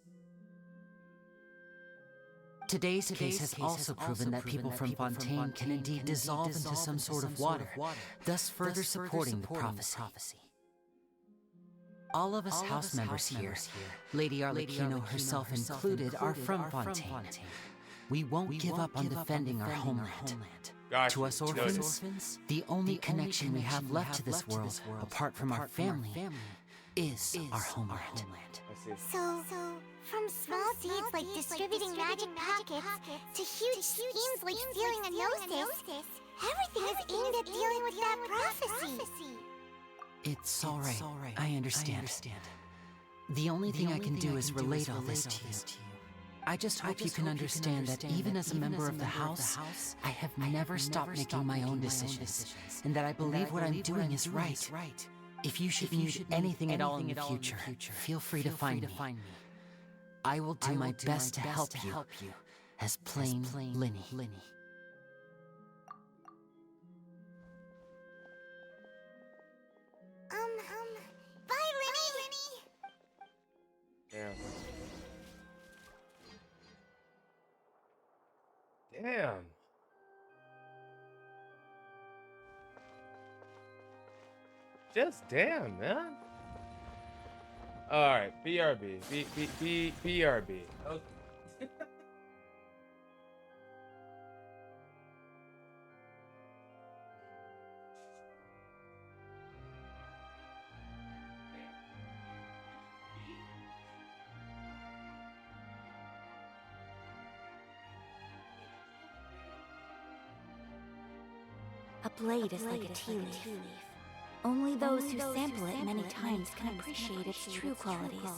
Today's case has also proven that people from Fontaine can indeed dissolve into some sort of water, thus further supporting the prophecy. All of us house members here, Lady Arlecchino herself included, are from Fontaine. We won't give up on defending our homeland. To us orphans, the only connection we have left to this world, apart from our family, is our homeland. So, from small deeds like distributing magic packets to huge schemes like stealing a Gnosis, everything is aimed at dealing with that prophecy. It's all right. I understand. The only thing I can do is relate all this to you. I just hope you can understand that even as a member of the House, I have never stopped making my own decisions, and that I believe what I'm doing is right. If you should need anything at all in the future, feel free to find me. I will do my best to help you as plain Linny. Bye, Linny! Damn. Just damn, man. All right, BRB. BRB. Okay. A blade is like a tea leaf. Only those who sample it many times can appreciate its true qualities.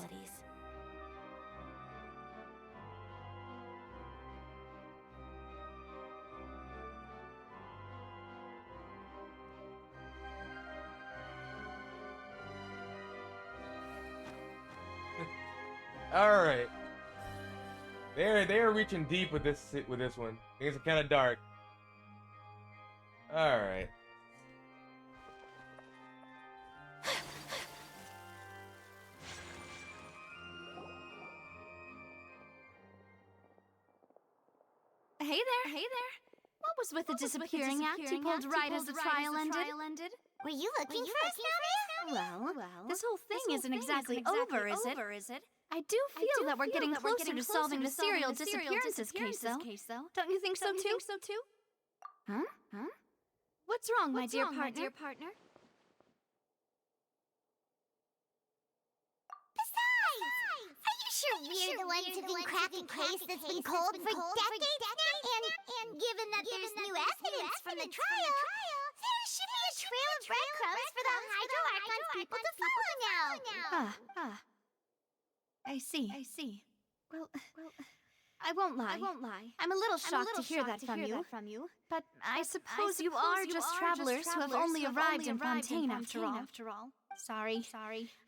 All right. They're reaching deep with this one. Things are kind of dark. All right. Hey there. What was with the disappearing act you pulled right as the trial ended? Were you looking for us, Navia? Well, this whole thing isn't exactly over, is it? I do feel that we're getting closer to solving the serial disappearances case, though. Don't you think so too? Huh? What's wrong, my dear partner? Besides, are you sure we're the ones who've been cracking a case that's been cold for decades now? And given that there's new evidence from the trial, there should be a trail of breadcrumbs for the Hydro Archon's people to follow now. I see. Well, I won't lie. I'm a little shocked to hear that from you. But I suppose you are just travelers who have only arrived in Fontaine after all. Sorry.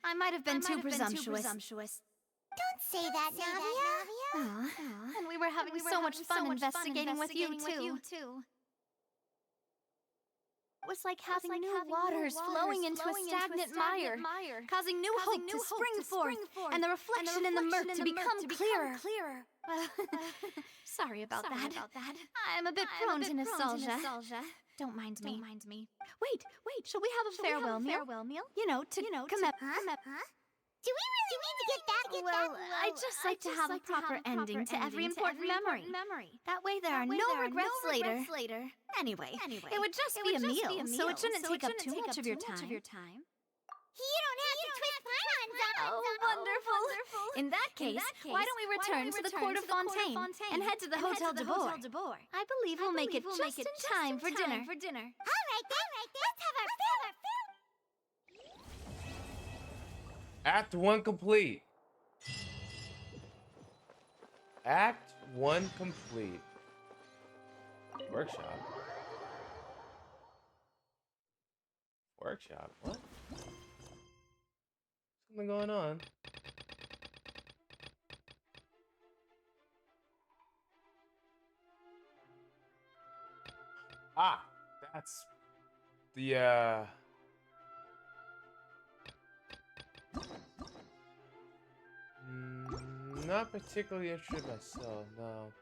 I might have been too presumptuous. Don't say that, Navia. And we were having so much fun investigating with you, too. It was like having new waters flowing into a stagnant mire, causing new hope to spring forth, and the reflection in the murk to become clearer. Sorry about that. I'm a bit prone to nostalgia. Don't mind me. Wait, shall we have a farewell meal? You know, to commemorate. Do we really need to get that? Well, I'd just like to have a proper ending to every important memory. That way there are no regrets later. Anyway, it would just be a meal, so it shouldn't take up too much of your time. You don't have to twist pylons on. Oh, wonderful. In that case, why don't we return to the court of Fontaine and head to the Hotel de Boer? I believe we'll make it just in time for dinner. All right, then. Let's have our farewell. Act 1 complete. Act 1 complete. Workshop. What? Something going on. Ah, that's the not particularly interested myself, no.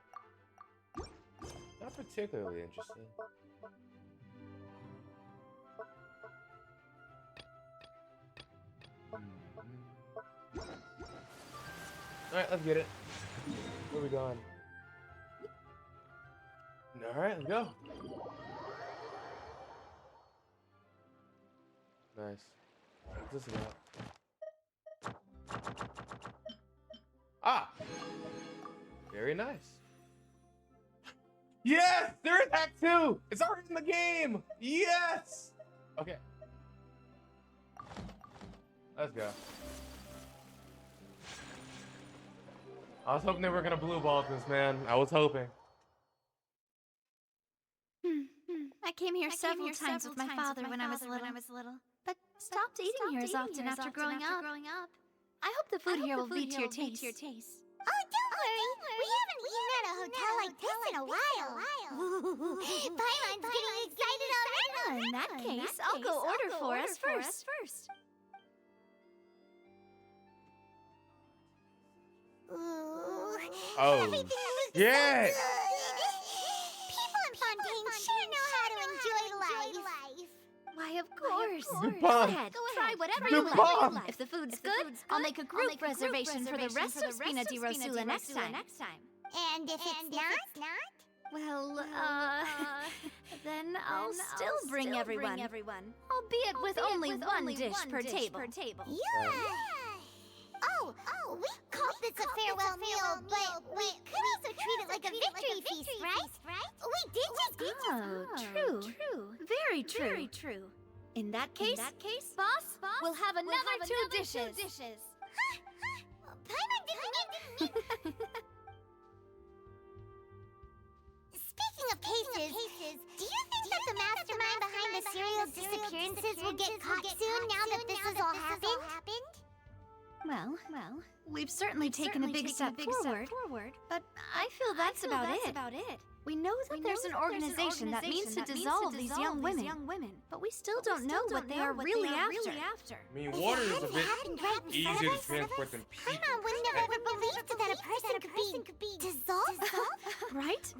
Not particularly interested. Alright, let's get it. Where are we going? Alright, let's go. Nice. What's this about? Ah! Very nice. Yes! There is Act 2! It's already in the game! Yes! Okay. Let's go. I was hoping they were gonna blue ball this, man. I was hoping. I came here several times with my father when I was little, but stopped eating here as often after growing up. I hope the food here will be to your taste. Oh, don't worry. We haven't eaten at a hotel like this in a while. Pylon's getting excited already. In that case, I'll go order for us first. Oh, yeah! People in Fontaine sure know how to enjoy life. Why, of course. Go ahead, try whatever you like. If the food's good, I'll make a group reservation for the rest of Spina di Rosula next time. And if it's not? Well, then I'll still bring everyone. Albeit with only one dish per table. Yeah. Oh, we called this a farewell meal, but we could also treat it like a victory feast, right? We did just True. Very true. In that case, boss, we'll have another two dishes. Paimon didn't mean. Speaking of cases, do you think that the mastermind behind the serial disappearances will get caught soon now that this has all happened? Well, We've certainly taken a big step forward, but I feel that's about it. We know that there's an organization that means to dissolve these young women, but we still don't know what they are really after. I mean, water is a bit easier to transport than people. Paimon wouldn't have ever believed that a person could be dissolved. Right?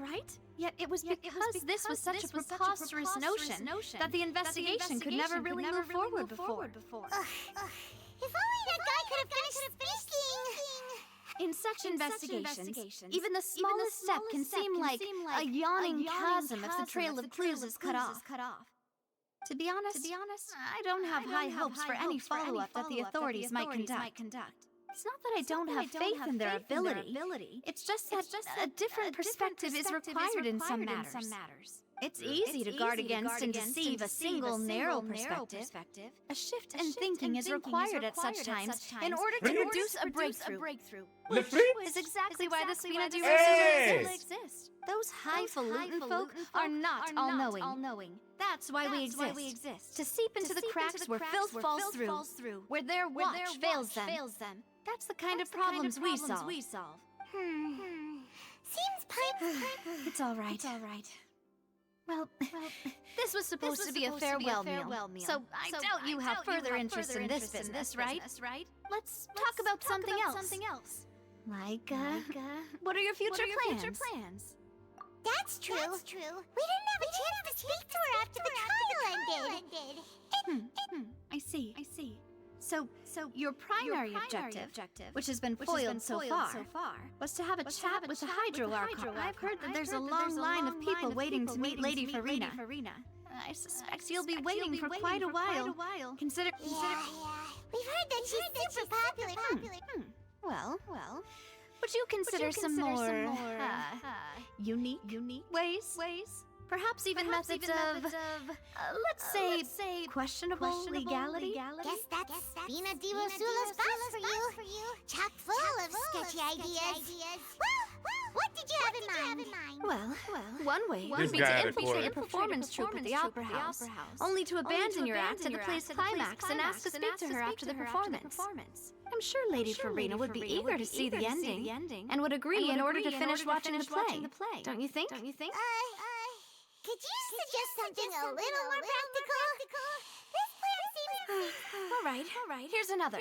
Yet it was because this was such a preposterous notion that the investigation could never really move forward before. If only that guy could have finished speaking. In such investigations, even the smallest step can seem like a yawning chasm if the trail of clues is cut off. To be honest, I don't have high hopes for any follow-up that the authorities might conduct. It's not that I don't have faith in their ability. It's just that a different perspective is required in some matters. It's easy to guard against and deceive a single narrow perspective. A shift in thinking is required at such times in order to produce a breakthrough. Which is exactly why the Spina di Rosula exists. Those highfalutin folk are not all-knowing. That's why we exist. To seep into the cracks where filth falls through, where their watch fails them. That's the kind of problems we solve. Seems Paimon. It's all right. Well, this was supposed to be a farewell meal, so I doubt you have further interest in this business, right? Let's talk about something else. Like, what are your future plans? That's true. We didn't have a chance to speak to her after the trial ended. I see. So your primary objective, which has been foiled so far, was to have a chat with the Hydro Archon. I've heard that there's a long line of people waiting to meet Lady Farina. I suspect you'll be waiting for quite a while. Consider. Yeah. We've heard that she's super popular. Well. Would you consider some more unique ways? Perhaps even methods of, let's say, questionable legality? Guess that's Spina di Rosula's boss for you. Chock full of sketchy ideas. Well, what did you have in mind? Well, one way would be to infiltrate a performance troupe at the Opera House, only to abandon your act at the play's climax and ask to speak to her after the performance. I'm sure Lady Farina would be eager to see the ending, and would agree in order to finish watching the play. Don't you think? Could you suggest something a little more practical? This plan seems... All right. Here's another.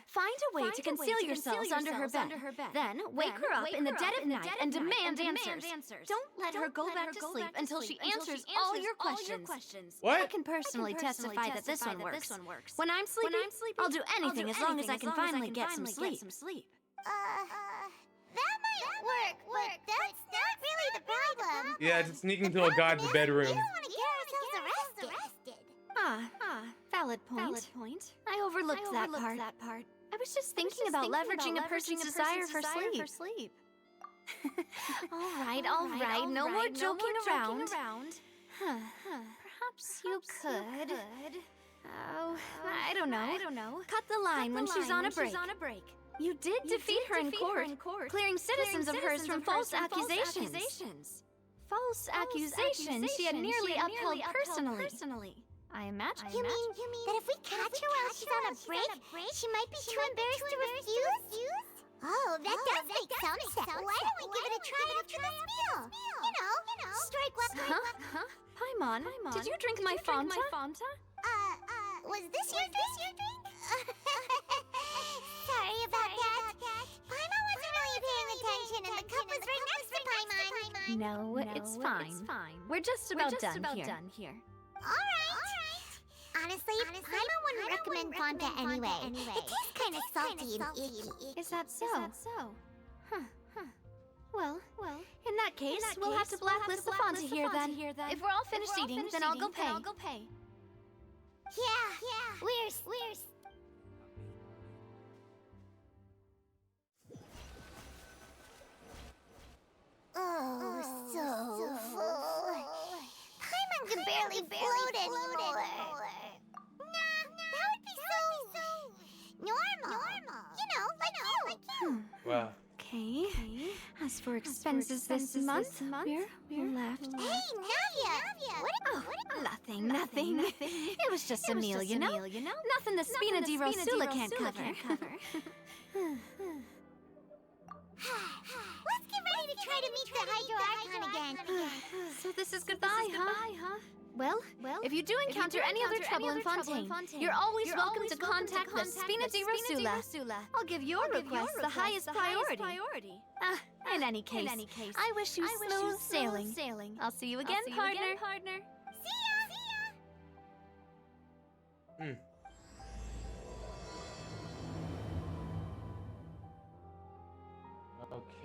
Find a way to conceal yourselves under her bed. Then wake her up in the dead of night and demand answers. Don't let her go back to sleep until she answers all your questions. What? I can personally testify that this one works. When I'm sleeping, I'll do anything as long as I can finally get some sleep. That might work, but that's not really the problem. Yeah, just sneaking into a god's bedroom. We don't want to get ourselves arrested. Valid point. I overlooked that part. I was just thinking about leveraging a person's desire for sleep. All right. No more joking around. Perhaps you could. Oh, I don't know. Cut the line when she's on a break. You did defeat her in court, clearing citizens of hers from false accusations. False accusations she had nearly upheld personally. I imagine. You mean that if we catch her while she's on a break, she might be too embarrassed to refuse? Oh, that does make sense. Why don't we give it a try after this meal? You know, strike one. Paimon, did you drink my Fanta? Was this your drink? Sorry about that. Paimon wasn't really paying attention, and the cup was right next to Paimon. No, it's fine. We're just about done here. All right. Honestly, Paimon wouldn't recommend Fanta anyway. It tastes kind of salty and icky. Is that so? Huh. Well, in that case, we'll have to blacklist the Fanta here then. If we're all finished eating, then I'll go pay. Yeah. Where's... Oh, so full. Paimon can barely float anymore. Nah, that would be so normal. You know, like you. Wow. Okay. As for expenses this month, we're left. Hey, Navia! What? Nothing. It was just a meal, you know? Nothing the Spina di Rosula can't cover. try to meet the Hydro Archon again. So this is goodbye, huh? Well, if you do encounter any other trouble in Fontaine, you're always welcome to contact the Spina di Rosula. I'll give your request the highest priority. In any case, I wish you smooth sailing. I'll see you again, partner. See ya!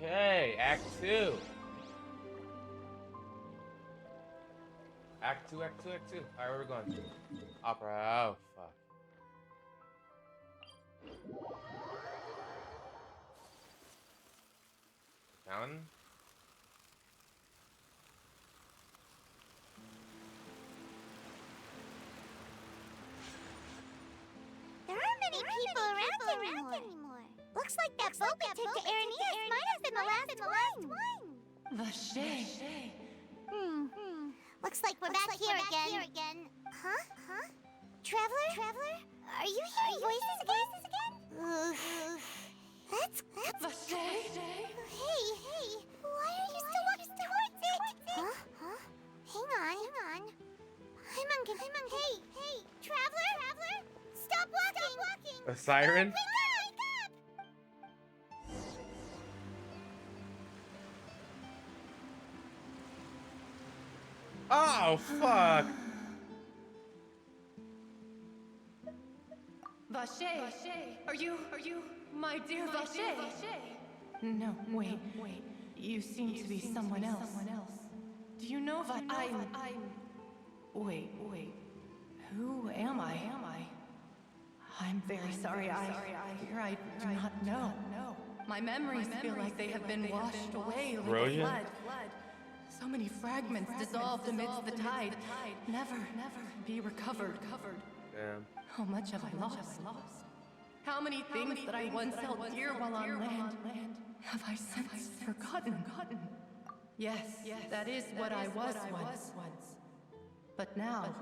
Okay, Act 2. Act 2. Alright, where are we going? Opera. Oh, fuck. Fountain? There aren't many people around anymore. Looks like that boat we took to Aranias might have been the last one. Vache. Looks like we're back here again. Huh? Traveler? Are you hearing voices again? That's... Vache. Hey, why are you still walking towards it? Huh? Hang on. Hey, Traveler? Stop walking! A siren? Wake up! Oh, fuck! Vache. Are you my dear Vache? No, wait. You seem to be someone else. Do you know that I'm... Wait. Who am I? I'm very sorry. I do not know. My memories feel like they have been washed away like blood. So many fragments dissolved amidst the tide. Never be recovered. Damn. How much have I lost? How many things that I once held dear while on land have I since forgotten? Yes, that is what I was once. But now,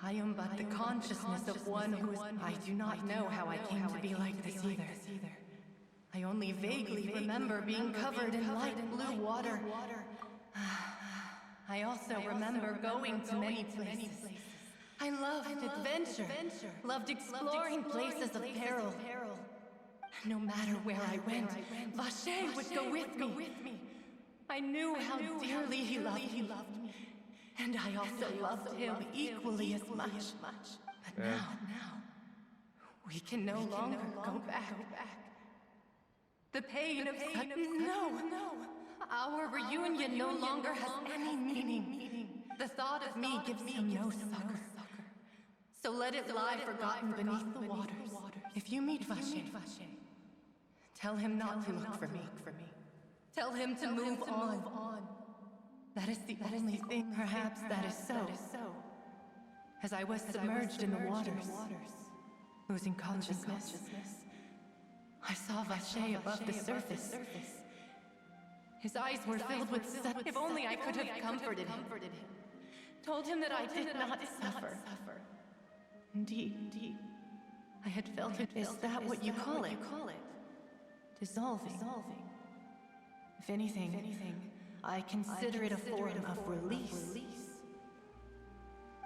I am but the consciousness of one who is... I do not know how I came to be like this either. I only vaguely remember being covered in light blue water. I also remember going to many places. I loved adventure, loved exploring places of peril. No matter where I went, Vache would go with me. I knew how dearly he loved me. And I also loved him equally as much. But now, we can no longer go back. The pain of such... No. Our reunion no longer has any meaning. The thought of me gives him no succor. So let it lie forgotten beneath the waters. If you meet Vache, tell him not to look for me. Tell him to move on. That is the only thing, perhaps, that is so. As I was submerged in the waters, losing consciousness, I saw Vache above the surface. His eyes were filled with such... If only I could have comforted him. Told him that I did not suffer. Indeed, I had felt it. Is that what you call it? Dissolving. If anything, I consider it a form of release.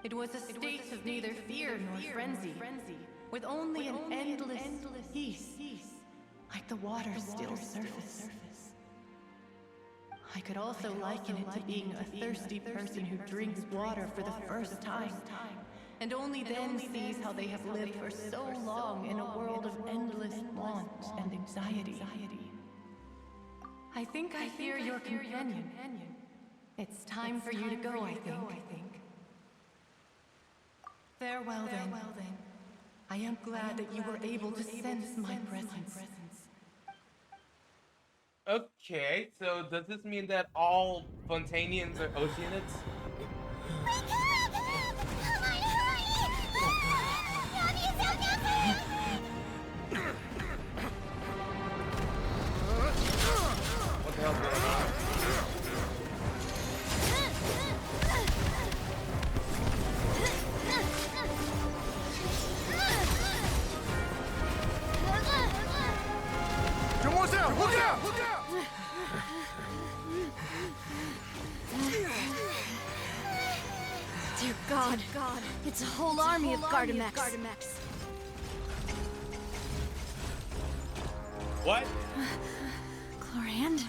It was a state of neither fear nor frenzy, with only an endless peace, like the water's still surface. I could also liken it to being a thirsty person who drinks water for the first time, and only then sees how they have lived for so long in a world of endless want and anxiety. I think I hear your companion. It's time for you to go, I think. Farewell then. I am glad that you were able to sense my presence. Okay, so does this mean that all Fontanians are Oceanids? What the hell's going on? Someone's out! Look out! God. It's a whole army of Gardamex. What? Chlorand?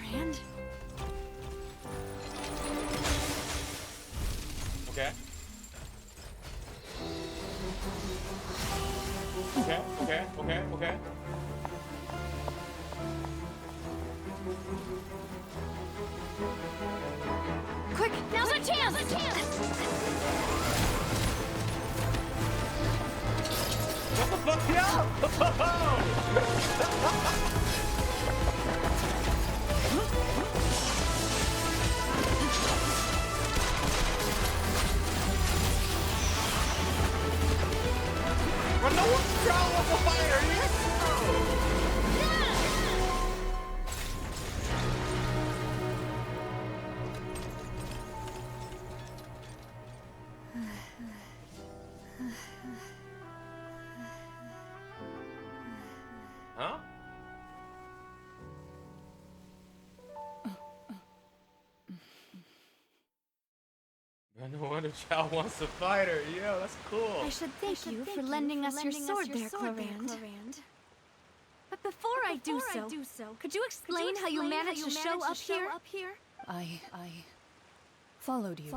Okay. Okay. Quick, now's our chance! What the fuck? Well, no one's trying with the fighter, yes? Huh? No wonder Chow wants to fight her. Yo, that's cool. I should thank you for lending us your sword there, Chlorand. But before I do so, could you explain how you managed to show up here? I followed you.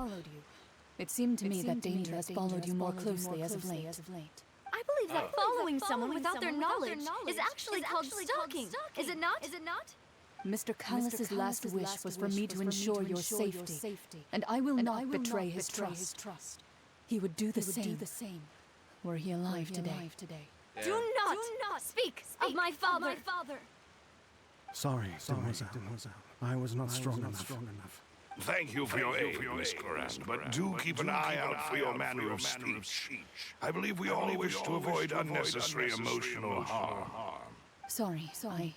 It seemed to me that danger has followed you more closely as of late. I believe that following someone without their knowledge is actually called stalking. Is it not? Mr. Callus's last wish was for me to ensure your safety, and I will not betray his trust. He would do the same were he alive today. Do not speak of my father. Sorry, Mademoiselle. I was not strong enough. Thank you for your aid, Miss Coran, but do keep an eye out for your manner of speech. I believe we all wish to avoid unnecessary emotional harm. Sorry, I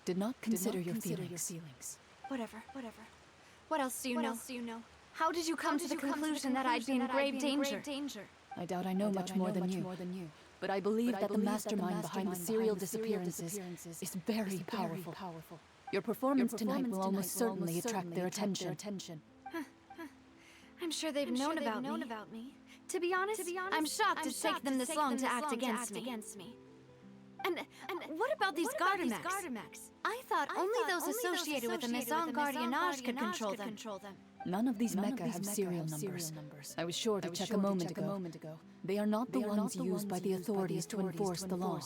did not consider your feelings. Whatever. What else do you know? How did you come to the conclusion that I'd be in grave danger? I doubt I know much more than you. But I believe that the mastermind behind the serial disappearances is very powerful. Your performance tonight will almost certainly attract their attention. I'm sure they've known about me. To be honest, I'm shocked it's taken them this long to act against me. And what about these Gardamex? I thought only those associated with the Maison Gardiennage could control them. None of these mecha have serial numbers. I was sure to check a moment ago. They are not the ones used by the authorities to enforce the law.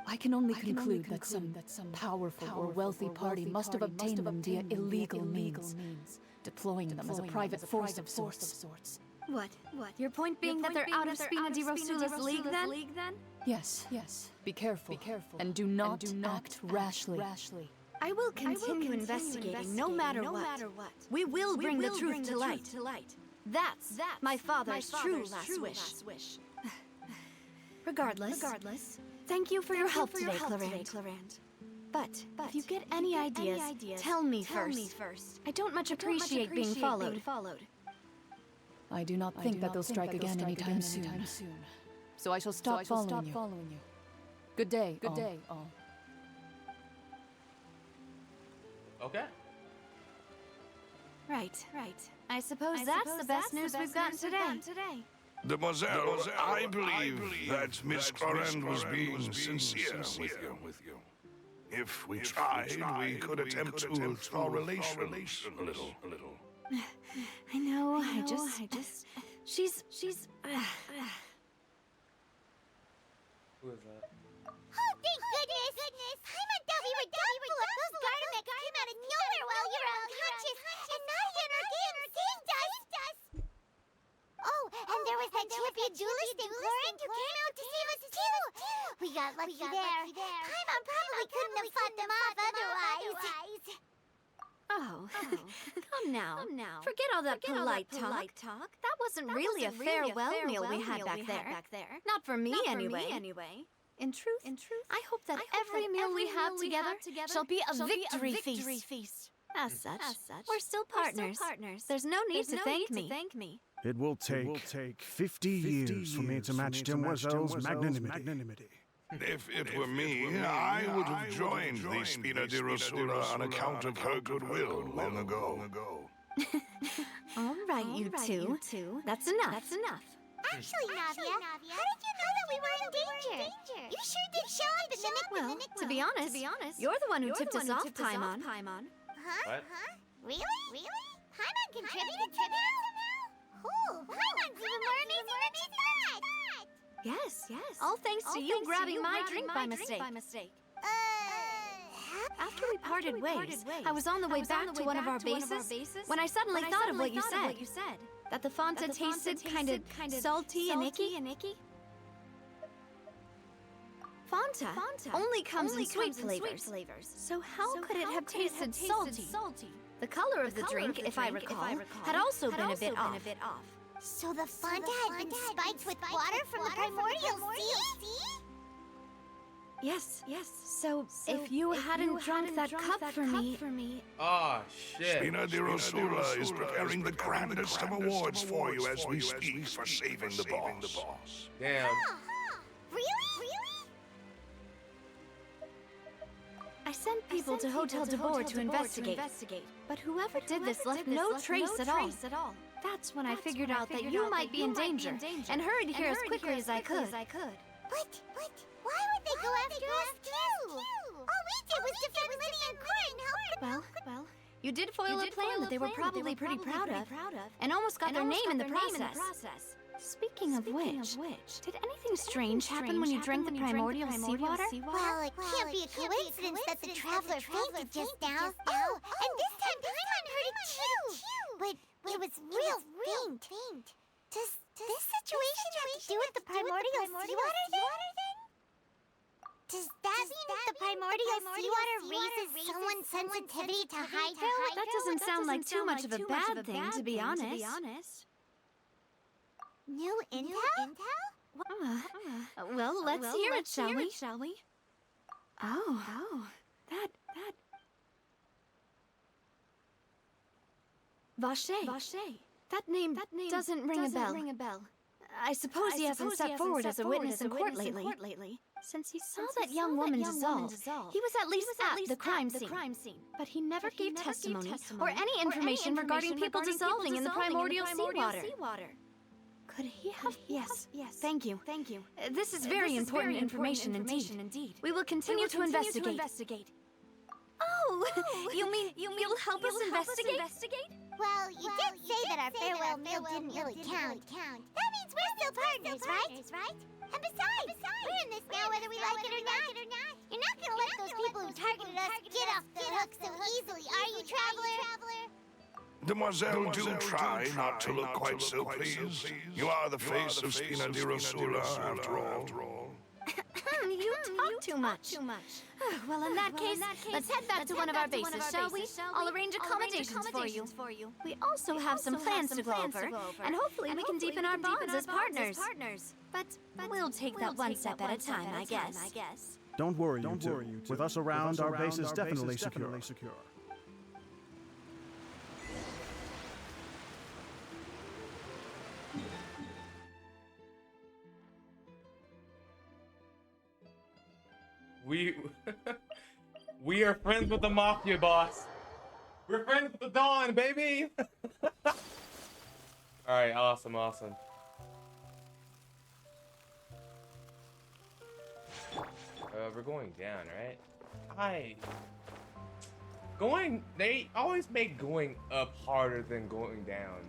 I can only conclude that some powerful or wealthy party must have obtained them via illegal means, deploying them as a private force of sorts. What? Your point being that they're out of Spina di Rosula's league then? Yes. Be careful. And do not act rashly. I will continue investigating no matter what. We will bring the truth to light. That's my father's true last wish. Regardless, thank you for your help today, Chlorand. But if you get any ideas, tell me first. I don't much appreciate being followed. I do not think that they'll strike again anytime soon. So I shall stop following you. Good day, all. Okay. Right. I suppose that's the best news we've gotten today. Demoiselle, I believe that Miss Coran was being sincere with you. If we tried, we could attempt to restore relations a little. I know, I just... She's... Who is that? Oh, thank goodness! I meant that we were doubtful if those Gardamex came out of nowhere while you were unconscious, and Nadia and our game saved us! Oh, and there was that champion duelist named Chlorand who came out to save us too! We got lucky there. Paimon probably couldn't have fought them off otherwise. Oh, come now. Forget all that polite talk. That wasn't really a farewell meal we had back there. Not for me, anyway. In truth, I hope that every meal we have together shall be a victory feast. As such, we're still partners. There's no need to thank me. It will take 50 years for me to match Demoiselle's magnanimity. If it were me, I would have joined the Spina di Rosula on account of her goodwill long ago. All right, you two. That's enough. Actually, Navia, how did you know that we were in danger? You sure did show up in the nick. Well, to be honest, you're the one who tipped us off, Paimon. Huh? What? Really? Paimon contributed to that? Ooh, Paimon's even more amazing than she thought. Yes. All thanks to you grabbing my drink by mistake. After we parted ways, I was on the way back to one of our bases when I suddenly thought of what you said. That the Fanta tasted kind of salty and icky. Fanta only comes in sweet flavors. So how could it have tasted salty? The color of the drink, if I recall, had also been a bit off. So the Fanta had been spiked with water from the primordial sea? Yes. So if you hadn't drunk that cup for me... Oh, shit. Spina di Rosula is preparing the grandest of awards for you as we speak for saving the boss. Damn. Really? I sent people to Hotel de Boer to investigate, but whoever did this left no trace at all. That's when I figured out that you might be in danger, and hurried here as quickly as I could. But why would they go after us too? All we did was defend Linny and Court and help them. Well, you did foil a plan that they were probably pretty proud of, and almost got their name in the process. Speaking of which, did anything strange happen when you drank the primordial seawater? Well, it can't be a coincidence that the traveler fainted just now. Oh, and this time Paimon heard it too. But it was real faint. Does this situation have to do with the primordial seawater thing? Does that mean that the primordial seawater raises someone's sensitivity to hydro? That doesn't sound like too much of a bad thing, to be honest. New intel? Well, let's hear it, shall we? Oh, that... Vache. That name doesn't ring a bell. I suppose he hasn't stepped forward as a witness in court lately. Since he saw that young woman dissolve, he was at least at the crime scene. But he never gave testimony or any information regarding people dissolving in the primordial seawater. Could he have? Yes. Thank you. This is very important information indeed. We will continue to investigate. Oh, you mean you'll help us investigate? Well, you did say that our farewell meal didn't really count. That means we're still partners, right? And besides, we're in this now whether we like it or not. You're not gonna let those people who targeted us get off the hook so easily, are you, Traveler? Demoiselle, do try not to look quite so pleased. You are the face of Spina di Rosula, after all. You talk too much. Well, in that case, let's head back to one of our bases, shall we? I'll arrange accommodations for you. We also have some plans to go over, and hopefully we can deepen our bonds as partners. But we'll take that one step at a time, I guess. Don't worry, you two. With us around, our base is definitely secure. We are friends with the Mafia, boss. We're friends with the Dawn, baby. Alright, awesome. We're going down, right? They always make going up harder than going down.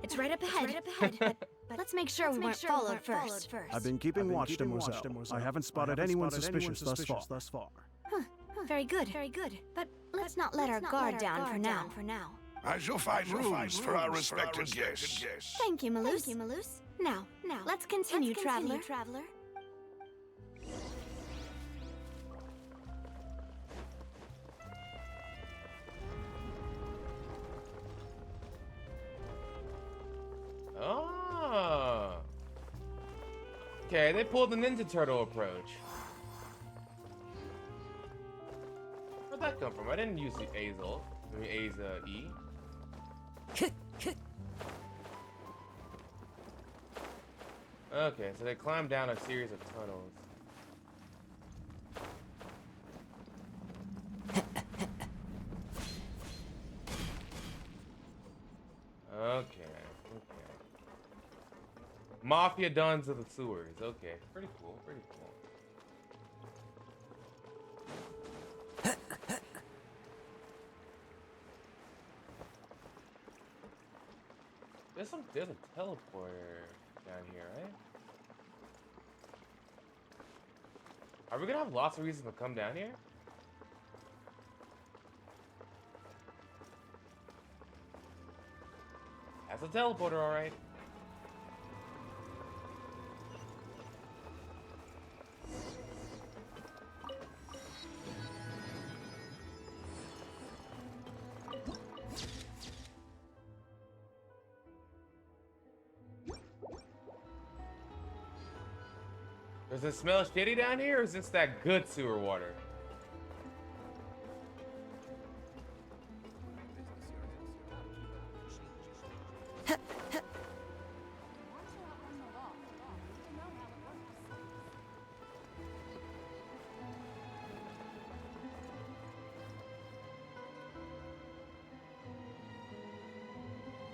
It's right up ahead. But let's make sure we weren't followed first. I've been keeping watch, Demoiselle. I haven't spotted anyone suspicious thus far. Very good. But let's not let our guard down for now. I shall find rooms for our respected guests. Thank you, Malus. Now, let's continue, Traveler. Oh. Okay, they pulled the Ninja Turtle approach. Where'd that come from? I didn't use the Azel. I mean, E. Okay, so they climb down a series of tunnels. Okay. Mafia Dons of the Sewers. Okay, pretty cool, pretty cool. There's a teleporter down here, right? Are we gonna have lots of reasons to come down here? That's a teleporter, alright. Does it smell shitty down here, or is this that good sewer water?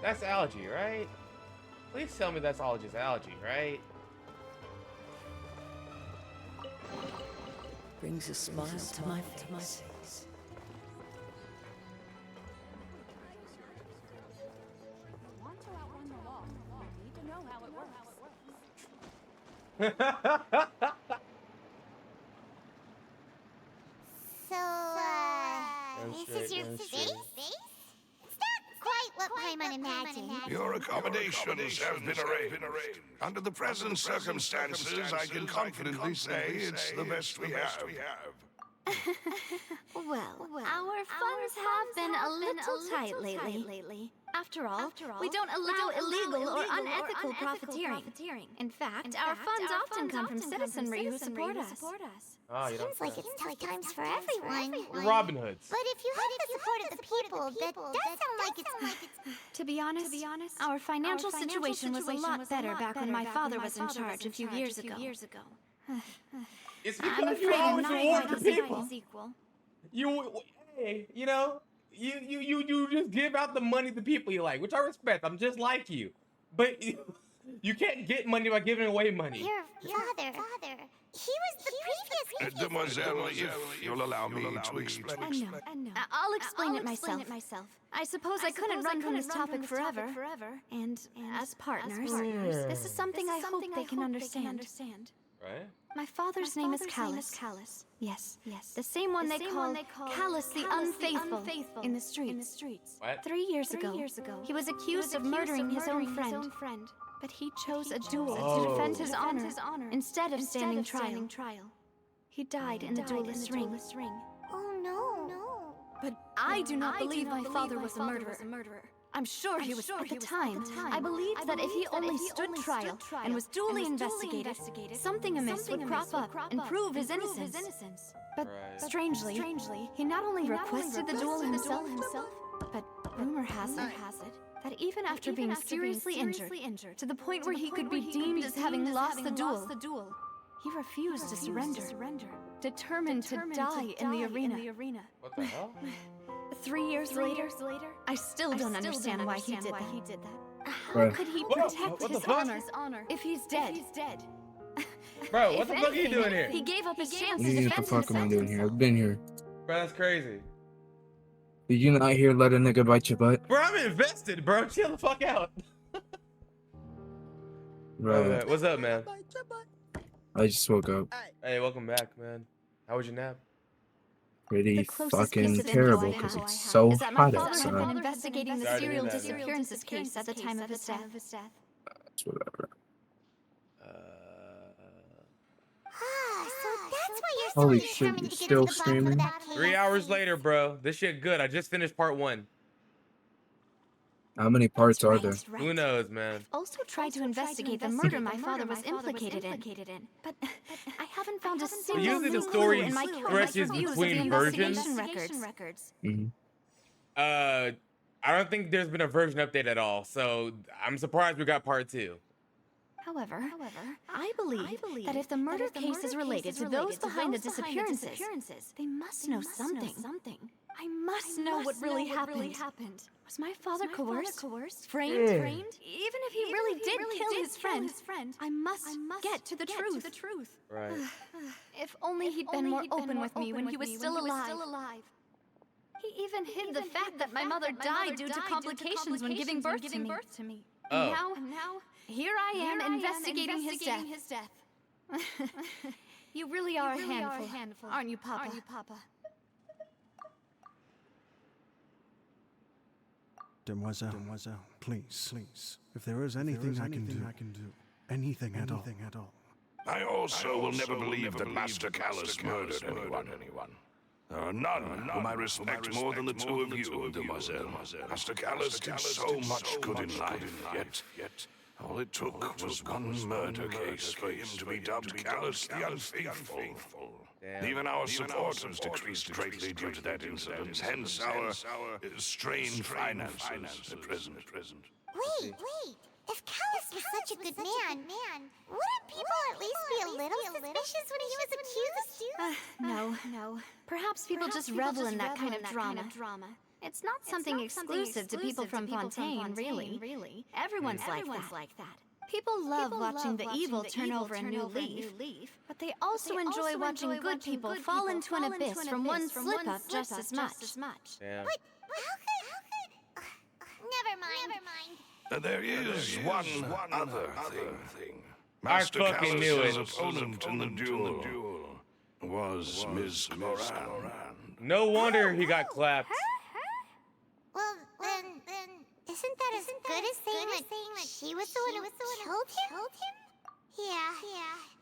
That's algae, right? Please tell me that's all just algae, right? Brings a smile to my face. This is your face? It's not quite what Paimon imagined. Your accommodations have been arranged. Under the present circumstances, I can confidently say it's the best we have. Well, our funds have been a little tight lately. After all, we don't allow illegal or unethical profiteering. In fact, our funds often come from citizenry who support us. Ah, you Seems like it's tough times for everyone. You're Robin Hoods. But if you have the support of the people, that does sound like it's... To be honest, our financial situation was a lot better back when my father was in charge a few years ago. It's I'm because you afraid always not reward quite the as people. equal. You know, you just give out the money to people you like, which I respect. I'm just like you, but you can't get money by giving away money. Your father. He was the previous... Mademoiselle, if you'll allow me to explain. I'll explain it myself. I suppose I couldn't run from this topic forever. And as partners, this is something I hope they can understand. Right? My father's name is Callus. Yes. The same one they call Callus the Unfaithful in the streets. What? 3 years ago, he was accused of murdering his own friend. But he chose a duel to defend his honor instead of standing trial. He died in the duelist's ring. Oh no. But I do not believe my father was a murderer. I'm sure he was at the time. I believed that if he only stood trial and was duly investigated, something amiss would crop up and prove his innocence. But strangely, he not only requested the duel himself, but rumor has it that even after being seriously injured, to the point where he could be deemed as having lost the duel, he refused to surrender, determined to die in the arena. What the hell? 3 years later, I still don't understand why he did that. How Right. could he Whoa, protect what the his fuck? honor if he's dead? Bro, what If the fuck are you anything, doing here? He gave up his chance What to the defend fuck am I doing here? himself. I've been here. Bro, that's crazy. Did you not hear let a nigga bite your butt? Bro, I'm invested, bro. Chill the fuck out. Right. What's up, man? I just woke up. Hey, welcome back, man. How was your nap? Pretty Closest fucking piece of terrible info I because have it's so is that my hot father had been outside. investigating the Sorry to serial hear that, man. disappearances case at the time of his death. It's whatever. So that's why you're so Holy shit, determined you're to get still to the bottom of streaming? that case. 3 hours later, bro. This shit good. I just finished part 1. How many parts are there? Who knows, man? Also tried to investigate the murder my father was implicated in, but I haven't found a single Usually the clue story in my stretches reviews of between the versions. investigation records. Mm-hmm. I don't think there's been a version update at all, so I'm surprised we got part 2. However, I believe that if the murder case is related to those behind the disappearances, they must know something. I must know what really happened. Was my father coerced? Framed? Even if he really did kill his friend, I must get to the truth. Right. If only he'd been more open with me when he was still alive. He even hid the fact that my mother died due to complications when giving birth to me. Oh. And now, here I am investigating his death. You really are a handful, aren't you, Papa? Demoiselle, please. If there is anything I can do, anything at all. I also will never believe that Master Callus murdered anyone. There are none whom I respect more than the two of you, Demoiselle. Master Callus did so much good in life, yet all it took was one murder case for him to be dubbed Callus the Unfaithful. Damn. Even our supporters decreased greatly due to that incident, hence our strained finances at present. Wait. If Callus was such a good man, wouldn't people at least be a little suspicious when he was accused? No. Perhaps people just revel in that kind of drama. It's not something exclusive to people from Fontaine, really. Everyone's like that. People love watching the evil turn over a new leaf, but they also enjoy watching good people fall into an abyss from one slip-up just as much. Damn. But how could... Never mind. There is one other thing. I Master fucking knew it. Callus's opponent in the duel was Ms. Coran. No wonder he got clapped. Well, then, isn't that as good as saying that she was the one who killed him? Yeah.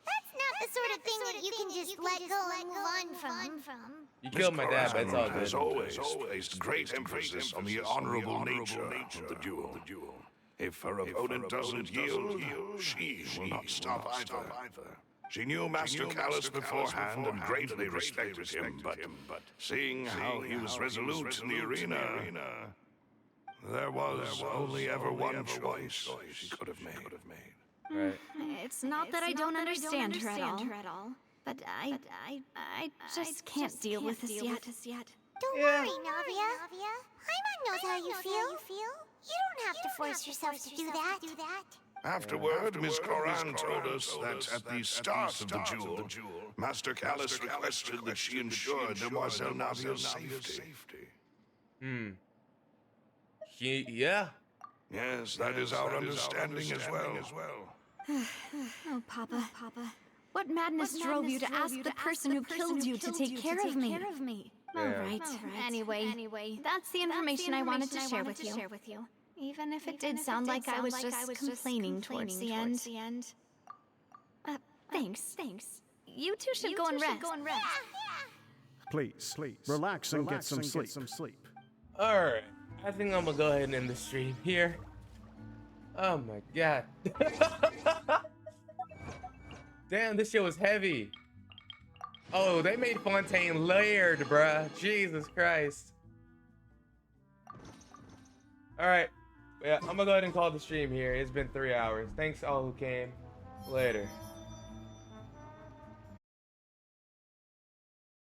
That's not the sort of thing that you can just let go and move on from. You killed my dad, but it's all has good. always placed great emphasis on the honorable nature of the duel. If her opponent doesn't yield, she will not stop either. She knew Master Callus beforehand and greatly respected him, but seeing how he was resolute in the arena, there was only ever one choice she could have made. Right. It's not that I don't understand her at all, but I just can't deal with this yet. Don't worry, Navia. Paimon knows how you feel. You don't have to force yourself to do that. Afterward, Ms. Coran told us that at the start of the duel, Master Callus requested that she ensure Demoiselle Navia's safety. Yeah. Yes, that is our understanding as well. Oh, Papa. What madness drove you to ask the person who killed you to take care of me? All right. Anyway, that's the information I wanted to share with you. Even if it did sound like I was just complaining towards the end. Thanks. You two should go and rest. Please, relax and get some sleep. Alright. I think I'm gonna go ahead and end the stream here. Oh my god. Damn, this shit was heavy. Oh, they made Fontaine layered, bruh. Jesus Christ. Alright. Yeah, I'm gonna go ahead and call the stream here. It's been 3 hours. Thanks all who came. Later.